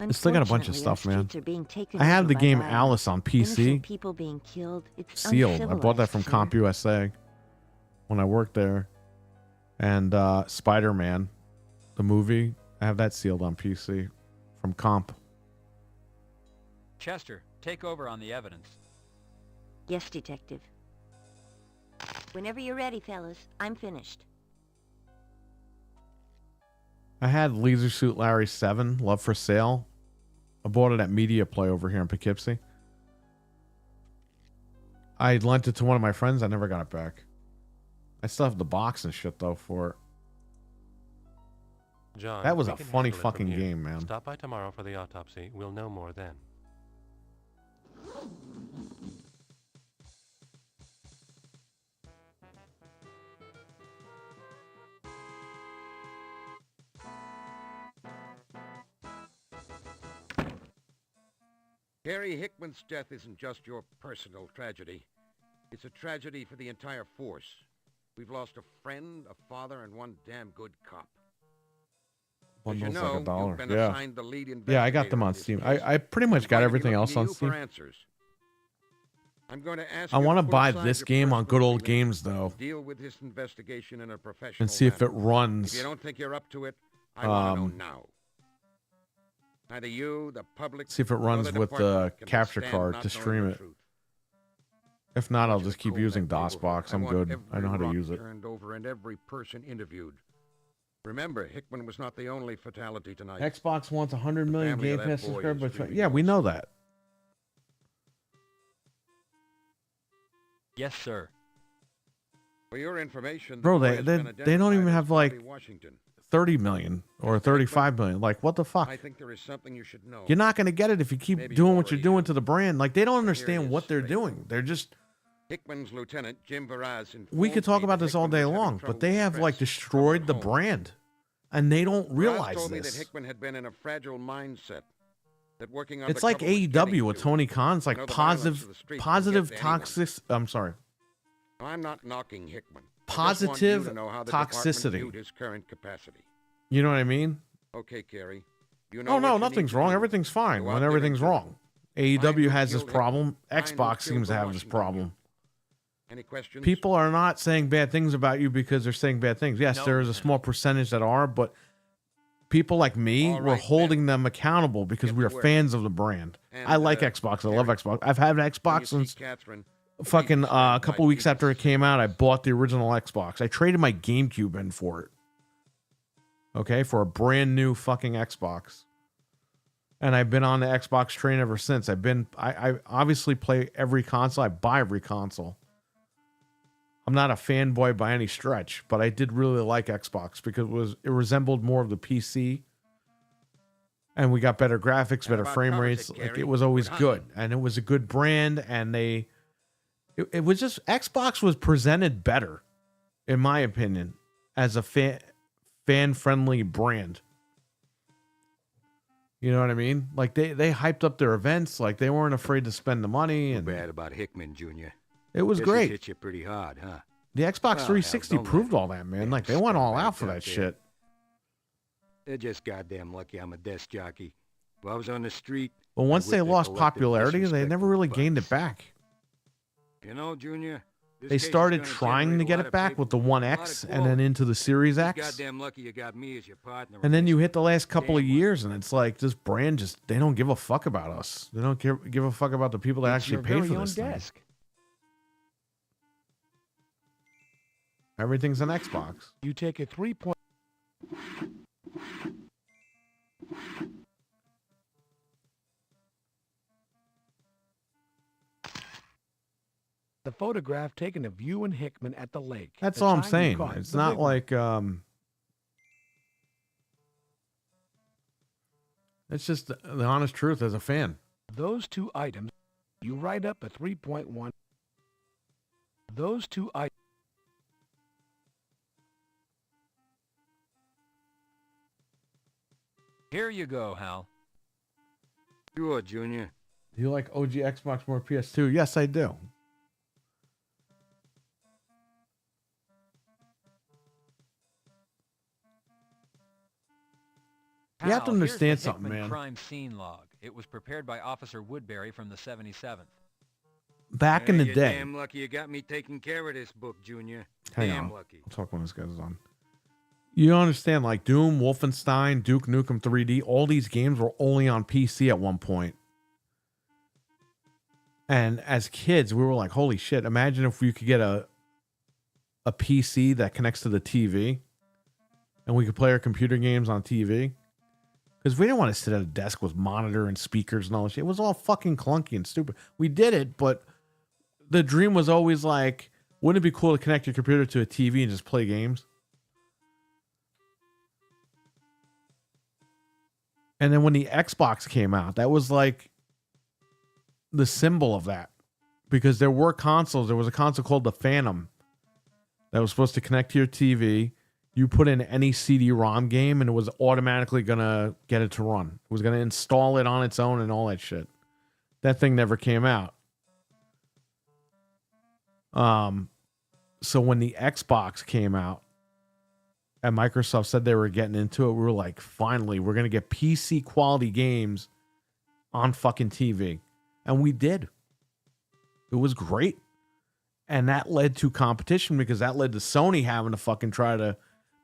I still got a bunch of
Unfortunately,
stuff,
our
man.
streets are being taken
I have
over
the
by
game
violence.
Alice on PC.
Innocent people being killed. It's
Sealed. I bought that from
uncivilized, sir.
CompUSA when I worked there. And Spider-Man, the movie, I have that sealed on PC from Comp.
Chester, take over on the evidence.
Yes, Detective. Whenever you're ready, fellas, I'm finished.
I had Leisure Suit Larry 7, Love for Sale. I bought it at Media Play over here in Poughkeepsie. I lent it to one of my friends. I never got it back. I still have the box and shit, though, for it.
John,
That was
we
a
can
funny
handle it from
fucking
here.
game, man.
Stop by tomorrow for the autopsy. We'll know more then.
Harry Hickman's death isn't just your personal tragedy. It's a tragedy for the entire force. We've lost a friend, a father, and one damn good cop. As you
Bundles
know,
like $1.
you've been
Yeah.
assigned the lead
Yeah, I got them
investigator
on
in this
Steam.
case.
I pretty much
I'm
got
going to be
everything
looking
else
to
on
you
Steam.
for answers. I'm going to ask
I
you
want to
put
buy
aside
this
your
game on
personal
Good Old
feelings
Games, though,
Deal with this investigation in a professional
and see if it
manner.
runs.
If you don't think you're up to it, I want to know
Um,
now. Neither you, the public,
See if it
nor
runs
the
with the
department can
capture
withstand
card
not
to
knowing
stream
the
it.
truth.
If not, I'll
Want you
just
to
keep
comb
using
that neighborhood.
DOSBox. I'm
I want
good. I know how to
every
use
rock
it.
Turned over and every person interviewed. Remember, Hickman was not the only fatality tonight.
Xbox wants 100 million
family
Game
of that
Pass
boy is
subscribers.
grieving
Yeah, we know that.
Yes, sir.
For your information, the
Bro,
boy
they
has
they,
been
they don't
identified
even
as
have
Bobby
like
Washington.
30 million or 35 million. Like, what the fuck?
I think there is something you should know.
You're not going to get it if you keep
Maybe
doing
you
what you're
already
doing to the brand. Like, they don't understand
is
what they're doing. They're just...
Hickman's lieutenant, Jim Varaz,
We could talk about this all day long, but they have, like, destroyed the brand. And they don't realize
told me that
this.
Hickman had been in a fragile mindset. That working
It's like AEW with Tony Khan. It's like positive toxic... I'm sorry.
I'm not knocking Hickman.
Positive toxicity.
His current capacity.
You know what I mean?
Okay, Kerry. You know
No, nothing's wrong. Everything's fine when everything's wrong. AEW has this problem. Xbox seems to have this problem.
Any questions?
People are not saying bad things about you because they're saying bad things. Yes, there is a small percentage that are, but people like me, we're holding them accountable because we are fans of the brand. I like Xbox. I love Xbox. I've had an Xbox since fucking a couple weeks after it came out. I bought the original Xbox. I traded my GameCube in for it. Okay, for a brand new fucking Xbox. And I've been on the Xbox train ever since. I obviously play every console. I buy every console. I'm not a fanboy by any stretch, but I did really like Xbox because it resembled more of the PC. And we got better graphics, better frame rates. Like, it was always good. And it was a good brand. And it was just, Xbox was presented better, in my opinion, as a fan-friendly brand. You know what I mean? Like, they hyped up their events. Like, they weren't afraid to spend the money. And
bad about Hickman, Jr.
It was
Guess
great.
He hit you pretty hard, huh?
The Xbox 360 proved all that, man. Like, they went all out for that shit.
They're just goddamn lucky I'm a desk jockey. If I was on the street...
But once they lost popularity, they never really gained it back.
You know, Junior...
They started trying to get it back with the 1X and then into the Series X.
Goddamn lucky you got me as your partner.
And then you hit the last couple of years, and it's like this brand they don't give a fuck about us. They don't give a fuck about the people that actually pay for this thing. Everything's an Xbox.
You take a 3-point... The photograph taken of you and Hickman at the lake.
That's all I'm saying. It's not like... It's just the honest truth as a fan.
Those two items, you write up a 3.1. Those two items...
Here you go, Hal.
Sure, Junior.
Do you like OG Xbox more PS2? Yes, I do. You have to understand something, man.
Crime scene log. It was prepared by Officer Woodbury from the 77th.
Back in the
You're
day.
Damn lucky you got me taking care of this book, Junior.
Hang
Damn
on.
lucky.
I'll talk when this guy's on. You don't understand, like Doom, Wolfenstein, Duke Nukem 3D, all these games were only on PC at one point. And as kids, we were like, holy shit, imagine if we could get a PC that connects to the TV and we could play our computer games on TV. Because we didn't want to sit at a desk with monitor and speakers and all that shit. It was all fucking clunky and stupid. We did it, but the dream was always like, wouldn't it be cool to connect your computer to a TV and just play games? And then when the Xbox came out, that was like the symbol of that. Because there were consoles. There was a console called the Phantom that was supposed to connect to your TV. You put in any CD-ROM game and it was automatically going to get it to run. It was going to install it on its own and all that shit. That thing never came out. So when the Xbox came out and Microsoft said they were getting into it, we were like, finally, we're going to get PC quality games on fucking TV. And we did. It was great. And that led to competition because that led to Sony having to fucking try to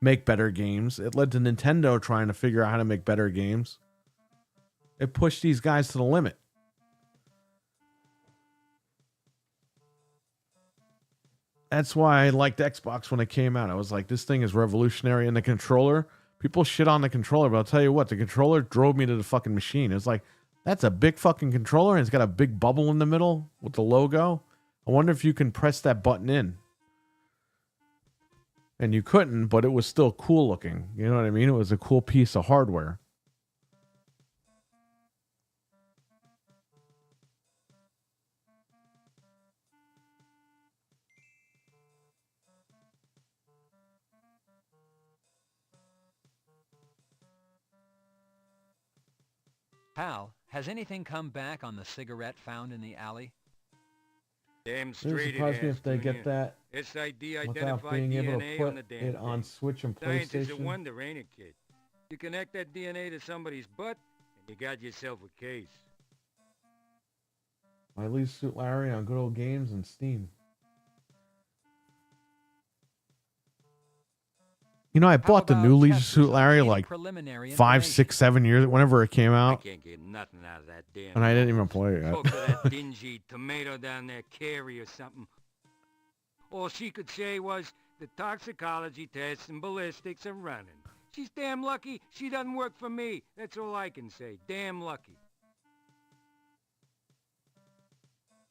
make better games. It led to Nintendo trying to figure out how to make better games. It pushed these guys to the limit. That's why I liked Xbox when it came out. I was like, this thing is revolutionary. And the controller, people shit on the controller, but I'll tell you what, the controller drove me to the fucking machine. It's like, that's a big fucking controller and it's got a big bubble in the middle with the logo. I wonder if you can press that button in. And you couldn't, but it was still cool looking. You know what I mean? It was a cool piece of hardware.
Hal, has anything come back on the cigarette found in the alley?
Damn
It
straight
wouldn't
it
surprise me
has,
if they
Junior.
get that
SID
without
identified
being able to
DNA
put
on the damn
it on
thing.
Switch and
Science is a
PlayStation.
wonder, ain't it, kid? You connect that DNA to somebody's butt, and you got yourself a case.
My Leisure Suit Larry on Good Old Games and Steam. You know, I bought the new Leisure Suit Larry like 5, 6, 7 years, whenever it came
I
out,
can't get nothing out of that damn.
and I didn't even play it
Spoke to
yet.
that dingy tomato down there, Carrie or something. All she could say was, the toxicology tests and ballistics are running. She's damn lucky she doesn't work for me. That's all I can say. Damn lucky.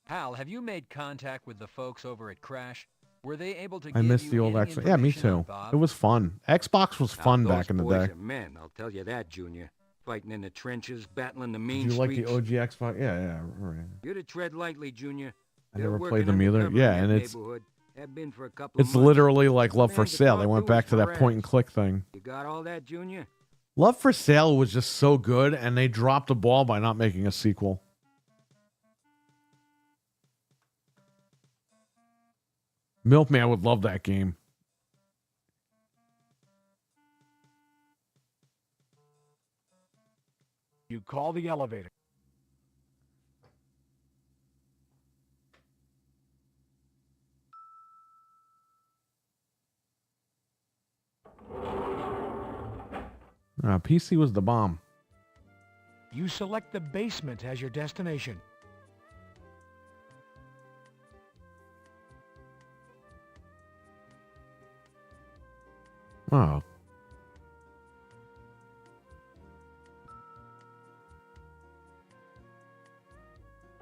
Hal, have you made contact with the folks over at Crash? Were they able to
I
give
missed
you
the old
any
Xbox. Yeah, me
information on
too.
Bob?
It was fun. Xbox was fun
Now,
back in the
those boys
day.
are men, I'll tell you that, Junior. Fighting in the trenches, battling the mean
Did you like
streets.
the OG Xbox? Yeah, right.
You're to tread lightly, Junior.
I
They're
never
working
played them either.
undercover
Yeah,
in
and
that
it's
neighborhood. Have been for a couple
it's
of months.
literally like Love for
Man, to
Sale. They
talk
went
to
back
is
to that
harass.
point and click thing.
You got all that, Junior?
Love for Sale was just so good, and they dropped the ball by not making a sequel. Milkman would love that game.
You call the elevator.
PC was the bomb.
You select the basement as your destination.
Oh.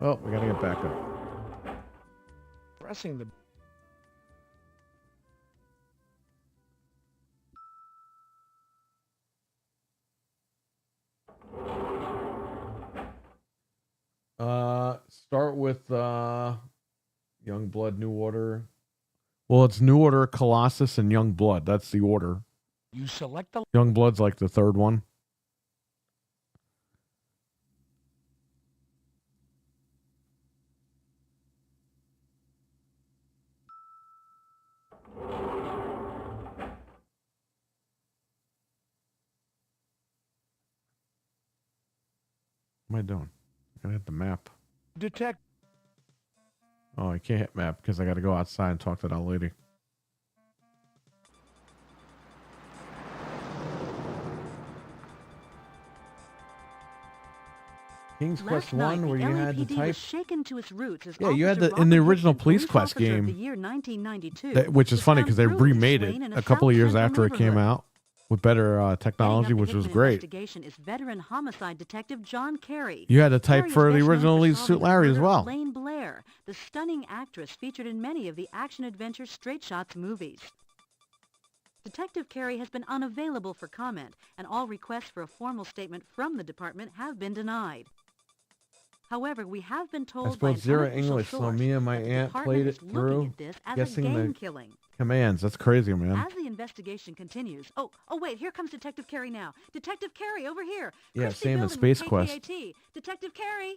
Oh, we gotta get back up.
Pressing the...
Start with Young Blood, New Order. Well, it's New Order, Colossus, and Young Blood. That's the order.
You select the...
Young Blood's like the third one. What am I doing? I gotta hit the map.
Detect...
Oh, I can't hit map because I gotta go outside and talk to that lady. King's Quest
Last night,
1, where
the
you had to
LAPD
type...
was shaken to its roots as
Yeah, you had
Officer
the in the
Robert
original
Hickman,
Police Quest
officer of
game,
the year 1992,
which is
was
funny
found
because they
brutally
remade it
slain in
a couple of
South
years
Central
after it came
neighborhood.
out with better technology,
Heading up
which
the
was
Hickman
great.
investigation is veteran homicide detective John Carey.
You had to type
Carey is
for the
best known
original
for
Leisure
solving
Suit
the
Larry as
murder of
well.
Lane Blair, the stunning actress featured in many of the action-adventure Straight Shots movies. Detective Carey has been unavailable for comment, and all requests for a formal statement from the department have been denied. However, we have been
I
told by an
spoke zero
unofficial
English, so
source
me and my
that the
aunt
department
played
is
it
looking
through,
at this as a
guessing
gang
the
killing.
commands. That's crazy, man.
As the investigation continues... Oh, wait, here comes Detective Carey now. Detective Carey, over here.
Yeah,
Christie
same as
Building with
Space Quest.
KKAT. Detective Carey.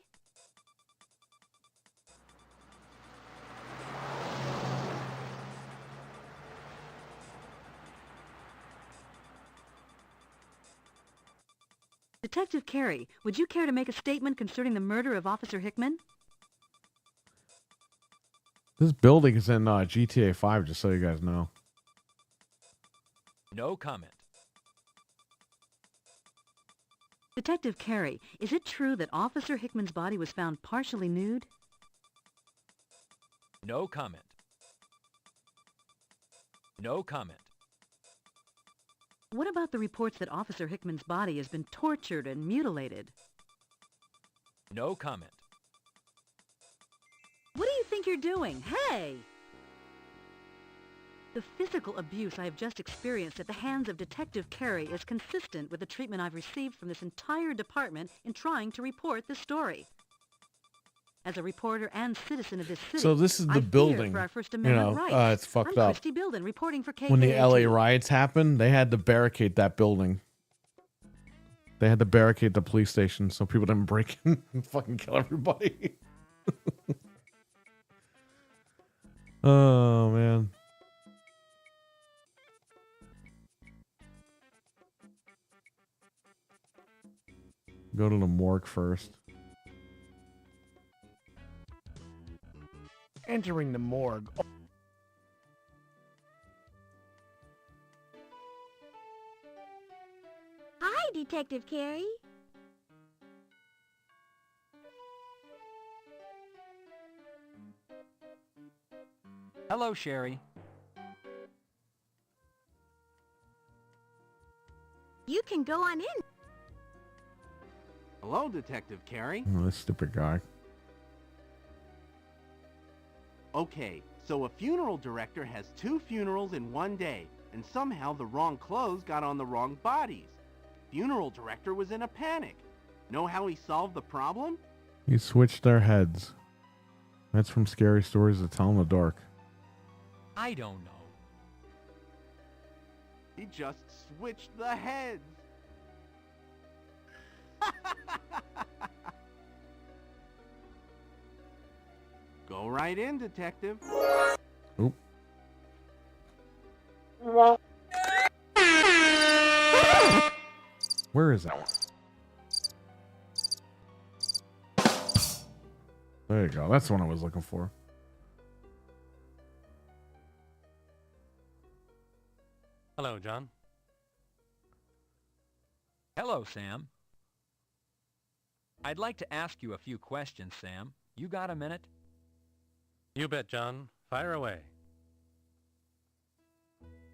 Detective Carey, would you care to make a statement concerning the murder of Officer Hickman?
This building is in GTA 5, just so you guys know.
No comment.
Detective Carey, is it true that Officer Hickman's body was found partially nude?
No comment. No comment.
What about the reports that Officer Hickman's body has been tortured and mutilated?
No comment.
What do you think you're doing? Hey! The physical abuse I have just experienced at the hands of Detective Carey is consistent with the treatment I've received from this entire department in trying to report this story. As a reporter and citizen of this city,
So this is the
I fear
building.
for our First
You
Amendment
know,
rights.
it's fucked
I'm
up.
Christy Bilden, reporting for KKAT.
When the LA riots happened, they had to barricade that building. They had to barricade the police station so people didn't break in and fucking kill everybody. Oh, man. Go to the morgue first.
Entering the morgue.
Hi, Detective Carey.
Hello, Sherry.
You can go on in.
Hello, Detective Carey.
Oh, this stupid guy.
Okay, so a funeral director has 2 funerals in one day, and somehow the wrong clothes got on the wrong bodies. Funeral director was in a panic. Know how he solved the problem?
He switched their heads. That's from Scary Stories to Tell in the Dark.
I don't know.
He just switched the heads. Go right in, Detective.
Oop. Where is that one? There you go. That's the one I was looking for.
Hello, John.
Hello, Sam. I'd like to ask you a few questions, Sam. You got a minute?
You bet, John. Fire away.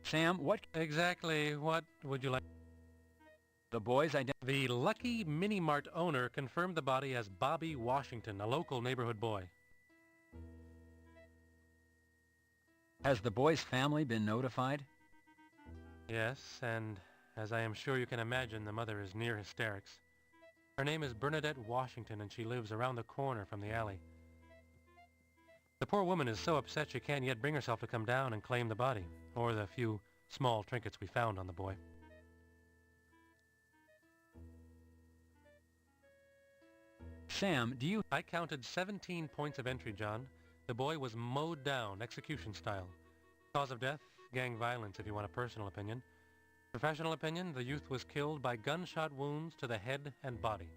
Sam, what...
Exactly what would you like?
The boys
The Lucky Mini Mart owner confirmed the body as Bobby Washington, a local neighborhood boy.
Has the boy's family been notified?
Yes, and as I am sure you can imagine, the mother is near hysterics. Her name is Bernadette Washington, and she lives around the corner from the alley. The poor woman is so upset she can't yet bring herself to come down and claim the body, or the few small trinkets we found on the boy.
Sam, do you...
I counted 17 points of entry, John. The boy was mowed down, execution style. Cause of death, gang violence if you want a personal opinion. Professional opinion, the youth was killed by gunshot wounds to the head and body.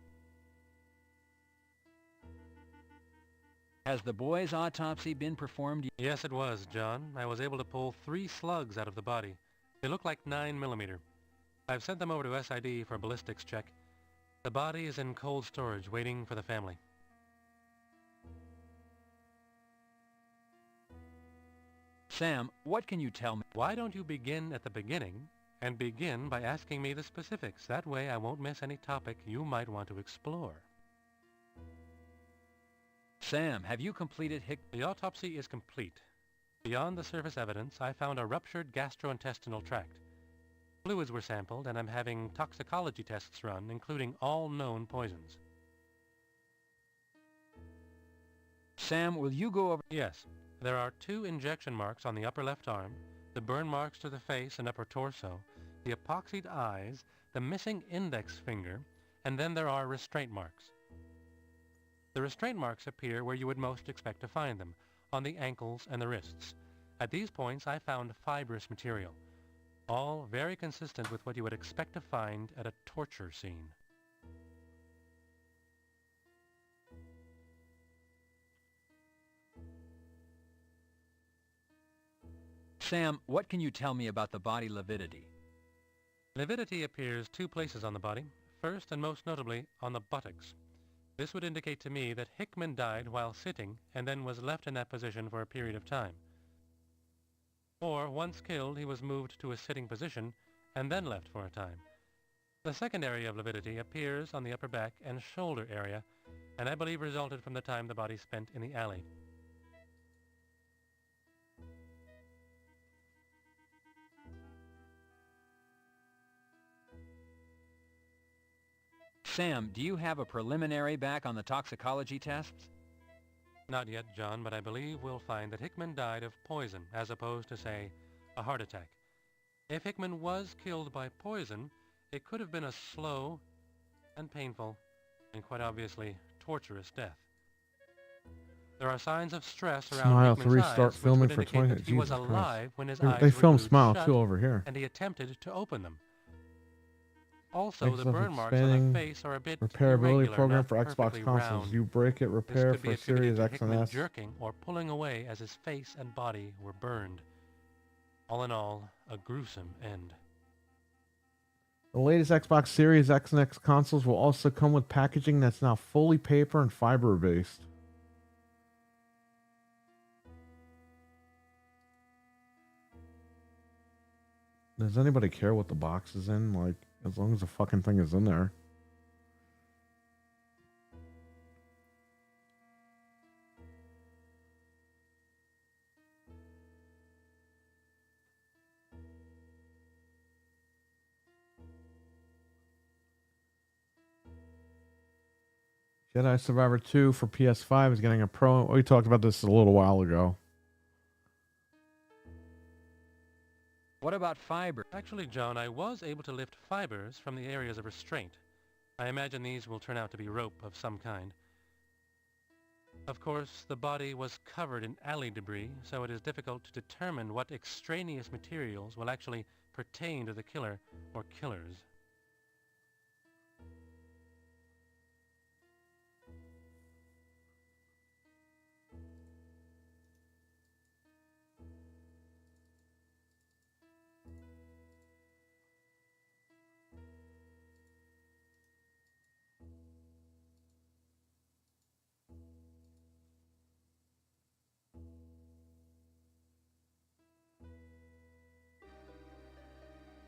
Has the boy's autopsy been performed?
Yes, it was, John. I was able to pull 3 slugs out of the body. They look like 9mm. I've sent them over to SID for a ballistics check. The body is in cold storage, waiting for the family.
Sam, what can you tell me?
Why don't you begin at the beginning and begin by asking me the specifics? That way I won't miss any topic you might want to explore.
Sam, have you completed
The autopsy is complete. Beyond the surface evidence, I found a ruptured gastrointestinal tract. Fluids were sampled, and I'm having toxicology tests run, including all known poisons.
Sam, will you go over...
Yes. There are 2 injection marks on the upper left arm, the burn marks to the face and upper torso, the epoxied eyes, the missing index finger, and then there are restraint marks. The restraint marks appear where you would most expect to find them, on the ankles and the wrists. At these points, I found fibrous material, all very consistent with what you would expect to find at a torture scene.
Sam, what can you tell me about the body lividity?
Lividity appears 2 places on the body, first and most notably on the buttocks. This would indicate to me that Hickman died while sitting and then was left in that position for a period of time. Or, once killed, he was moved to a sitting position and then left for a time. The second area of lividity appears on the upper back and shoulder area, and I believe resulted from the time the body spent in the alley.
Sam, do you have a preliminary back on the toxicology tests?
Not yet, John, but I believe we'll find that Hickman died of poison, as opposed to, say, a heart attack. If Hickman was killed by poison, it could have been a slow and painful, and quite obviously torturous death. There are signs of stress around
Smile to
Hickman's
restart
eyes,
filming
which
for
would indicate
20.
that he was
Jesus Christ.
alive when his
They
eyes were
filmed
glued
Smile
shut,
too over here.
and he attempted to open them. Also,
Thanks
the
for
burn marks on
expanding
the face are a bit
repairability
irregular,
program
not
for Xbox
perfectly
consoles.
round.
You break it, repair
This could be
for Series
attributed to
X and
Hickman
S.
jerking or pulling away as his face and body were burned. All in all, a gruesome end.
The latest Xbox Series X and X consoles will also come with packaging that's now fully paper and fiber based. Does anybody care what the box is in? Like, as long as the fucking thing is in there. Jedi Survivor 2 for PS5 is getting a Pro. We talked about this a little while ago.
What about fiber?
Actually, John, I was able to lift fibers from the areas of restraint. I imagine these will turn out to be rope of some kind. Of course, the body was covered in alley debris, so it is difficult to determine what extraneous materials will actually pertain to the killer or killers.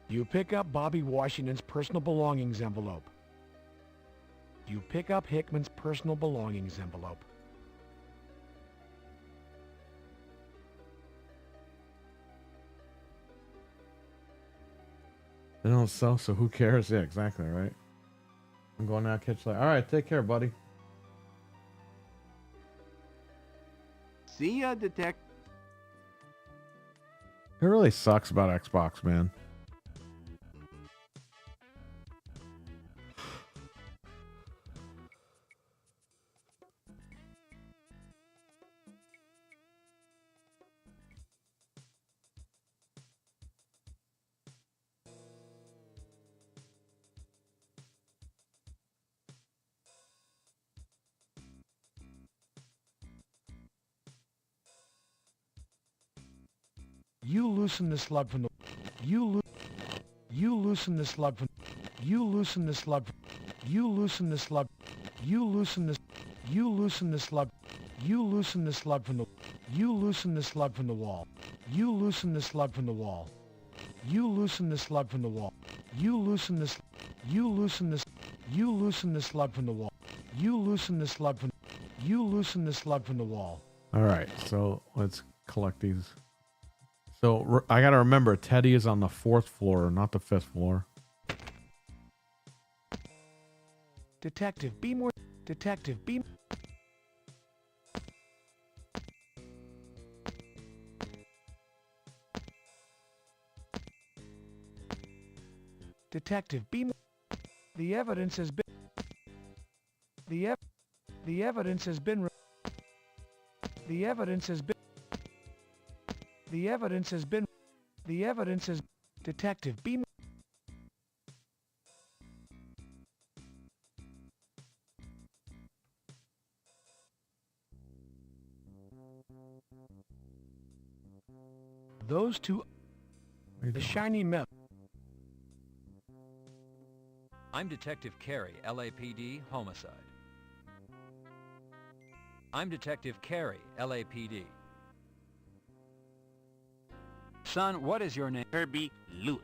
You pick up Bobby Washington's personal belongings envelope. You pick up Hickman's personal belongings envelope.
They don't sell, so who cares? Yeah, exactly, right? I'm going out, catch that. All right, take care, buddy.
See ya, detective.
It really sucks about Xbox, man.
You loosen the slug from the... You loosen the slug from... You loosen the slug... You loosen the slug... You loosen the... You loosen the slug... You loosen the slug from the... You loosen the slug from the wall. You loosen the slug from the wall. You loosen the slug from the wall. You loosen the... You loosen the... You loosen the slug from the wall. You loosen the slug from... You loosen the slug from the wall.
All right, so let's collect these. So I gotta remember, Teddy is on the 4th floor, not the 5th floor.
Detective, be more... Detective, be... Detective, be more... The evidence has been... The evidence has been... The evidence has been... The evidence has been... The evidence has... Detective, be... Those two... The shiny metal...
I'm Detective Carey, LAPD, homicide. I'm Detective Carey, LAPD. Son, what is your name?
Herbie Lewis.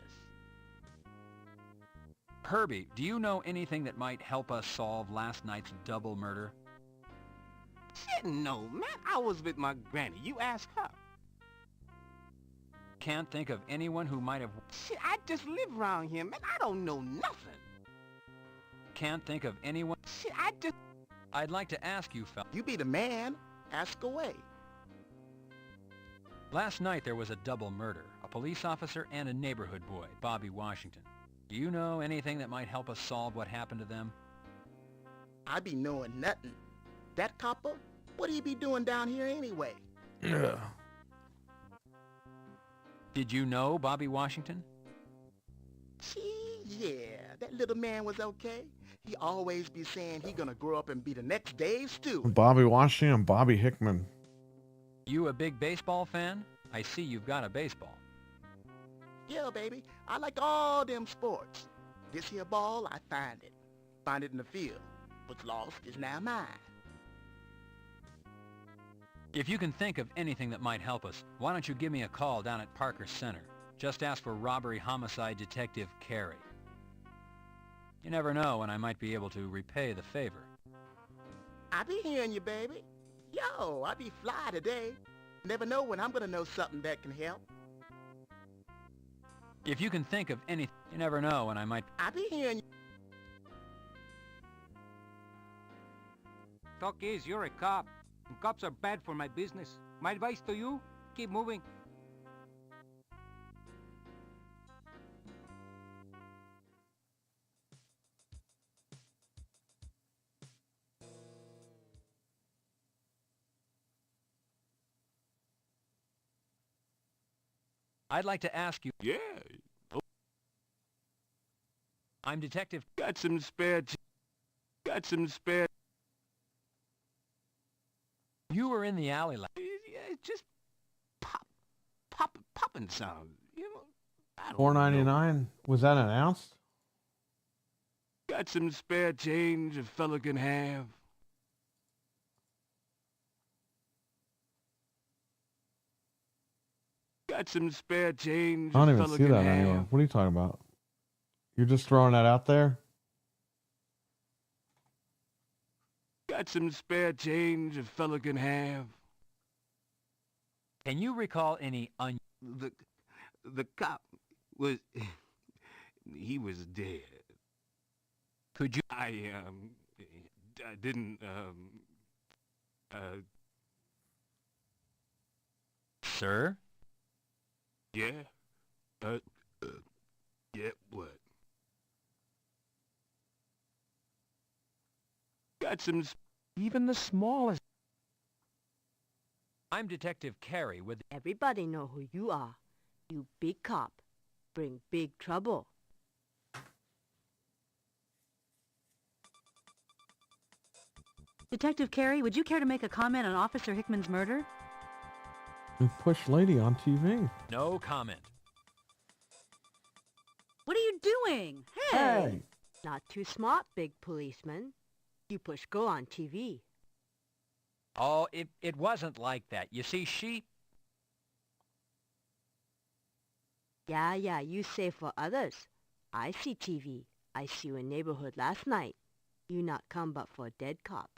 Herbie, do you know anything that might help us solve last night's double murder?
Shit, no, man. I was with my granny. You ask her.
Can't think of anyone who might have...
Shit, I just live around here, man. I don't know nothing.
can't think of anyone...
Shit,
I'd like to ask you, fella.
You be the man. Ask away.
Last night there was a double murder. A police officer and a neighborhood boy, Bobby Washington. Do you know anything that might help us solve what happened to them?
I be knowing nothing. That copper? What do you be doing down here anyway?
Did you know Bobby Washington?
Gee, yeah, that little man was okay. He always be saying he gonna grow up and be the next Dave Stewart.
Bobby Washington and Bobby Hickman.
You a big baseball fan? I see you've got a baseball.
Yeah, baby, I like all them sports. This here ball, I find it. Find it in the field. What's lost is now mine.
If you can think of anything that might help us, why don't you give me a call down at Parker Center? Just ask for robbery homicide detective Carey. You never know when I might be able to repay the favor.
I be hearing you, baby. Yo, I be fly today. Never know when I'm gonna know something that can help.
If you can think of anything, you never know when I might...
I be hearing you.
Talk is, you're a cop. And cops are bad for my business. My advice to you, keep moving.
I'd like to ask you...
Yeah. Oh.
I'm Detective...
Got some spare... Got some spare...
You were in the alley last...
Yeah, just popping sound. You know, I don't
$4.99. Was that an ounce?
Got some spare change a fella can have. Got some spare change
I don't
a
even
fella
see
can
that
have.
anywhere. What are you talking about? You're just throwing that out there?
Got some spare change a fella can have.
Can you recall any
The cop was... he was dead.
Could you...
I didn't,
Sir?
Yeah? Yeah, what? Got some...
Even the smallest...
I'm Detective Carey with...
Everybody know who you are. You big cop. Bring big trouble.
Detective Carey, would you care to make a comment on Officer Hickman's murder?
We push lady on TV.
No comment.
What are you doing?
Hey!
Not too smart, big policeman. You push go on TV.
Oh, it wasn't like that. You see, she...
Yeah, you say for others. I see TV. I see you in neighborhood last night. You not come but for dead cop.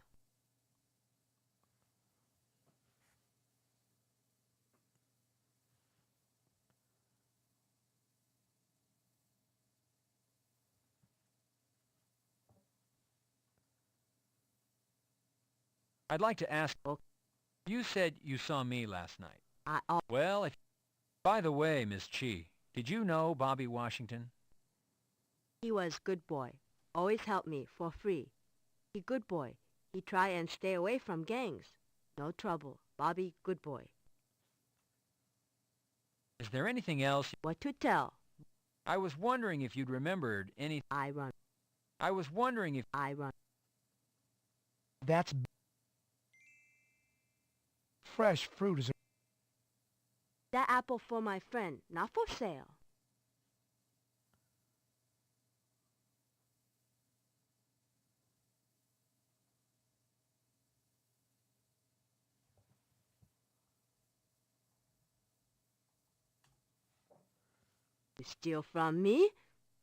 I'd like to ask... You said you saw me last night. Well, if... By the way, Miss Chi, did you know Bobby Washington?
He was good boy. Always help me for free. He good boy. He try and stay away from gangs. No trouble. Bobby good boy.
Is there anything else...
What to tell?
I was wondering if you'd remembered any...
I run.
I was wondering if...
I run.
That's... Fresh fruit is...
That apple for my friend, not for sale. You steal from me,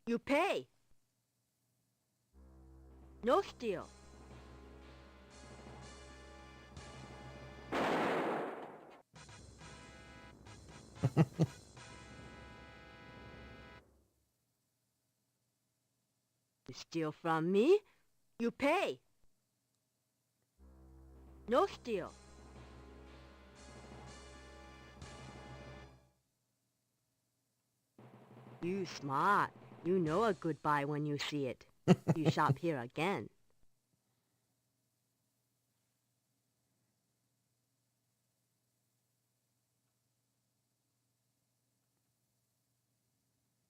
you pay. No steal. You steal from me, you pay. No steal. You smart. You know a good buy when you see it. You shop here again.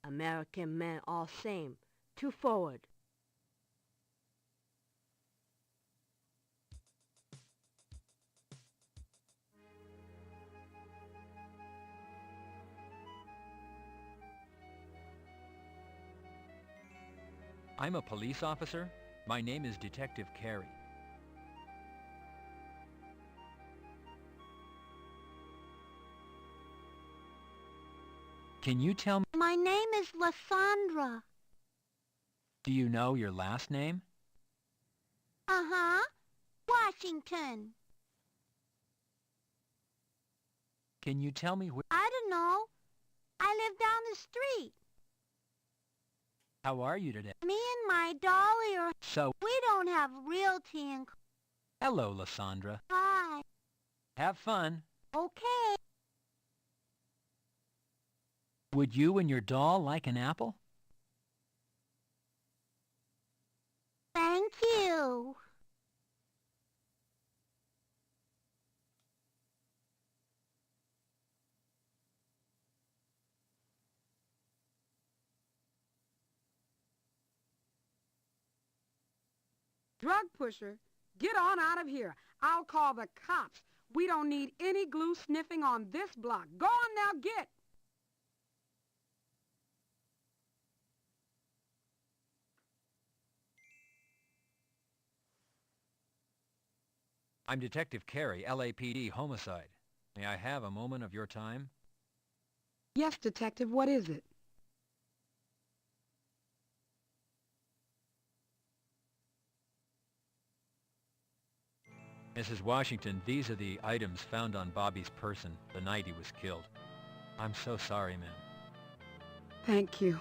American men all same. Two forward.
I'm a police officer. My name is Detective Carey. Can you tell me,
My name is Lysandra.
do you know your last name?
Uh-huh. Washington.
Can you tell me where...
I don't know. I live down the street.
How are you today?
Me and my dolly are...
So,
We don't have realty in...
hello, Lysandra.
Hi.
Have fun.
Okay.
Would you and your doll like an apple?
Thank you.
Drug pusher, get on out of here. I'll call the cops. We don't need any glue sniffing on this block. Go on now, get!
I'm Detective Carey, LAPD homicide. May I have a moment of your time?
Yes, Detective, what is it?
Mrs. Washington, these are the items found on Bobby's person the night he was killed. I'm so sorry, ma'am.
Thank you.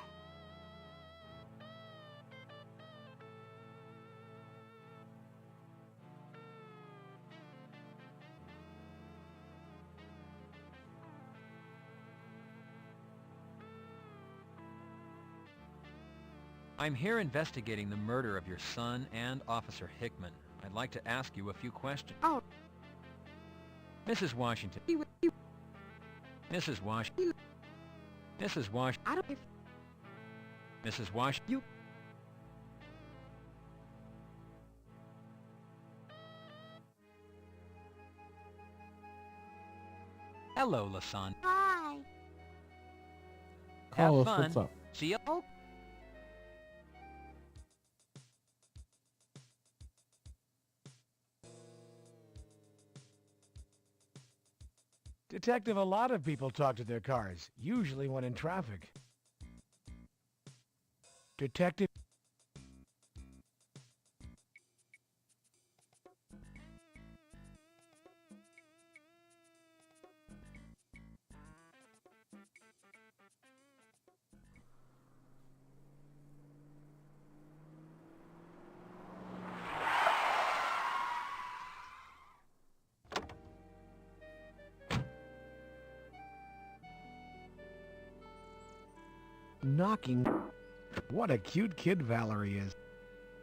I'm here investigating the murder of your son and Officer Hickman. I'd like to ask you a few questions.
Oh.
Mrs. Washington. Mrs. Washington. Mrs. Washington.
I don't...
Mrs. Washington.
You...
Hello, Lysandra.
Hi.
Have
Carlos,
fun.
what's up?
See you.
Oh.
Detective, a lot of people talk to their cars, usually when in traffic. Detective... Knocking. What a cute kid Valerie is.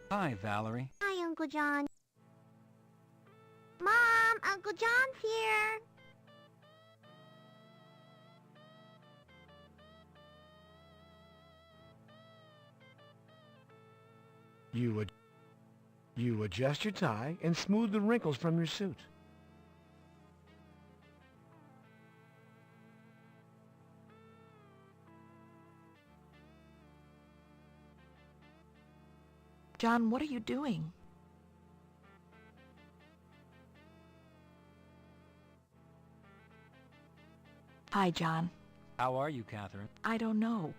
Hi, Valerie.
Hi, Uncle John. Mom, Uncle John's here.
You adjust your tie and smooth the wrinkles from your suit.
John, what are you doing? Hi, John.
How are you, Catherine?
I don't know.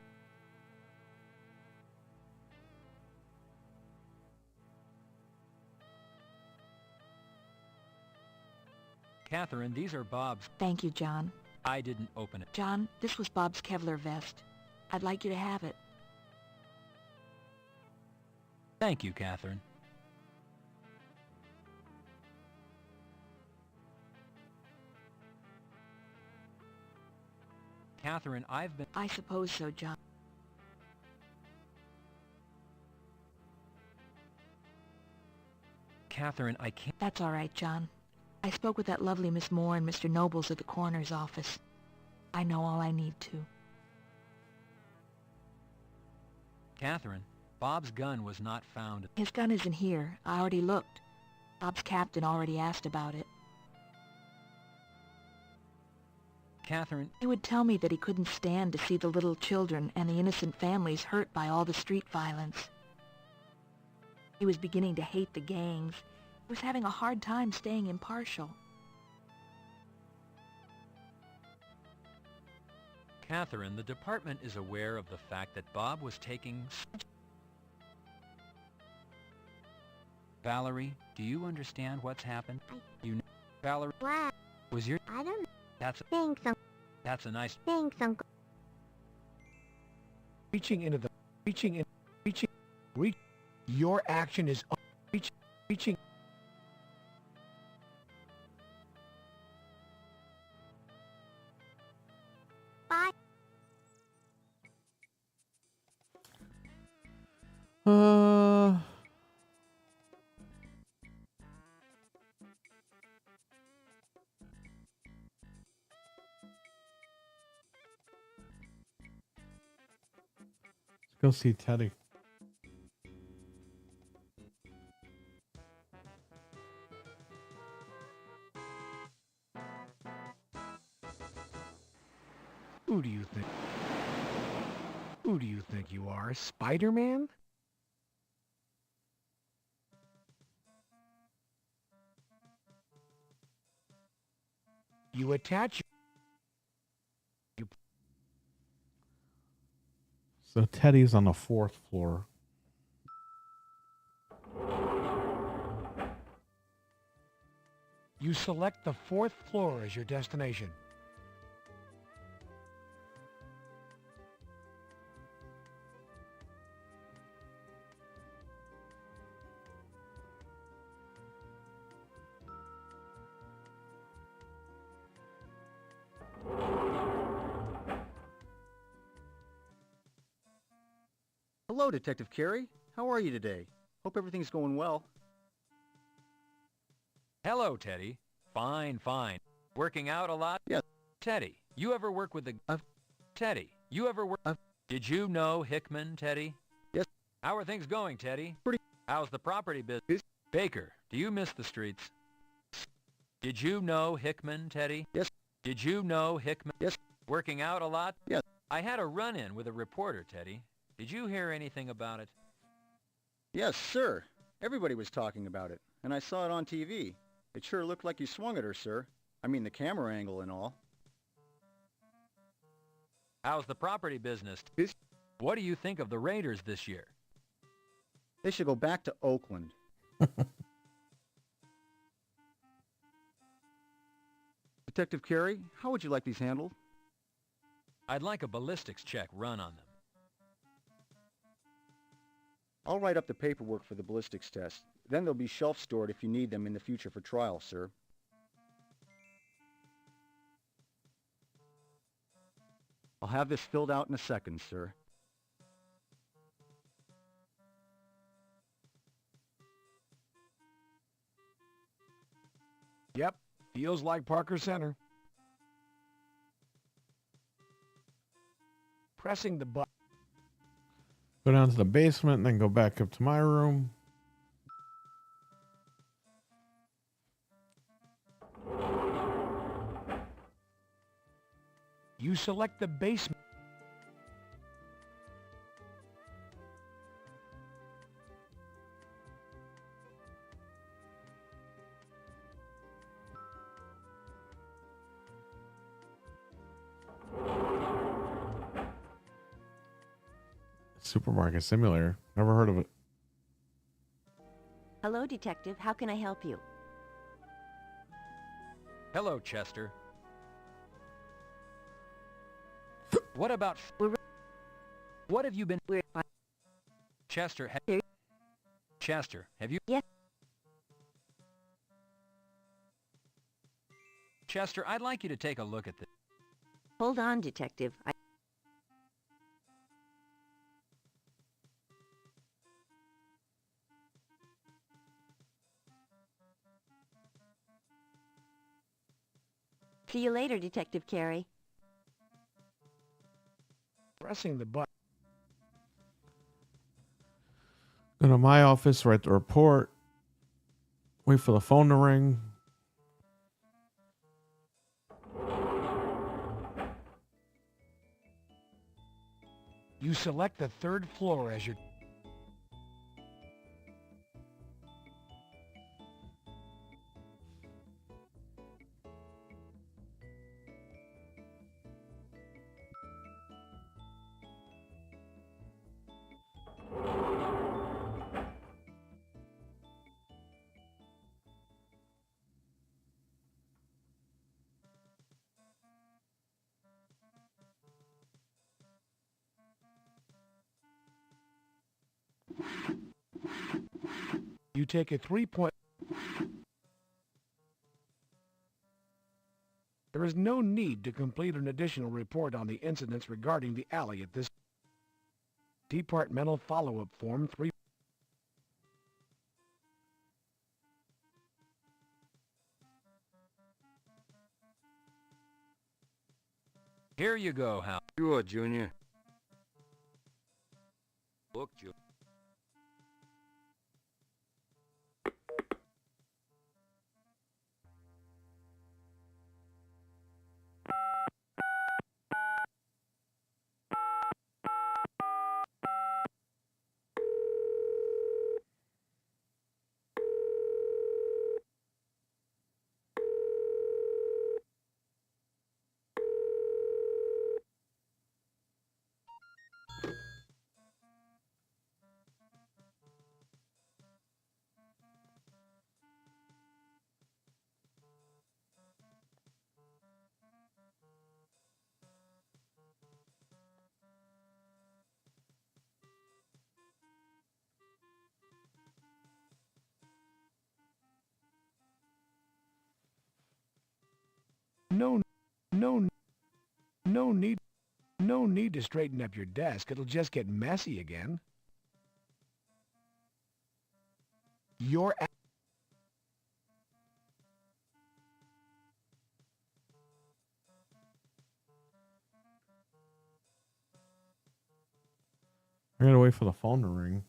Catherine, these are Bob's.
Thank you, John.
I didn't open it.
John, this was Bob's Kevlar vest. I'd like you to have it.
Thank you, Catherine. Catherine, I've been...
I suppose so, John.
Catherine, I can't...
That's all right, John. I spoke with that lovely Miss Moore and Mr. Nobles at the coroner's office. I know all I need to.
Catherine, Bob's gun was not found.
His gun isn't here. I already looked. Bob's captain already asked about it.
Catherine...
He would tell me that he couldn't stand to see the little children and the innocent families hurt by all the street violence. He was beginning to hate the gangs. He was having a hard time staying impartial.
Catherine, the department is aware of the fact that Bob was taking... Valerie, do you understand what's happened? You know... Valerie...
What?
Was your...
I don't know.
That's a...
Thanks, Uncle.
That's a nice...
Thanks, Uncle.
Reaching into the... Reaching... Your action is... Reaching...
Bye.
Let's go see Teddy.
Who do you think? Who do you think you are, Spider-Man? You attach...
So Teddy's on the 4th floor.
You select the 4th floor as your destination.
Hello, Detective Carey. How are you today? Hope everything's going well.
Hello, Teddy. Fine, fine. Working out a lot?
Yes.
Teddy, you ever work with the... Teddy, you ever work... Did you know Hickman, Teddy?
Yes.
How are things going, Teddy?
Pretty...
How's the property business? Baker, do you miss the streets? Did you know Hickman, Teddy?
Yes.
Did you know Hickman?
Yes.
Working out a lot?
Yes.
I had a run-in with a reporter, Teddy. Did you hear anything about it?
Yes, sir. Everybody was talking about it, and I saw it on TV. It sure looked like you swung at her, sir. I mean, the camera angle and all.
How's the property business? What do you think of the Raiders this year?
They should go back to Oakland. Detective Carey, how would you like these handled?
I'd like a ballistics check run on them.
I'll write up the paperwork for the ballistics test. Then they'll be shelf stored if you need them in the future for trial, sir. I'll have this filled out in a second, sir.
Yep, feels like Parker Center. Pressing the button.
Go down to the basement and then go back up to my room.
You select the basement.
Supermarket simulator. Never heard of it.
Hello, Detective. How can I help you?
Hello, Chester. What about... What have you been... Chester... Chester, have you...
Yes.
Chester, I'd like you to take a look at this.
Hold on, Detective. See you later, Detective Carey.
Pressing the button.
Go to my office, write the report, wait for the phone to ring.
You select the 3rd floor as your... You take a 3-point... There is no need to complete an additional report on the incidents regarding the alley at this departmental follow-up form 3.
Here you go, Hal.
Sure, Junior. Look, Junior.
No need to straighten up your desk. It'll just get messy again. Your...
I gotta wait for the phone to ring.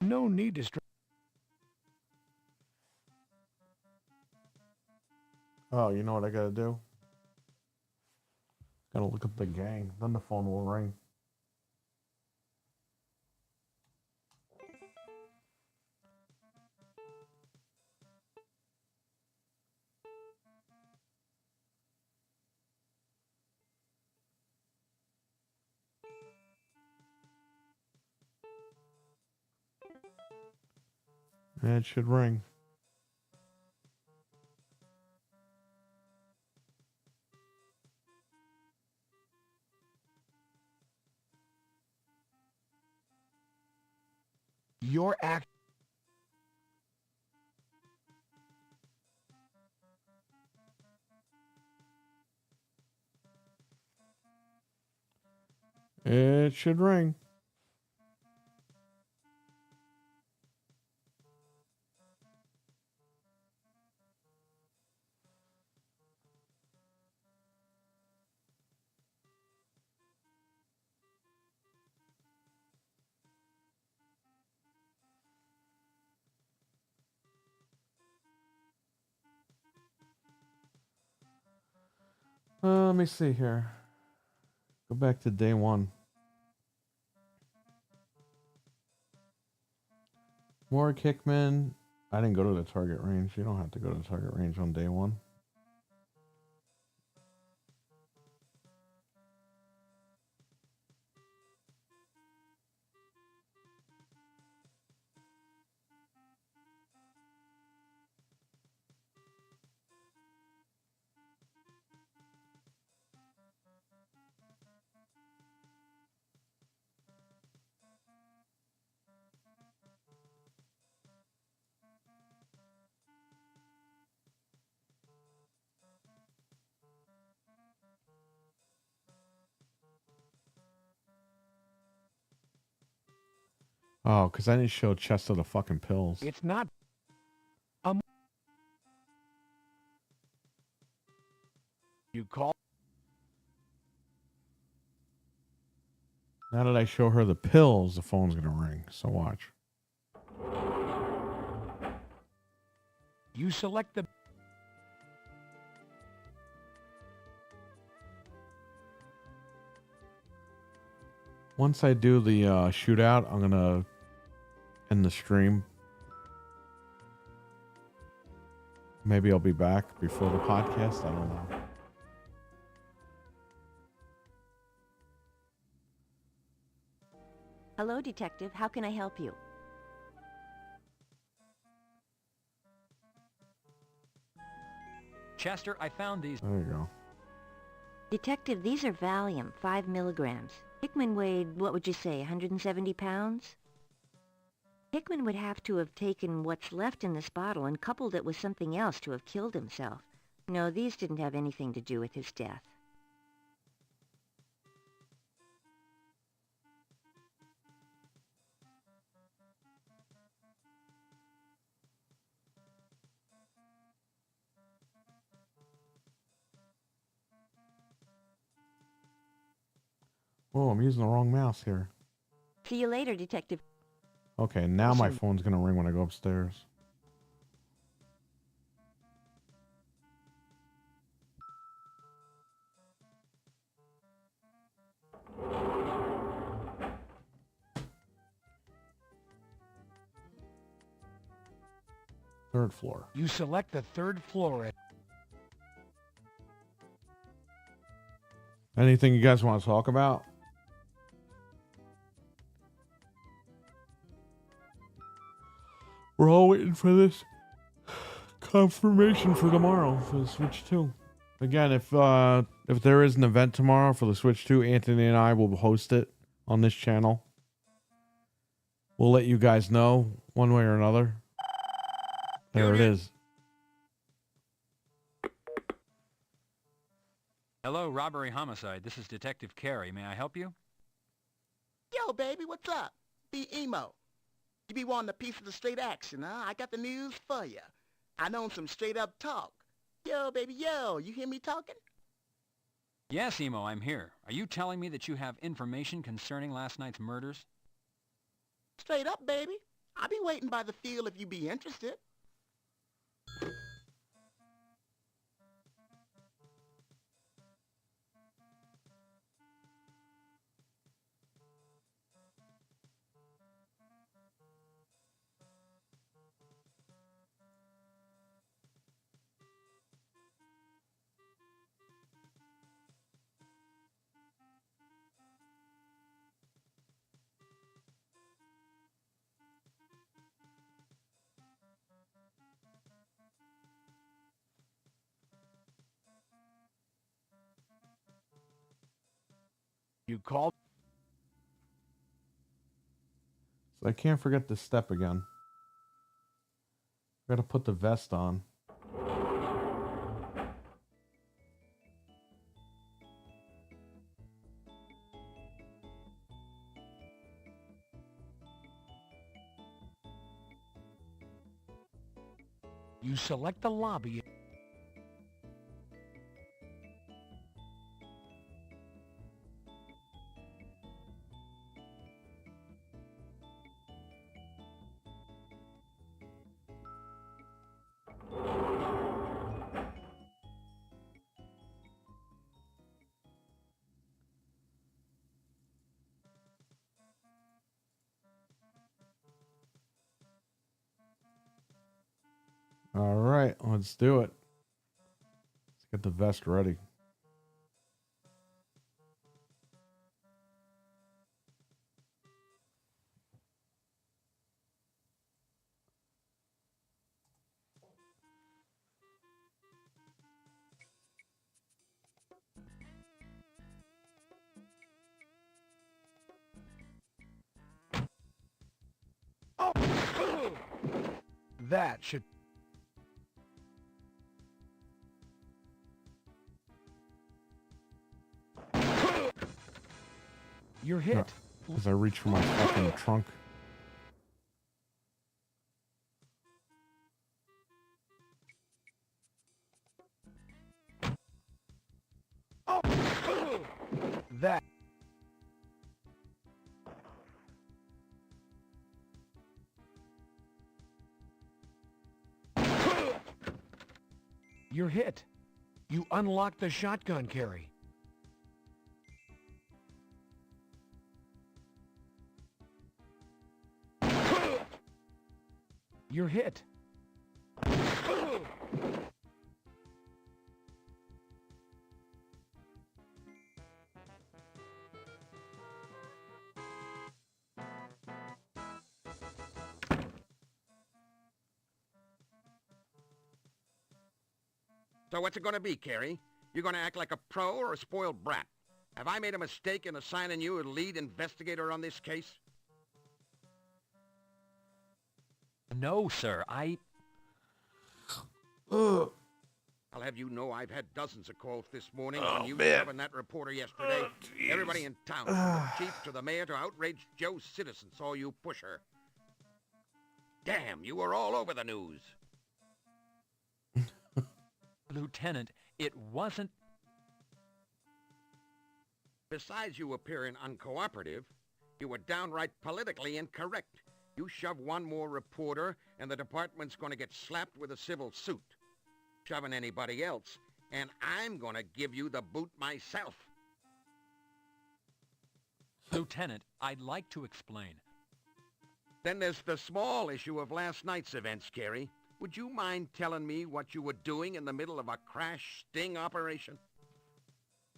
No need to
Oh, you know what I gotta do? Gotta look up the gang. Then the phone will ring. It should ring.
Your act...
It should ring. Let me see here. Go back to day one. More Kickman. I didn't go to the target range. You don't have to go to the target range on day one. Oh, because I didn't show chest of the fucking pills.
It's not... You call...
Now that I show her the pills, the phone's gonna ring. So watch.
You select the...
Once I do the shootout, I'm gonna end the stream. Maybe I'll be back before the podcast. I don't know.
Hello, Detective. How can I help you?
Chester, I found these.
There you go.
Detective, these are Valium, 5 milligrams. Hickman weighed, what would you say, 170 pounds? Hickman would have to have taken what's left in this bottle and coupled it with something else to have killed himself. No, these didn't have anything to do with his death.
Oh, I'm using the wrong mouse here.
See you later, Detective.
Okay, now my phone's gonna ring when I go upstairs. Third floor.
You select the third floor at...
Anything you guys want to talk about? We're all waiting for this confirmation for tomorrow for the Switch 2. Again, if there is an event tomorrow for the Switch 2, Anthony and I will host it on this channel. We'll let you guys know one way or another. There it is.
Hello, robbery homicide. This is Detective Carey. May I help you?
Yo, baby, what's up? Be emo. You be wanting a piece of the straight action, huh? I got the news for you. I know some straight up talk. Yo, baby, yo, you hear me talking?
Yes, Emo, I'm here. Are you telling me that you have information concerning last night's murders?
Straight up, baby. I'll be waiting by the field if you be interested.
You called...
So I can't forget this step again. Gotta put the vest on.
You select the lobby...
All right, let's do it. Let's get the vest ready.
That should... You're hit.
As I reach for my fucking trunk.
That. You're hit. You unlocked the shotgun carry. You're hit.
So what's it gonna be, Carrie? You gonna act like a pro or a spoiled brat? Have I made a mistake in assigning you a lead investigator on this case?
No, sir.
I'll have you know I've had dozens of calls this morning on you shoving that reporter yesterday. Everybody in town, from the chief to the mayor to outraged Joe citizen, saw you push her. Damn, you were all over the news.
Lieutenant, it wasn't...
Besides you appearing uncooperative, you were downright politically incorrect. You shove one more reporter, and the department's going to get slapped with a civil suit. Shoving anybody else, and I'm going to give you the boot myself.
Lieutenant, I'd like to explain.
Then there's the small issue of last night's events, Carrie. Would you mind telling me what you were doing in the middle of a crash sting operation?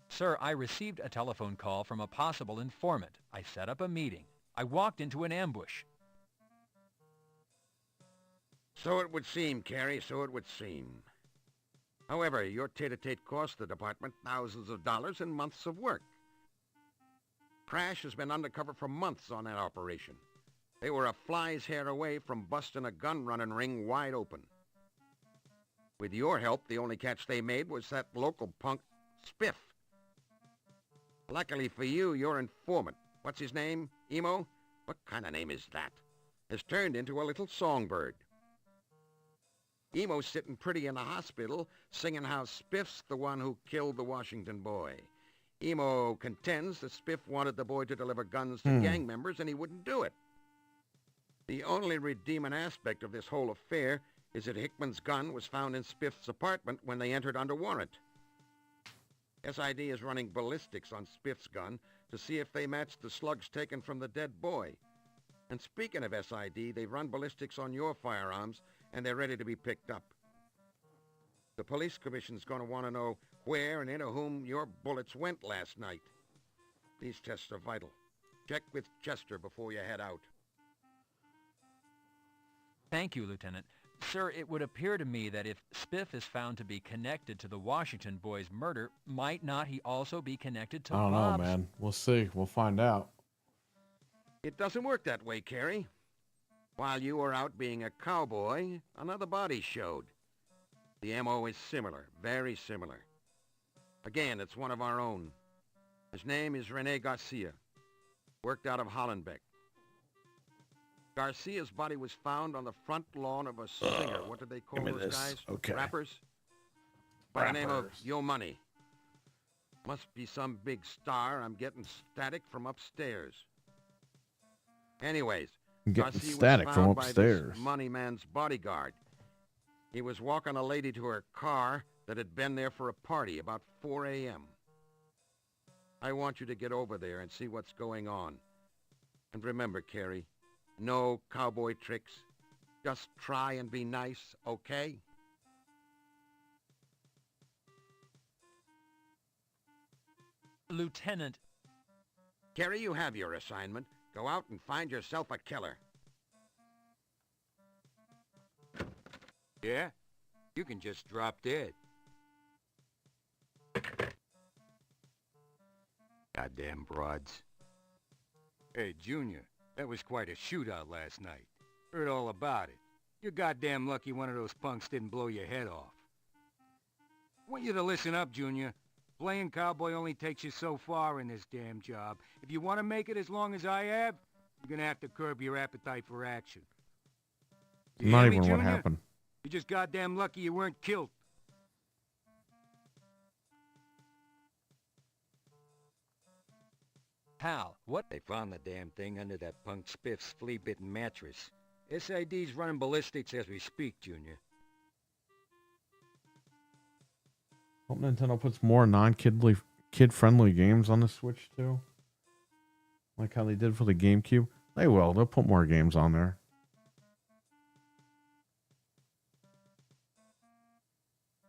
Sir, I received a telephone call from a possible informant. I set up a meeting. I walked into an ambush.
So it would seem, Carrie, so it would seem. However, your tete-a-tete cost the department thousands of dollars and months of work. Crash has been undercover for months on that operation. They were a fly's hair away from busting a gun-running ring wide open. With your help, the only catch they made was that local punk, Spiff. Luckily for you, your informant, what's his name, Emo? What kind of name is that? Has turned into a little songbird. Emo's sitting pretty in the hospital, singing how Spiff's the one who killed the Washington boy. Emo contends that Spiff wanted the boy to deliver guns to gang members, and he wouldn't do it. The only redeeming aspect of this whole affair is that Hickman's gun was found in Spiff's apartment when they entered under warrant. SID is running ballistics on Spiff's gun to see if they match the slugs taken from the dead boy. And speaking of SID, they've run ballistics on your firearms, and they're ready to be picked up. The police commission's going to want to know where and into whom your bullets went last night. These tests are vital. Check with Chester before you head out.
Thank you, Lieutenant. Sir, it would appear to me that if Spiff is found to be connected to the Washington boy's murder, might not he also be connected to
I don't know,
Bob's?
man. We'll see. We'll find out.
It doesn't work that way, Carrie. While you were out being a cowboy, another body showed. The MO is similar, very similar. Again, it's one of our own. His name is Rene Garcia. Worked out of Hollenbeck. Garcia's body was found on the front lawn of a singer. What did they call those guys?
Okay.
Rappers? By the name of Yo Money. Must be some big star. I'm getting static from upstairs. Anyways,
I'm getting
Garcia
static
was
from
found by
upstairs.
this money man's bodyguard. He was walking a lady to her car that had been there for a party about 4 a.m. I want you to get over there and see what's going on. And remember, Carrie, no cowboy tricks. Just try and be nice, okay?
Lieutenant.
Carrie, you have your assignment. Go out and find yourself a killer.
Yeah? You can just drop dead. Goddamn broads. Hey, Junior, that was quite a shootout last night. Heard all about it. You're goddamn lucky one of those punks didn't blow your head off. I want you to listen up, Junior. Playing cowboy only takes you so far in this damn job. If you want to make it as long as I have, you're gonna have to curb your appetite for action. You
Not
hear me,
even what
Junior?
happened.
You're just goddamn lucky you weren't killed.
Hal, what?
They found the damn thing under that punk Spiff's flea-bitten mattress. SID's running ballistics as we speak, Junior.
Hope Nintendo puts more kid-friendly games on the Switch too. Like how they did for the GameCube. They will. They'll put more games on there.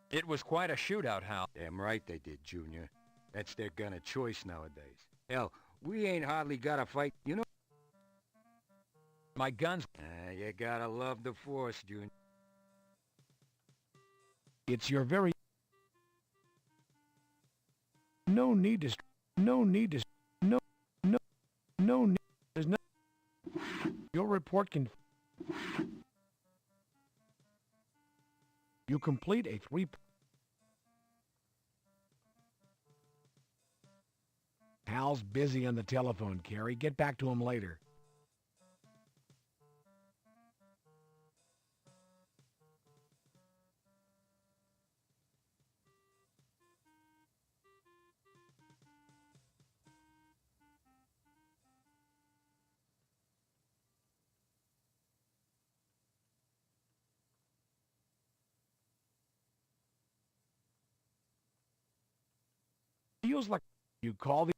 It was quite a shootout, Hal.
Damn right they did, Junior. That's their gun of choice nowadays. Hell, we ain't hardly got a fight, you know?
My guns...
You gotta love the Force, Junior.
It's your very... No need to... No need to... No need... There's no... Your report can... You complete a 3... Hal's busy on the telephone, Carrie. Get back to him later. Feels like you call the...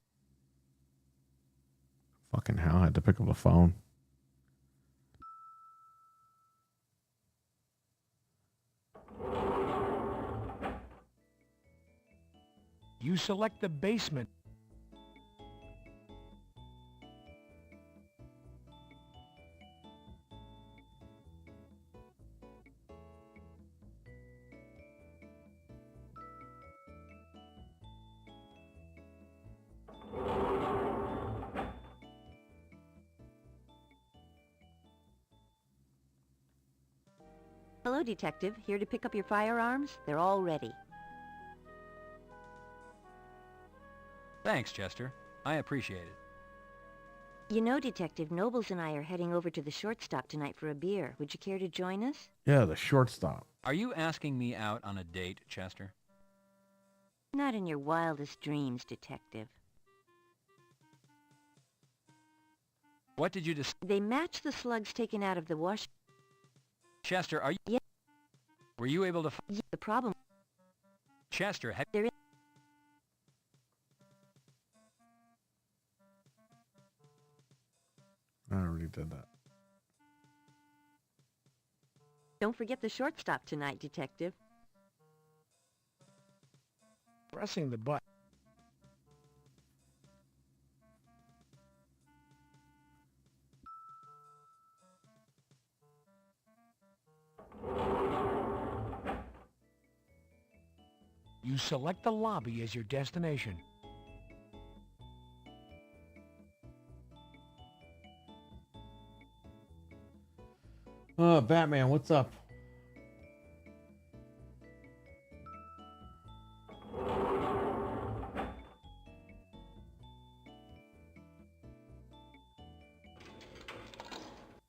Fucking hell, I had to pick up the phone.
You select the basement.
Hello, Detective. Here to pick up your firearms? They're all ready.
Thanks, Chester. I appreciate it.
You know, Detective, Nobles and I are heading over to the shortstop tonight for a beer. Would you care to join us?
Yeah, the shortstop.
Are you asking me out on a date, Chester?
Not in your wildest dreams, Detective.
What did you decide?
They match the slugs taken out of the wash...
Chester, are you...
Yeah.
Were you able to...
Yeah, the problem...
Chester, have...
There is...
I already did that.
Don't forget the shortstop tonight, Detective.
Pressing the button. You select the lobby as your destination.
Batman, what's up?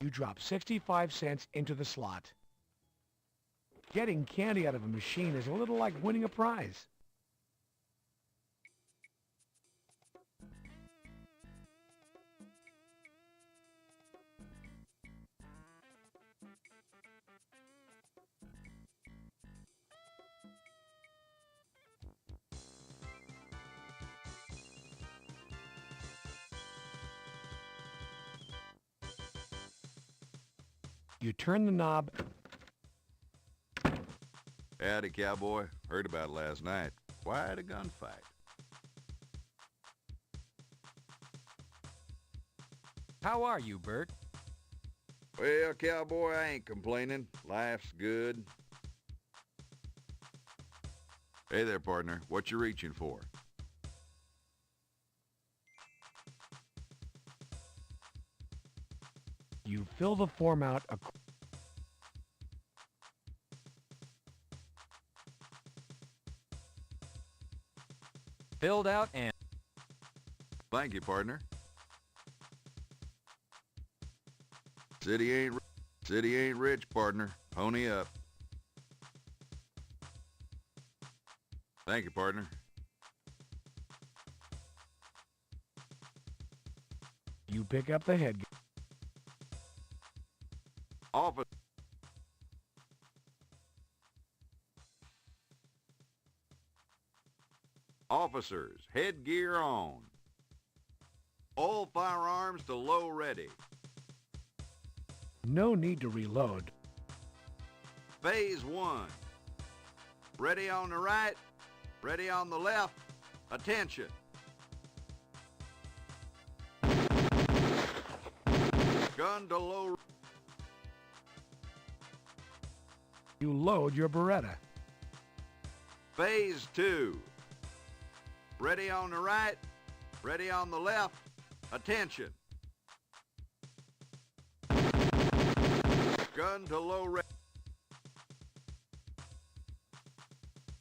You drop 65 cents into the slot. Getting candy out of a machine is a little like winning a prize. You turn the knob.
Howdy, cowboy. Heard about it last night. Quite a gunfight.
How are you, Bert?
Well, cowboy, I ain't complaining. Life's good. Hey there, partner. What you reaching for?
You fill the form out.
Filled out and...
Thank you, partner. City ain't rich, partner. Pony up. Thank you, partner.
You pick up the headgear.
Officers, headgear on. All firearms to low ready.
No need to reload.
Phase 1. Ready on the right, ready on the left. Attention. Gun to low.
You load your Beretta.
Phase 2. Ready on the right, ready on the left. Attention. Gun to low.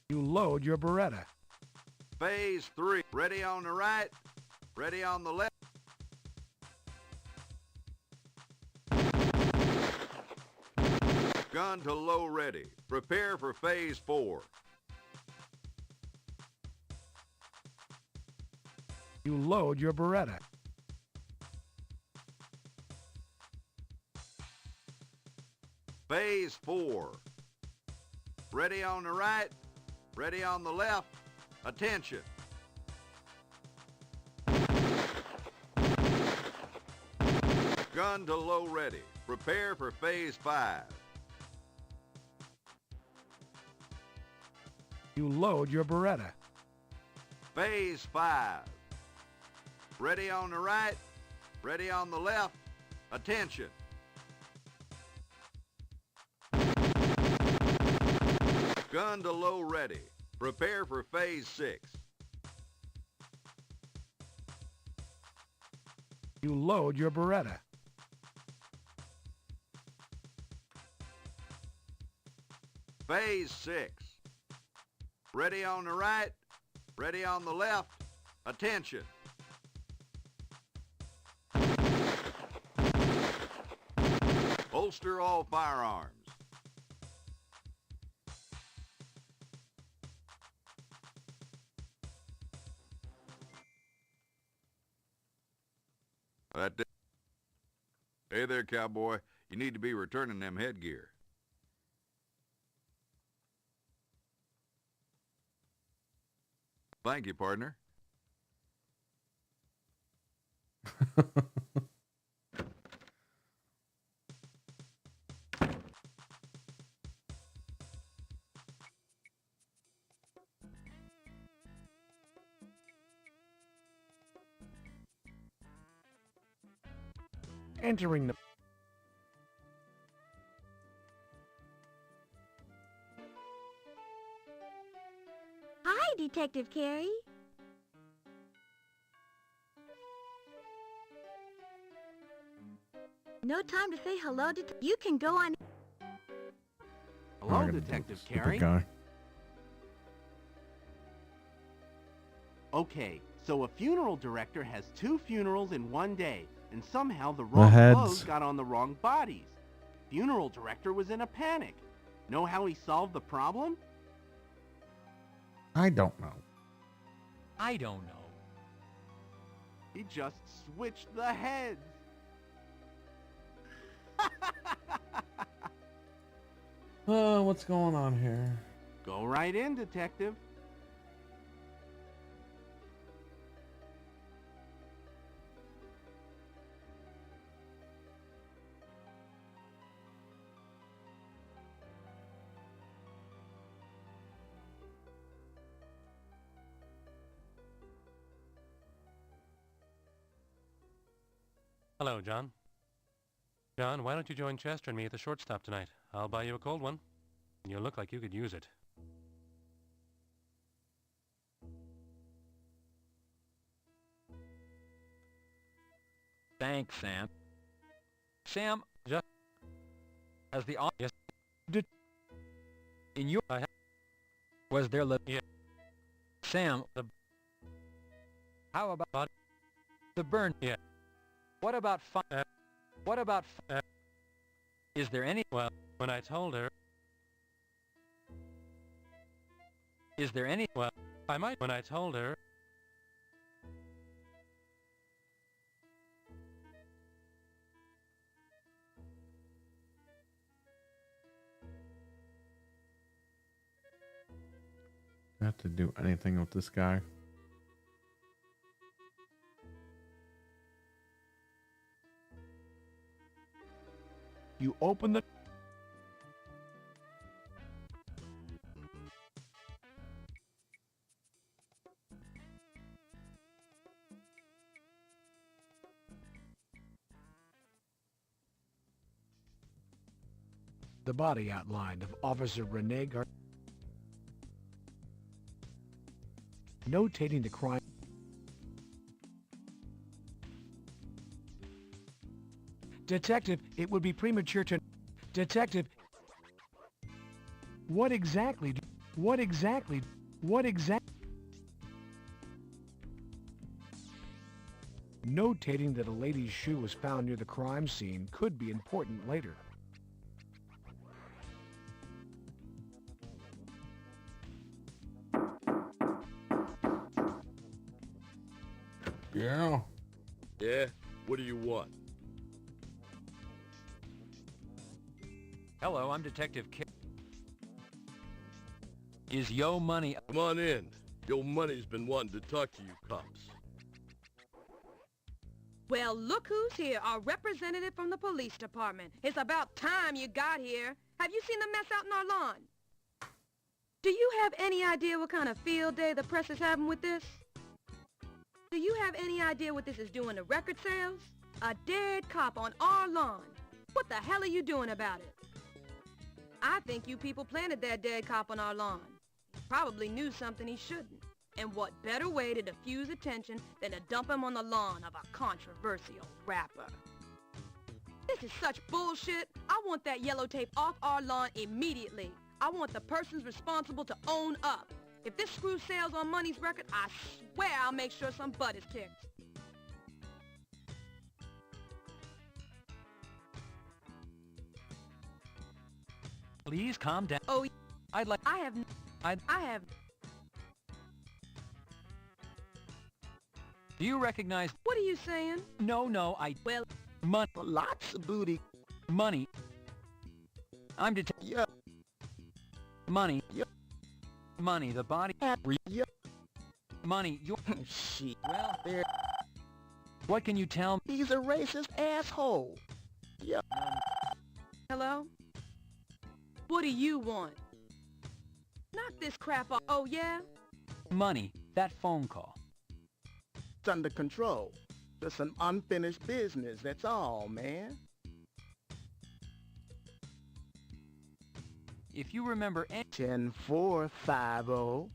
You load your Beretta.
Phase 3. Ready on the right, ready on the left. Gun to low ready. Prepare for phase 4.
You load your Beretta.
Phase 4. Ready on the right, ready on the left. Attention. Gun to low ready. Prepare for phase 5.
You load your Beretta.
Phase 5. Ready on the right, ready on the left. Attention. Gun to low ready. Prepare for phase 6.
You load your Beretta.
Phase 6. Ready on the right, ready on the left. Attention. Holster all firearms. Hey there, cowboy. You need to be returning them headgear. Thank you, partner.
Entering the...
Hi, Detective Carey. No time to say hello to... You can go on...
Hello, Detective Carey.
Guy.
Okay, so a funeral director has 2 funerals in one day, and somehow the
The
wrong
heads.
clothes got on the wrong bodies. Funeral director was in a panic. Know how he solved the problem?
I don't know.
I don't know.
He just switched the heads.
What's going on here?
Go right in, Detective.
Hello, John. John, why don't you join Chester and me at the shortstop tonight? I'll buy you a cold one. You look like you could use it.
Thanks, Sam. Sam,
Just
as the
yes,
in your was there
yeah.
Sam, how about the burn?
Yeah.
What about is there any?
Well, when I told her,
is there any?
Well, I might. When I told her,
I have to do anything with this guy.
You open the... The body outline of Officer Rene Gar... Notating the crime... Detective, it would be premature to... Detective... What exactly... Notating that a lady's shoe was found near the crime scene could be important later.
Yeah.
Yeah? What do you want?
Hello, I'm Detective K. Is Yo Money...
Come on in. Yo Money's been wanting to talk to you cops.
Well, look who's here, our representative from the police department. It's about time you got here. Have you seen the mess out in our lawn? Do you have any idea what kind of field day the press is having with this? Do you have any idea what this is doing to record sales? A dead cop on our lawn. What the hell are you doing about it? I think you people planted that dead cop on our lawn. He probably knew something he shouldn't. And what better way to diffuse attention than to dump him on the lawn of a controversial rapper? This is such bullshit. I want that yellow tape off our lawn immediately. I want the persons responsible to own up. If this screw sails on Money's record, I swear I'll make sure some butt is kicked.
Please calm down.
Oh,
I
have...
Do you recognize...
What are you saying?
No,
Well...
Money.
Lots of booty.
Money. I'm Detective...
Yeah.
Money.
Yeah.
Money, the body...
Yeah.
Money, you're...
Shit.
Well,
There.
what can you tell me?
He's a racist asshole. Yeah.
Hello? What do you want? Knock this crap off. Oh, yeah?
Money, that phone call.
It's under control. Just some unfinished business, that's all, man.
If you remember...
10450.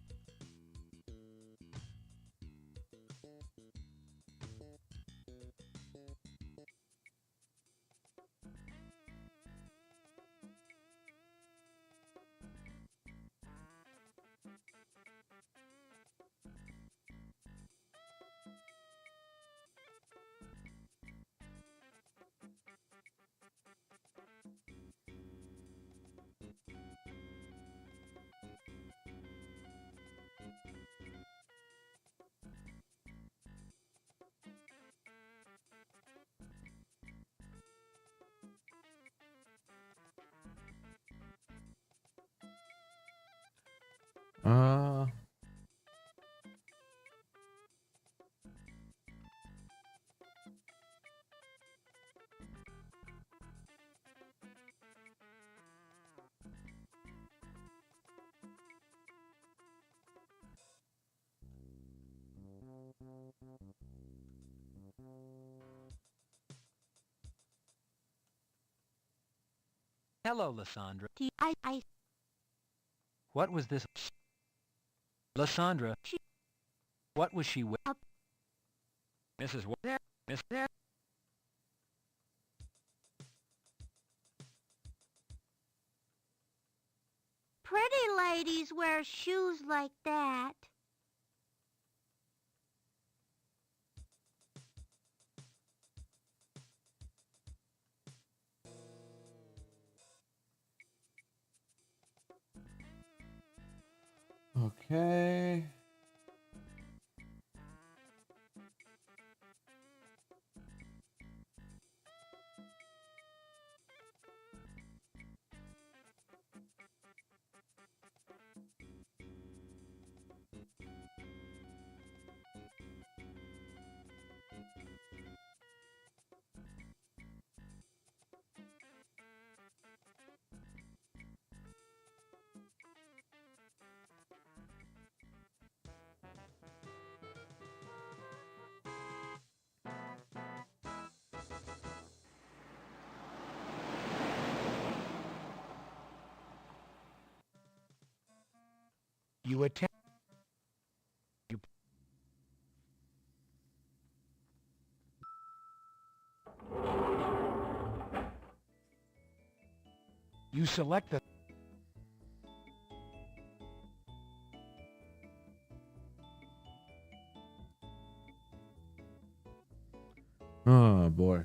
Hello, Lysandra.
I...
What was this? Lysandra. What was she with? Mrs. There. Miss there.
Pretty ladies wear shoes like that.
Okay.
You attempt. You select the...
Oh, boy.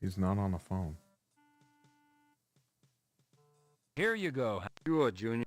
He's not on the phone.
Here you go.
Sure, Junior.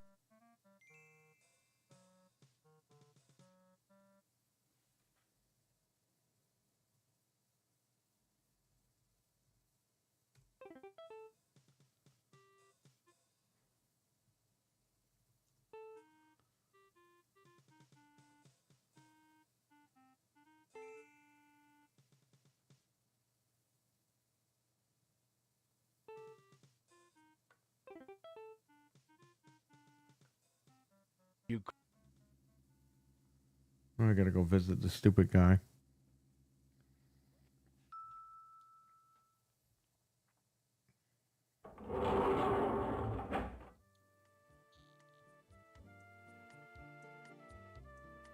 You...
I gotta go visit the stupid guy.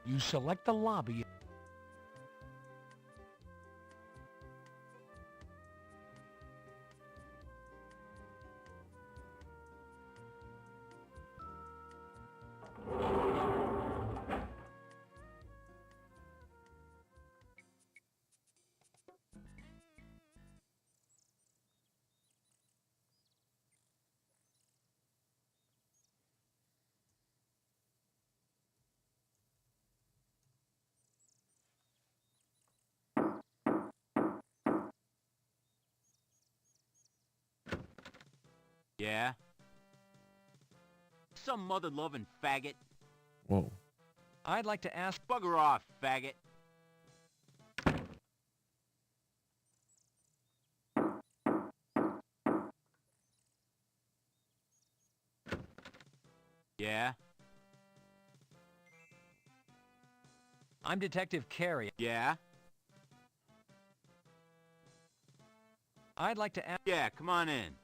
You select the lobby.
Yeah? Some mother-loving faggot.
Whoa.
I'd like to ask...
Bugger off, faggot. Yeah?
I'm Detective Carey.
Yeah?
I'd like to ask...
Yeah, come on in.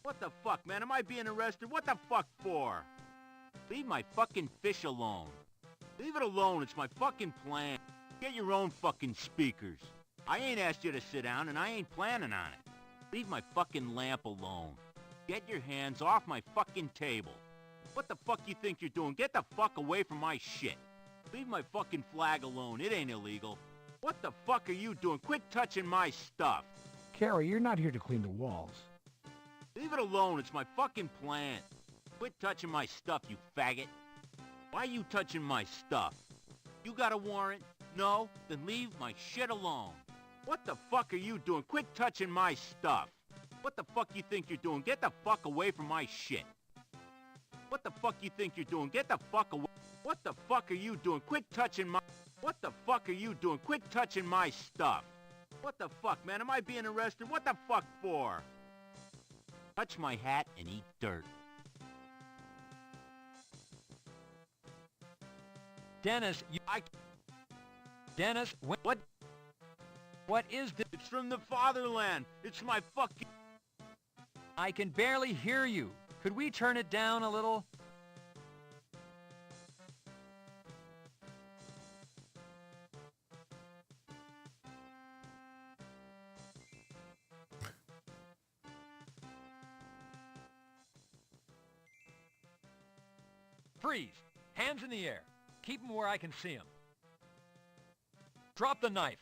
What the fuck, man? Am I being arrested? What the fuck for? Leave my fucking fish alone. Leave it alone. It's my fucking plan. Get your own fucking speakers. I ain't asked you to sit down, and I ain't planning on it. Leave my fucking lamp alone. Get your hands off my fucking table. What the fuck you think you're doing? Get the fuck away from my shit. Leave my fucking flag alone. It ain't illegal. What the fuck are you doing? Quit touching my stuff.
Carrie, you're not here to clean the walls.
Leave it alone. It's my fucking plant. Quit touching my stuff, you faggot. Why are you touching my stuff? You got a warrant? No? Then leave my shit alone. What the fuck are you doing? Quit touching my stuff. What the fuck you think you're doing? Get the fuck away from my shit. What the fuck you think you're doing? Get the fuck away. What the fuck are you doing? Quit touching my... What the fuck are you doing? Quit touching my stuff. What the fuck, man? Am I being arrested? What the fuck for? Touch my hat and eat dirt.
Dennis, Dennis, what? What is this?
It's from the fatherland. It's my fucking...
I can barely hear you. Could we turn it down a little? Freeze! Hands in the air. Keep them where I can see them. Drop the knife.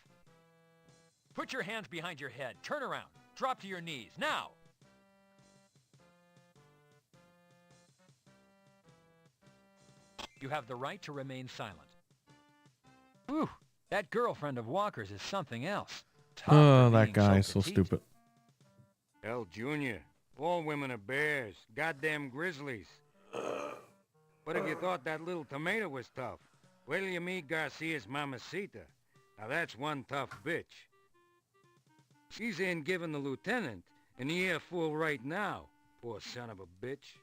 Put your hands behind your head. Turn around. Drop to your knees. Now! You have the right to remain silent. Ooh, that girlfriend of Walker's is something else. Tough
Oh,
for
that
being
guy is so
petite.
stupid.
Hell, Junior. All women are bears. Goddamn grizzlies. What if you thought that little tomato was tough? Wait till you meet Garcia's mamacita. Now that's one tough bitch. She's in giving the lieutenant an earful right now. Poor son of a bitch.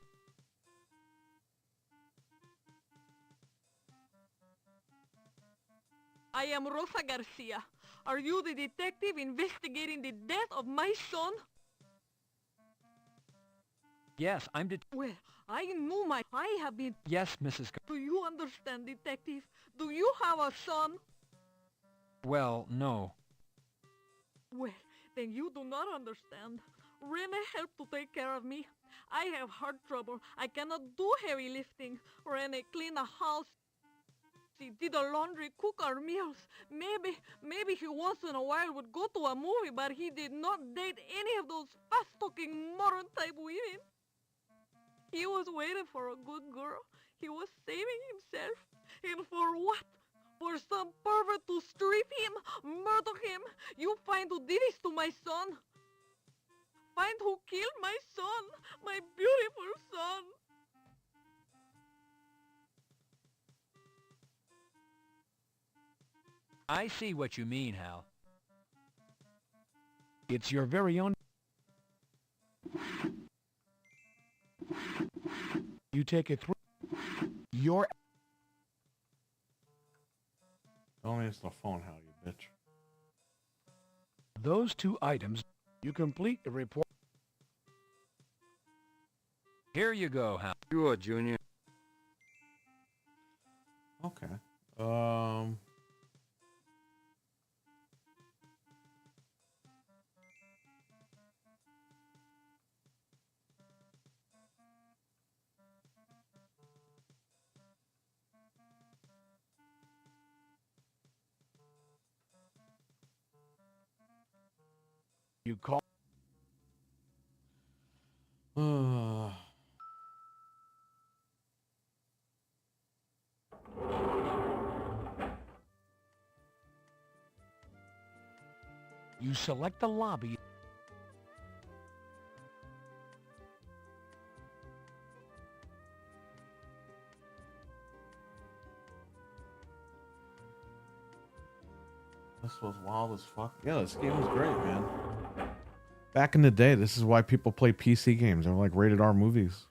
I am Rosa Garcia. Are you the detective investigating the death of my son?
Yes,
Well, I have been...
Yes, Mrs.
Do you understand, detective? Do you have a son?
Well, no.
Well, then you do not understand. Rene helped to take care of me. I have heart trouble. I cannot do heavy lifting. Rene cleaned the house. She did the laundry, cook our meals. Maybe he once in a while would go to a movie, but he did not date any of those fast-talking modern-type women. He was waiting for a good girl. He was saving himself. And for what? For some pervert to strip him, murder him. You find who did this to my son. Find who killed my son, my beautiful son.
I see what you mean, Hal.
It's your very own... You take it through. Your...
Don't answer the phone, Hal, you bitch.
Those two items, you complete the report.
Here you go, Hal.
Sure, Junior.
Okay.
You call... You select the lobby.
This was wild as fuck. Yeah, this game was great, man. Back in the day, this is why people play PC games. They're like rated R movies.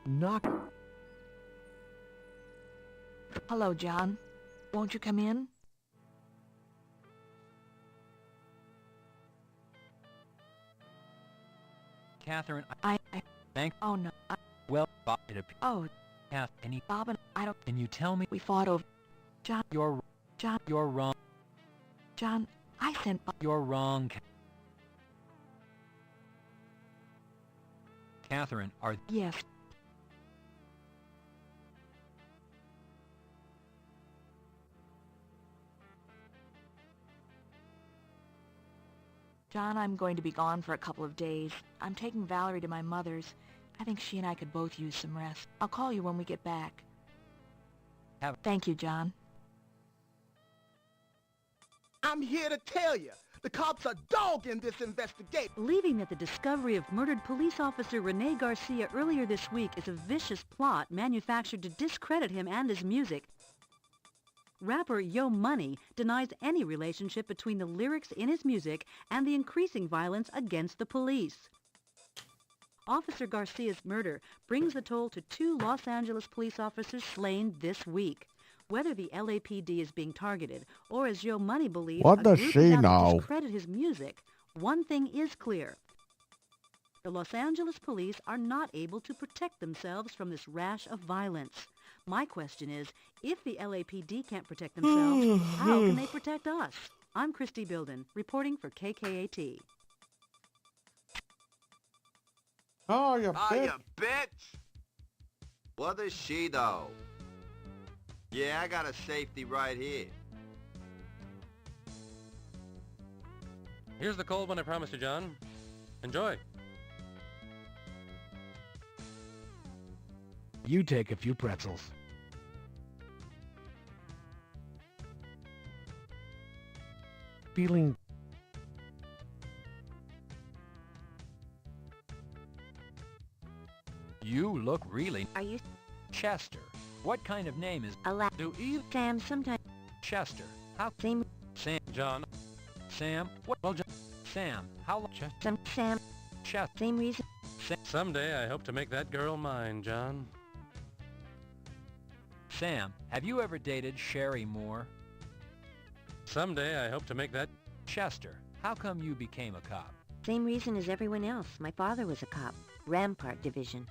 Knock.
Hello, John. Won't you come in?
Catherine,
I
thank...
Oh, no.
Well, Bob, it appears...
Oh.
Kath, can you...
Bob and I don't...
Can you tell me...
We fought over... John...
You're wrong.
John, I sent Bob...
You're wrong. Catherine, are...
Yes. John, I'm going to be gone for a couple of days. I'm taking Valerie to my mother's. I think she and I could both use some rest. I'll call you when we get back. Thank you, John.
I'm here to tell you, the cops are dogging this investigation.
Believing that the discovery of murdered police officer Rene Garcia earlier this week is a vicious plot manufactured to discredit him and his music, rapper Yo Money denies any relationship between the lyrics in his music and the increasing violence against the police. Officer Garcia's murder brings the toll to 2 Los Angeles police officers slain this week. Whether the LAPD is being targeted, or as Yo Money believes,
What does
a group
she
is out
know?
to discredit his music, one thing is clear. The Los Angeles police are not able to protect themselves from this rash of violence. My question is, if the LAPD can't protect themselves, how can they protect us? I'm Christy Bilden, reporting for KKAT.
Oh, you
Oh, you bitch! What does she know? Yeah, I got a safety right here.
Here's the cold one I promised you, John. Enjoy.
You take a few pretzels. feeling...
You look really...
Are you...
Chester. What kind of name is...
Do you... Sam, sometimes...
Chester. How...
Same...
Sam. John. Sam. What... Well, Sam. How long...
Sam.
Chester.
Same reason...
Someday I hope to make that girl mine, John.
Sam, have you ever dated Sherry Moore?
Someday I hope to make that...
Chester, how come you became a cop?
Same reason as everyone else. My father was a cop. Rampart Division.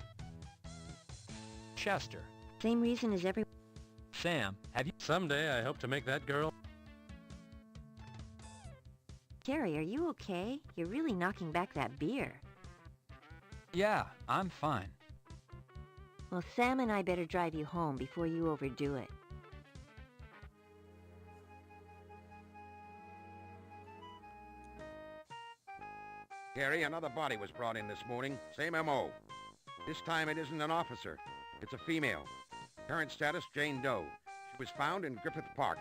Chester.
Same reason as every...
Sam, have you...
Someday I hope to make that girl...
Carrie, are you okay? You're really knocking back that beer.
Yeah, I'm fine.
Well, Sam and I better drive you home before you overdo it.
Gary, another body was brought in this morning. Same M.O. This time it isn't an officer. It's a female. Current status, Jane Doe. She was found in Griffith Park.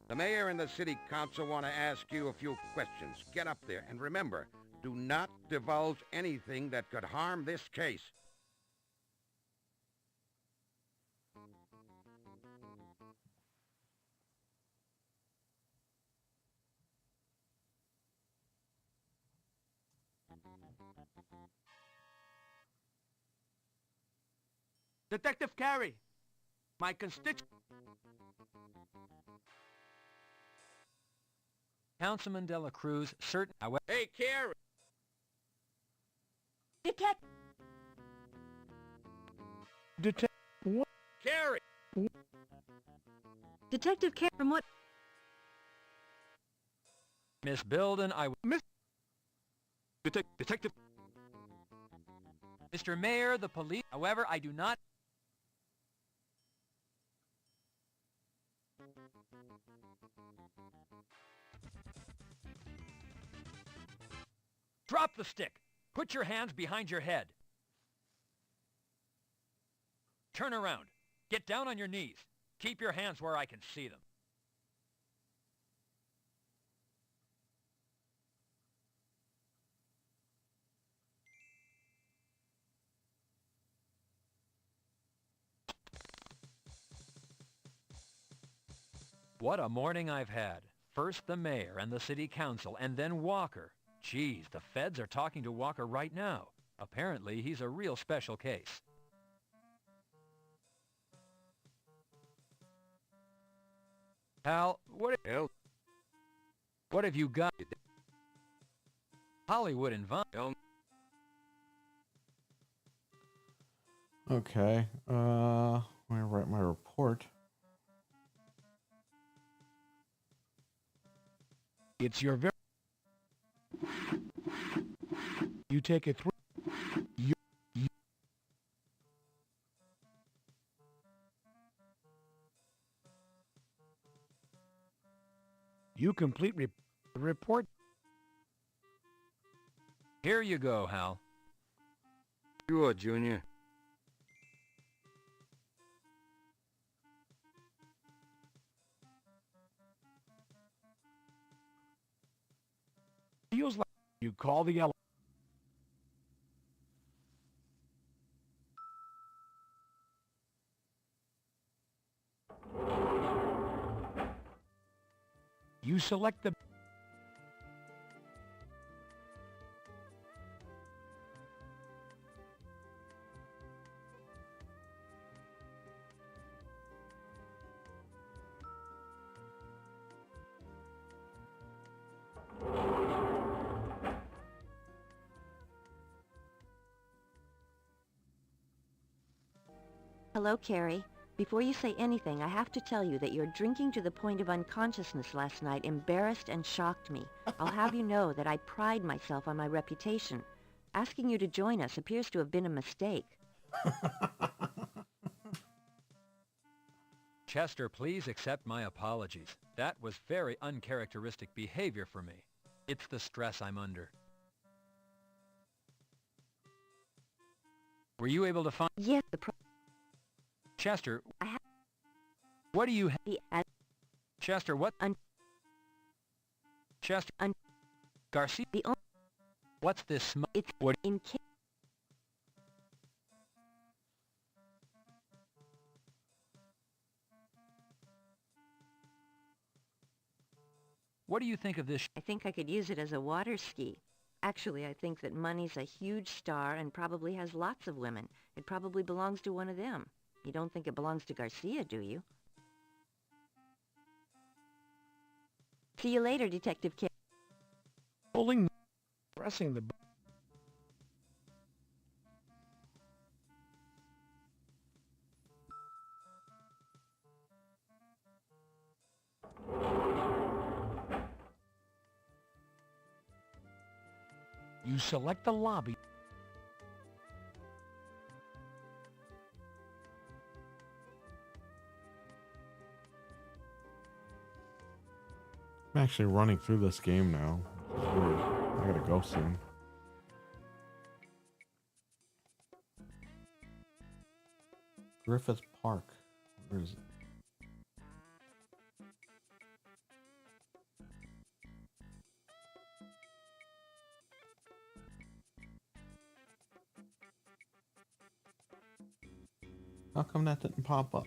The mayor and the city council want to ask you a few questions. Get up there, and remember, do not divulge anything that could harm this case.
Detective Carey, my constituent...
Councilman De La Cruz, certain...
Hey, Carey!
Detective... What?
Carey!
Detective Carey, from what...
Miss Bilden,
Miss... Detective...
Mr. Mayor, the police... However, I do not... Drop the stick! Put your hands behind your head. Turn around. Get down on your knees. Keep your hands where I can see them. What a morning I've had. First the mayor and the city council, and then Walker. Geez, the feds are talking to Walker right now. Apparently, he's a real special case. Hal, what have you got? Hollywood and Vaughn.
Okay, I'm gonna write my report.
It's your very... You take it through... You complete report.
Here you go, Hal.
Sure, Junior.
Feels like you call the ele... You select the...
Hello, Carrie. Before you say anything, I have to tell you that your drinking to the point of unconsciousness last night embarrassed and shocked me. I'll have you know that I pride myself on my reputation. Asking you to join us appears to have been a mistake.
Chester, please accept my apologies. That was very uncharacteristic behavior for me. It's the stress I'm under. Were you able to find...
Yes,
Chester, what do you have? Chester, what? Chester. Garcia. What's this smoke?
It's
what?
in
What do you think of this?
I think I could use it as a water ski. Actually, I think that Money's a huge star and probably has lots of women. It probably belongs to one of them. You don't think it belongs to Garcia, do you? See you later, Detective K.
Pulling, pressing the... You select the lobby.
I'm actually running through this game now. It's weird. I gotta go soon. Griffith Park. Where is it? How come that didn't pop up?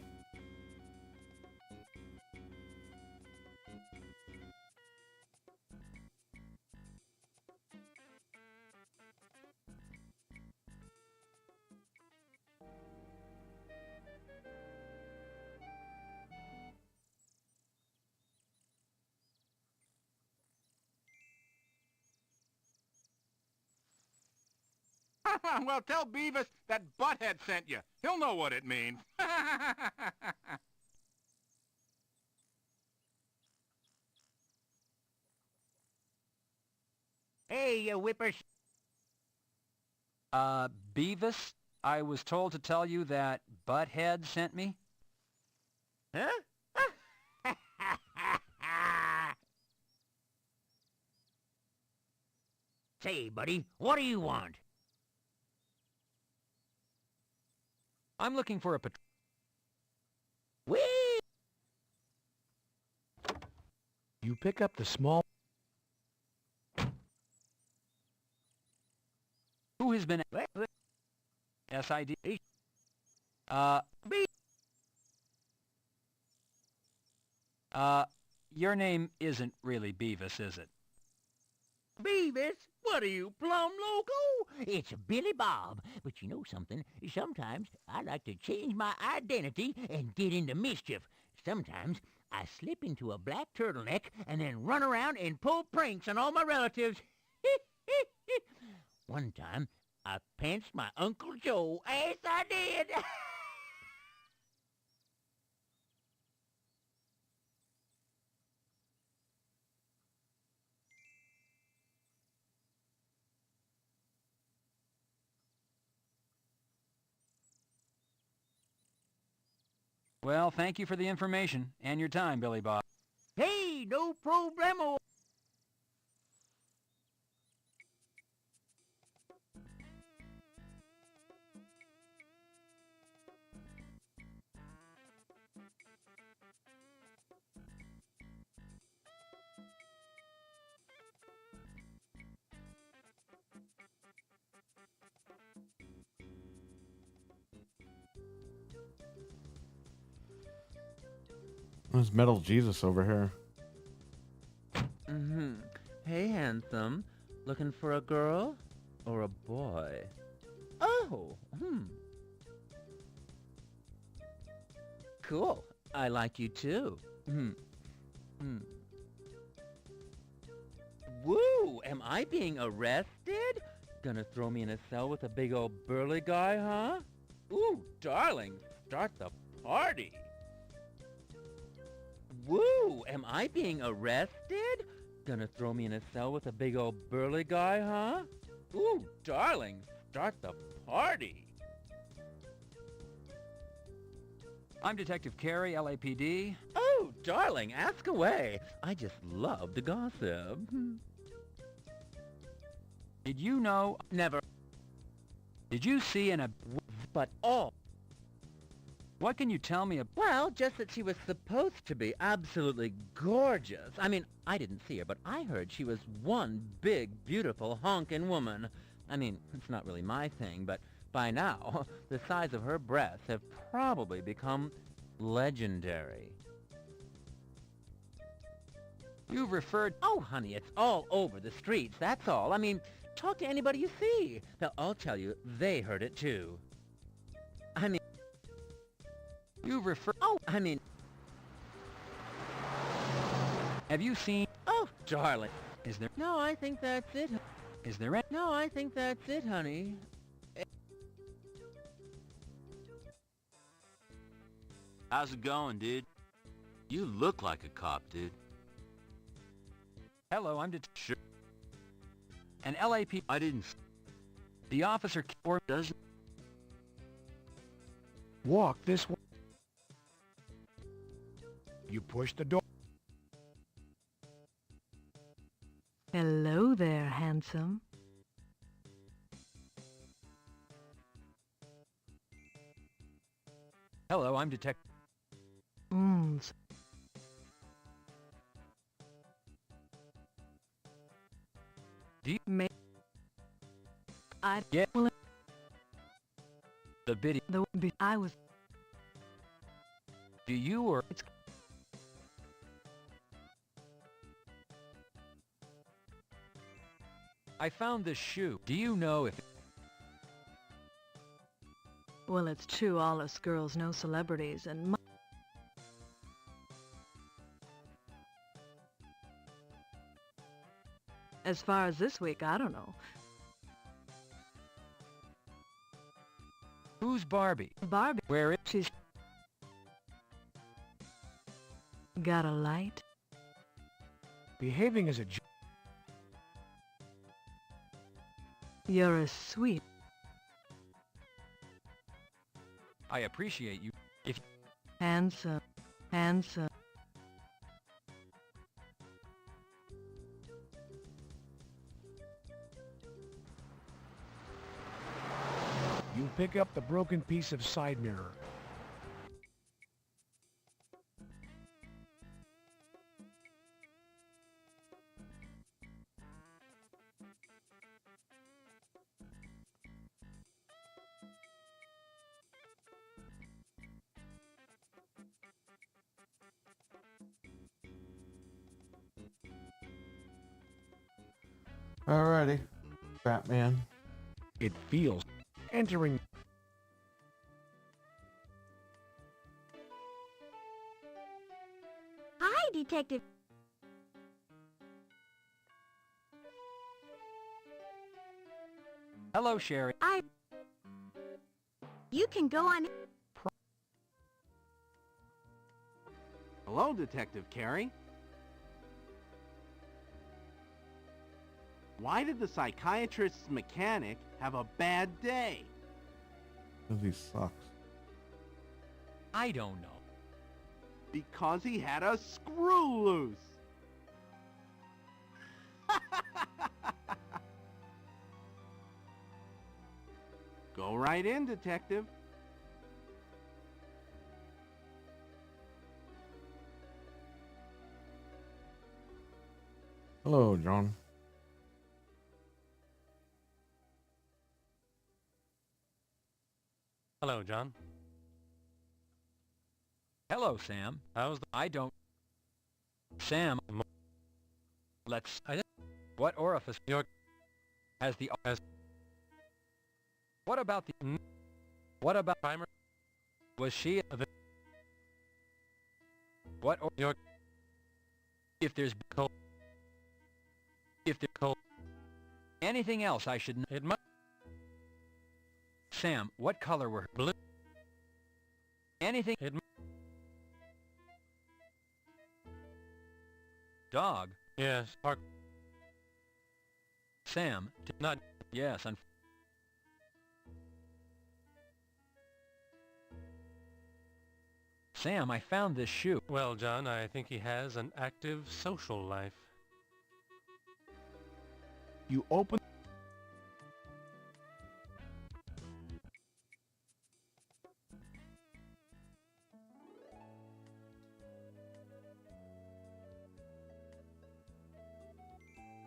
Well, tell Beavis that Butthead sent you. He'll know what it means.
Hey, you whippers.
Beavis, I was told to tell you that Butthead sent me.
Huh? Say, buddy, what do you want?
I'm looking for a
Whee!
You pick up the small...
Who has been... SID? Your name isn't really Beavis, is it?
Beavis? What are you, plumb loco? It's Billy Bob. But you know something? Sometimes I like to change my identity and get into mischief. Sometimes I slip into a black turtleneck and then run around and pull pranks on all my relatives. One time, I pantsed my Uncle Joe. Yes, I did.
Well, thank you for the information and your time, Billy Bob.
Hey, no problemo.
There's Metal Jesus over here.
Mm-hmm. Hey, handsome. Looking for a girl or a boy? Oh, Cool. I like you too. Woo! Am I being arrested? Gonna throw me in a cell with a big old burly guy, huh? Ooh, darling, start the party. Woo! Am I being arrested? Gonna throw me in a cell with a big old burly guy, huh? Ooh, darling, start the party.
I'm Detective Carey, LAPD.
Oh, darling, ask away. I just love to gossip.
Did you know...
Never.
Did you see in a...
But all...
What can you tell me about...
Well, just that she was supposed to be absolutely gorgeous. I mean, I didn't see her, but I heard she was one big, beautiful, honkin' woman. I mean, it's not really my thing, but by now, the size of her breasts have probably become legendary.
You've referred...
Oh, honey, it's all over the streets, that's all. I mean, talk to anybody you see. They'll all tell you they heard it too. I mean...
You've referred...
Oh, I mean...
Have you seen...
Oh, darling.
Is there...
No, I think that's it.
Is there any...
No, I think that's it, honey.
How's it going, dude? You look like a cop, dude.
Hello, I'm
Sure.
An LAP...
I didn't...
The officer... Or
doesn't...
Walk this way. You push the door.
Hello there, handsome.
Hello, I'm Detective... Do you...
I...
Yeah.
Well,
The biddy...
I was...
Do you or...
It's...
I found this shoe. Do you know if...
Well, it's true all us girls know celebrities, and as far as this week, I don't know.
Who's Barbie?
Barbie.
Where is...
She's... Got a light?
Behaving as a...
You're a sweet...
I appreciate you. If...
Handsome. Handsome.
You pick up the broken piece of side mirror.
Alrighty, Batman.
It feels entering.
Hi, Detective.
Hello, Sherry.
You can go on.
Hello, Detective Carey. Why did the psychiatrist's mechanic have a bad day?
Because he sucks.
I don't know.
Because he had a screw loose. Go right in, Detective.
Hello, John.
Hello, John.
Hello, Sam.
How's the...
I don't... Sam... Let's... What orifice...
Your...
Has the... What about the... What about...
Primer...
Was she... What or...
Your...
If there's...
Cold...
If there's... Cold... Anything else I should...
It might...
Sam, what color were...
Blue...
Anything...
It...
Dog?
Yes, Park...
Sam,
not...
Yes, Sam, I found this shoe.
Well, John, I think he has an active social life.
You open...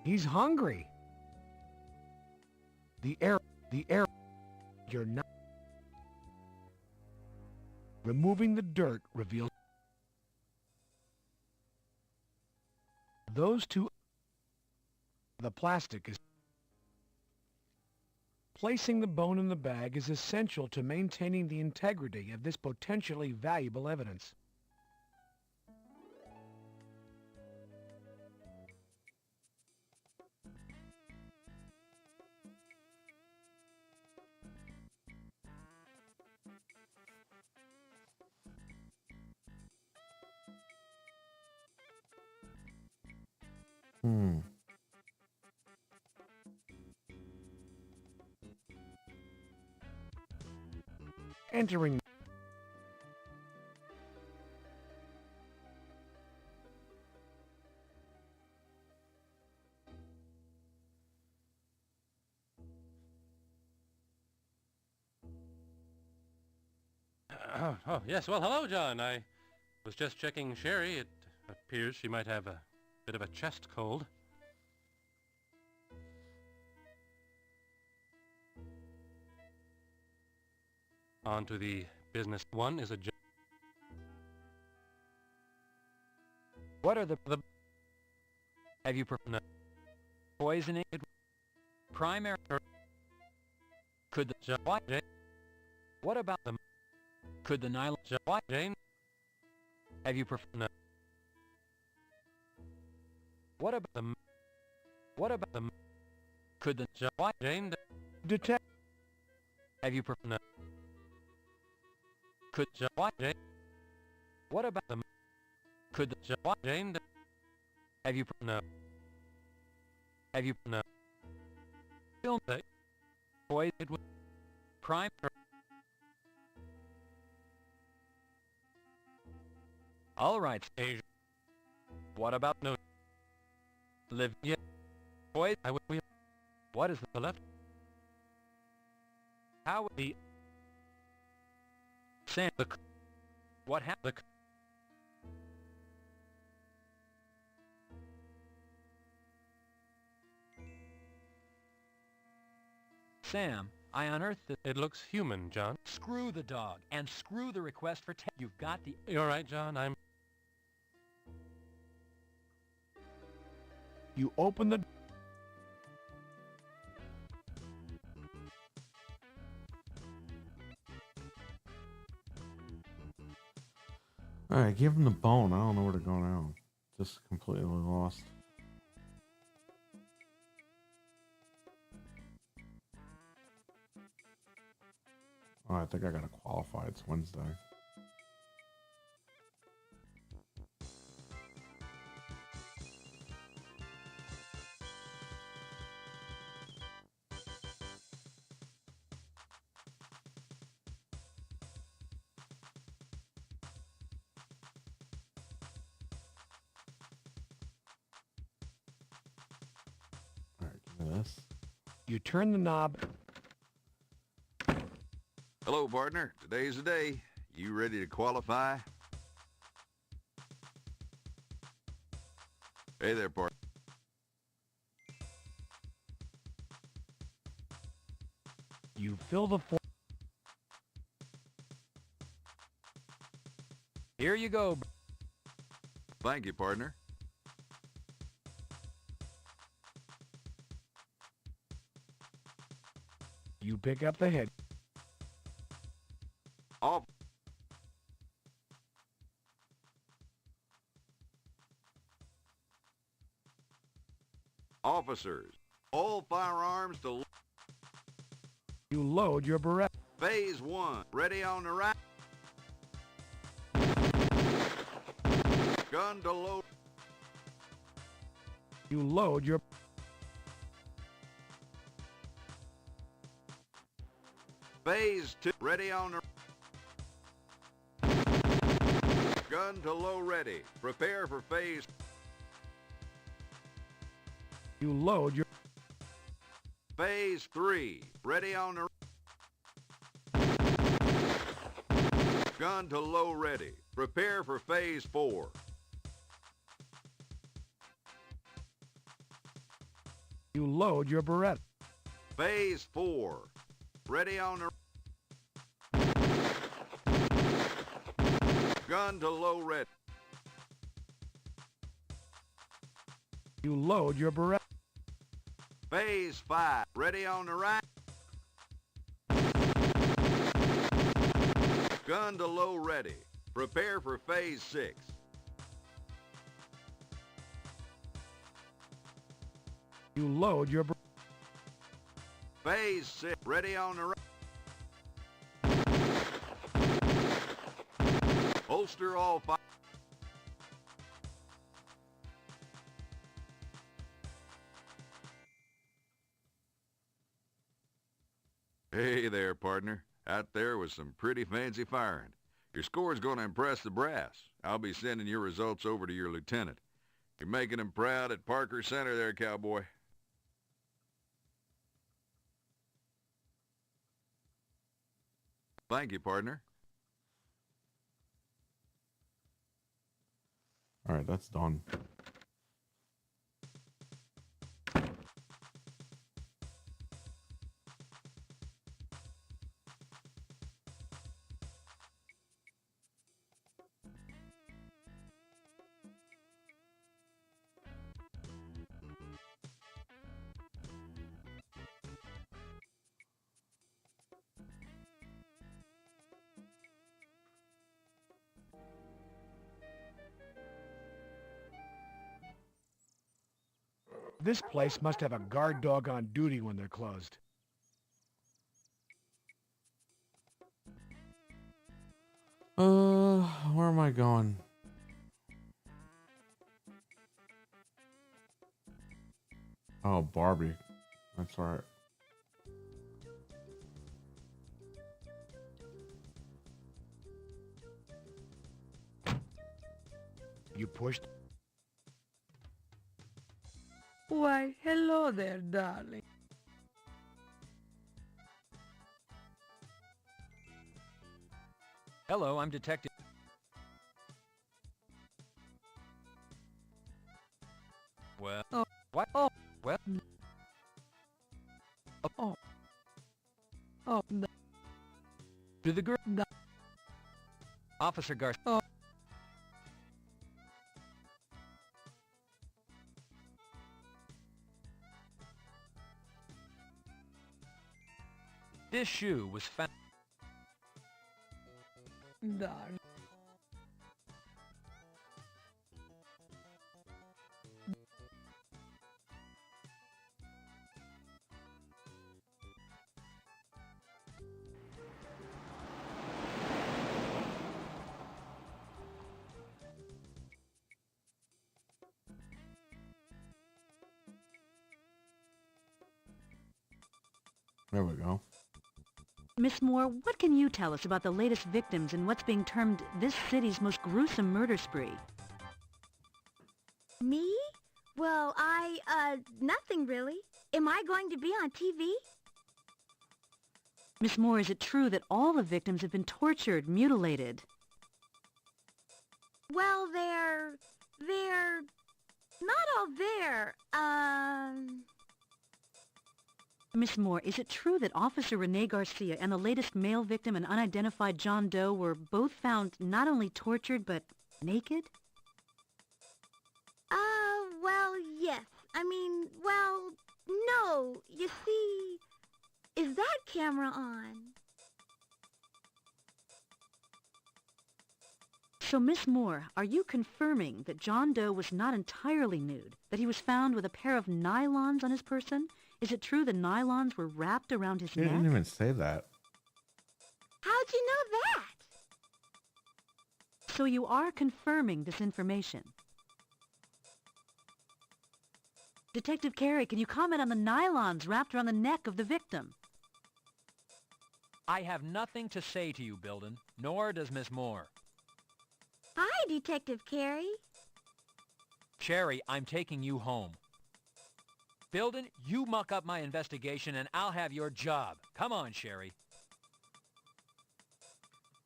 He's hungry. The air, you're not. Removing the dirt reveals those two. The plastic is. Placing the bone in the bag is essential to maintaining the integrity of this potentially valuable evidence. Entering.
Oh, yes. Well, hello, John. I was just checking Sherry. It appears she might have a bit of a chest cold. On to the business. One is a...
What are the have you no. Poisoning it? Primary... Could the... What about the... Could the nylon... Jane? Have you no. What about the... What about the... Could the... Jane...
Detect...
Have you no. Could Jane? What about the... Could the Jane? Have you no? Have you no? Film that poisoned with prime. All right, Asia. What about no? Live yet? Poison. I will. What is the left? How would the Sam, what happened? Sam, I unearthed the...
It looks human, John.
Screw the dog, and screw the request for You've got the...
You're all right, John. I'm...
You open the...
Alright, give him the bone. I don't know where to go now. Just completely lost. Oh, I think I gotta qualify. It's Wednesday.
You turn the knob.
Hello, partner. Today's the day. You ready to qualify? Hey there, partner.
You fill the form.
Here you go.
Thank you, partner.
You pick up the head.
Off. Officers, all firearms to...
You load your Beretta.
Phase 1, ready on the right. Gun to load.
You load your...
Phase 2, ready on the... Gun to low ready. Prepare for phase...
You load your...
Phase 3, ready on the... Gun to low ready. Prepare for phase 4.
You load your Beretta.
Phase 4. Ready on the... Gun to low red.
You load your Beretta.
Phase 5. Ready on the right. Gun to low ready. Prepare for phase 6.
You load your Beretta.
Phase 6. Ready on the right. Holster all 5. Hey there, partner. Out there was some pretty fancy firing. Your score's going to impress the brass. I'll be sending your results over to your lieutenant. You're making him proud at Parker Center there, cowboy. Thank you, partner.
All right, that's done.
This place must have a guard dog on duty when they're closed.
Where am I going? Oh, Barbie. That's right.
You pushed?
Why, hello there, darling.
Hello, I'm Detective... Well...
Oh.
What?
Oh.
Well...
Oh. Oh, no.
To the girl...
No.
Officer Garcia...
Oh.
This shoe was found...
Darling.
There we go.
Miss Moore, what can you tell us about the latest victims in what's being termed this city's most gruesome murder spree?
Me? Well, nothing really. Am I going to be on TV?
Miss Moore, is it true that all the victims have been tortured, mutilated?
Well, they're not all there.
Miss Moore, is it true that Officer Rene Garcia and the latest male victim, an unidentified John Doe, were both found not only tortured, but naked?
Well, yes. I mean, well, no. You see, is that camera on?
So, Miss Moore, are you confirming that John Doe was not entirely nude, that he was found with a pair of nylons on his person? Is it true the nylons were wrapped around his
She
neck?
didn't even say that.
How'd you know that?
So you are confirming this information? Detective Carey, can you comment on the nylons wrapped around the neck of the victim?
I have nothing to say to you, Bilden, nor does Miss Moore.
Hi, Detective Carey.
Sherry, I'm taking you home. Bilden, you muck up my investigation and I'll have your job. Come on, Sherry.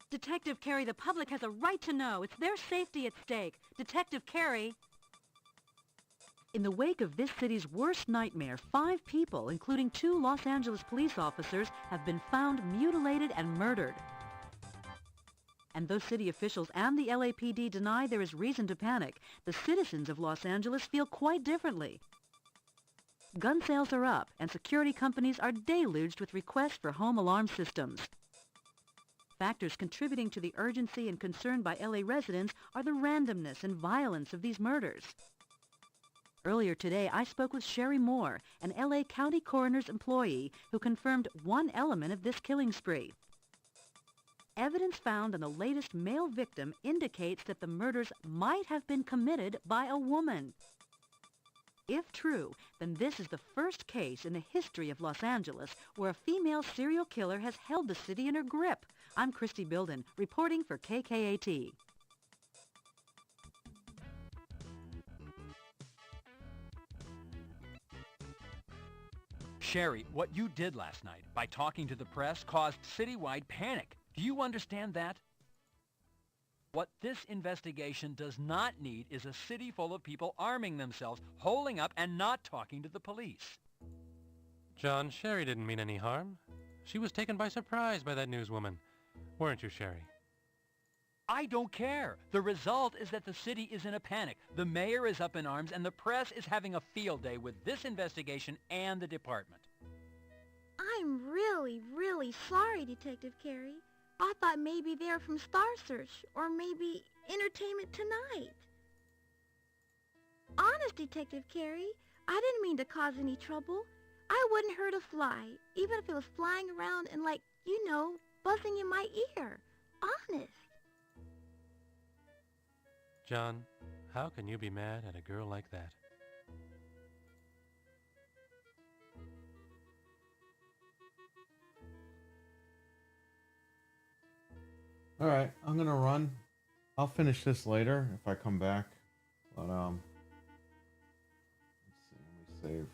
Detective Carey, the public has a right to know. It's their safety at stake. Detective Carey. In the wake of this city's worst nightmare, 5 people, including 2 Los Angeles police officers, have been found mutilated and murdered. And though city officials and the LAPD deny there is reason to panic, the citizens of Los Angeles feel quite differently. Gun sales are up, and security companies are deluged with requests for home alarm systems. Factors contributing to the urgency and concern by LA residents are the randomness and violence of these murders. Earlier today, I spoke with Sherry Moore, an LA County Coroner's employee who confirmed one element of this killing spree. Evidence found on the latest male victim indicates that the murders might have been committed by a woman. If true, then this is the first case in the history of Los Angeles where a female serial killer has held the city in her grip. I'm Christy Bilden, reporting for KKAT.
Sherry, what you did last night by talking to the press caused citywide panic. Do you understand that? What this investigation does not need is a city full of people arming themselves, holding up, and not talking to the police.
John, Sherry didn't mean any harm. She was taken by surprise by that newswoman. Weren't you, Sherry?
I don't care. The result is that the city is in a panic. The mayor is up in arms, and the press is having a field day with this investigation and the department.
I'm really, really sorry, Detective Carey. I thought maybe they're from Star Search, or maybe Entertainment Tonight. Honest, Detective Carey, I didn't mean to cause any trouble. I wouldn't hurt a fly, even if it was flying around and, like, you know, buzzing in my ear. Honest.
John, how can you be mad at a girl like that?
All right, I'm gonna run. I'll finish this later if I come back. But let's see, let me save.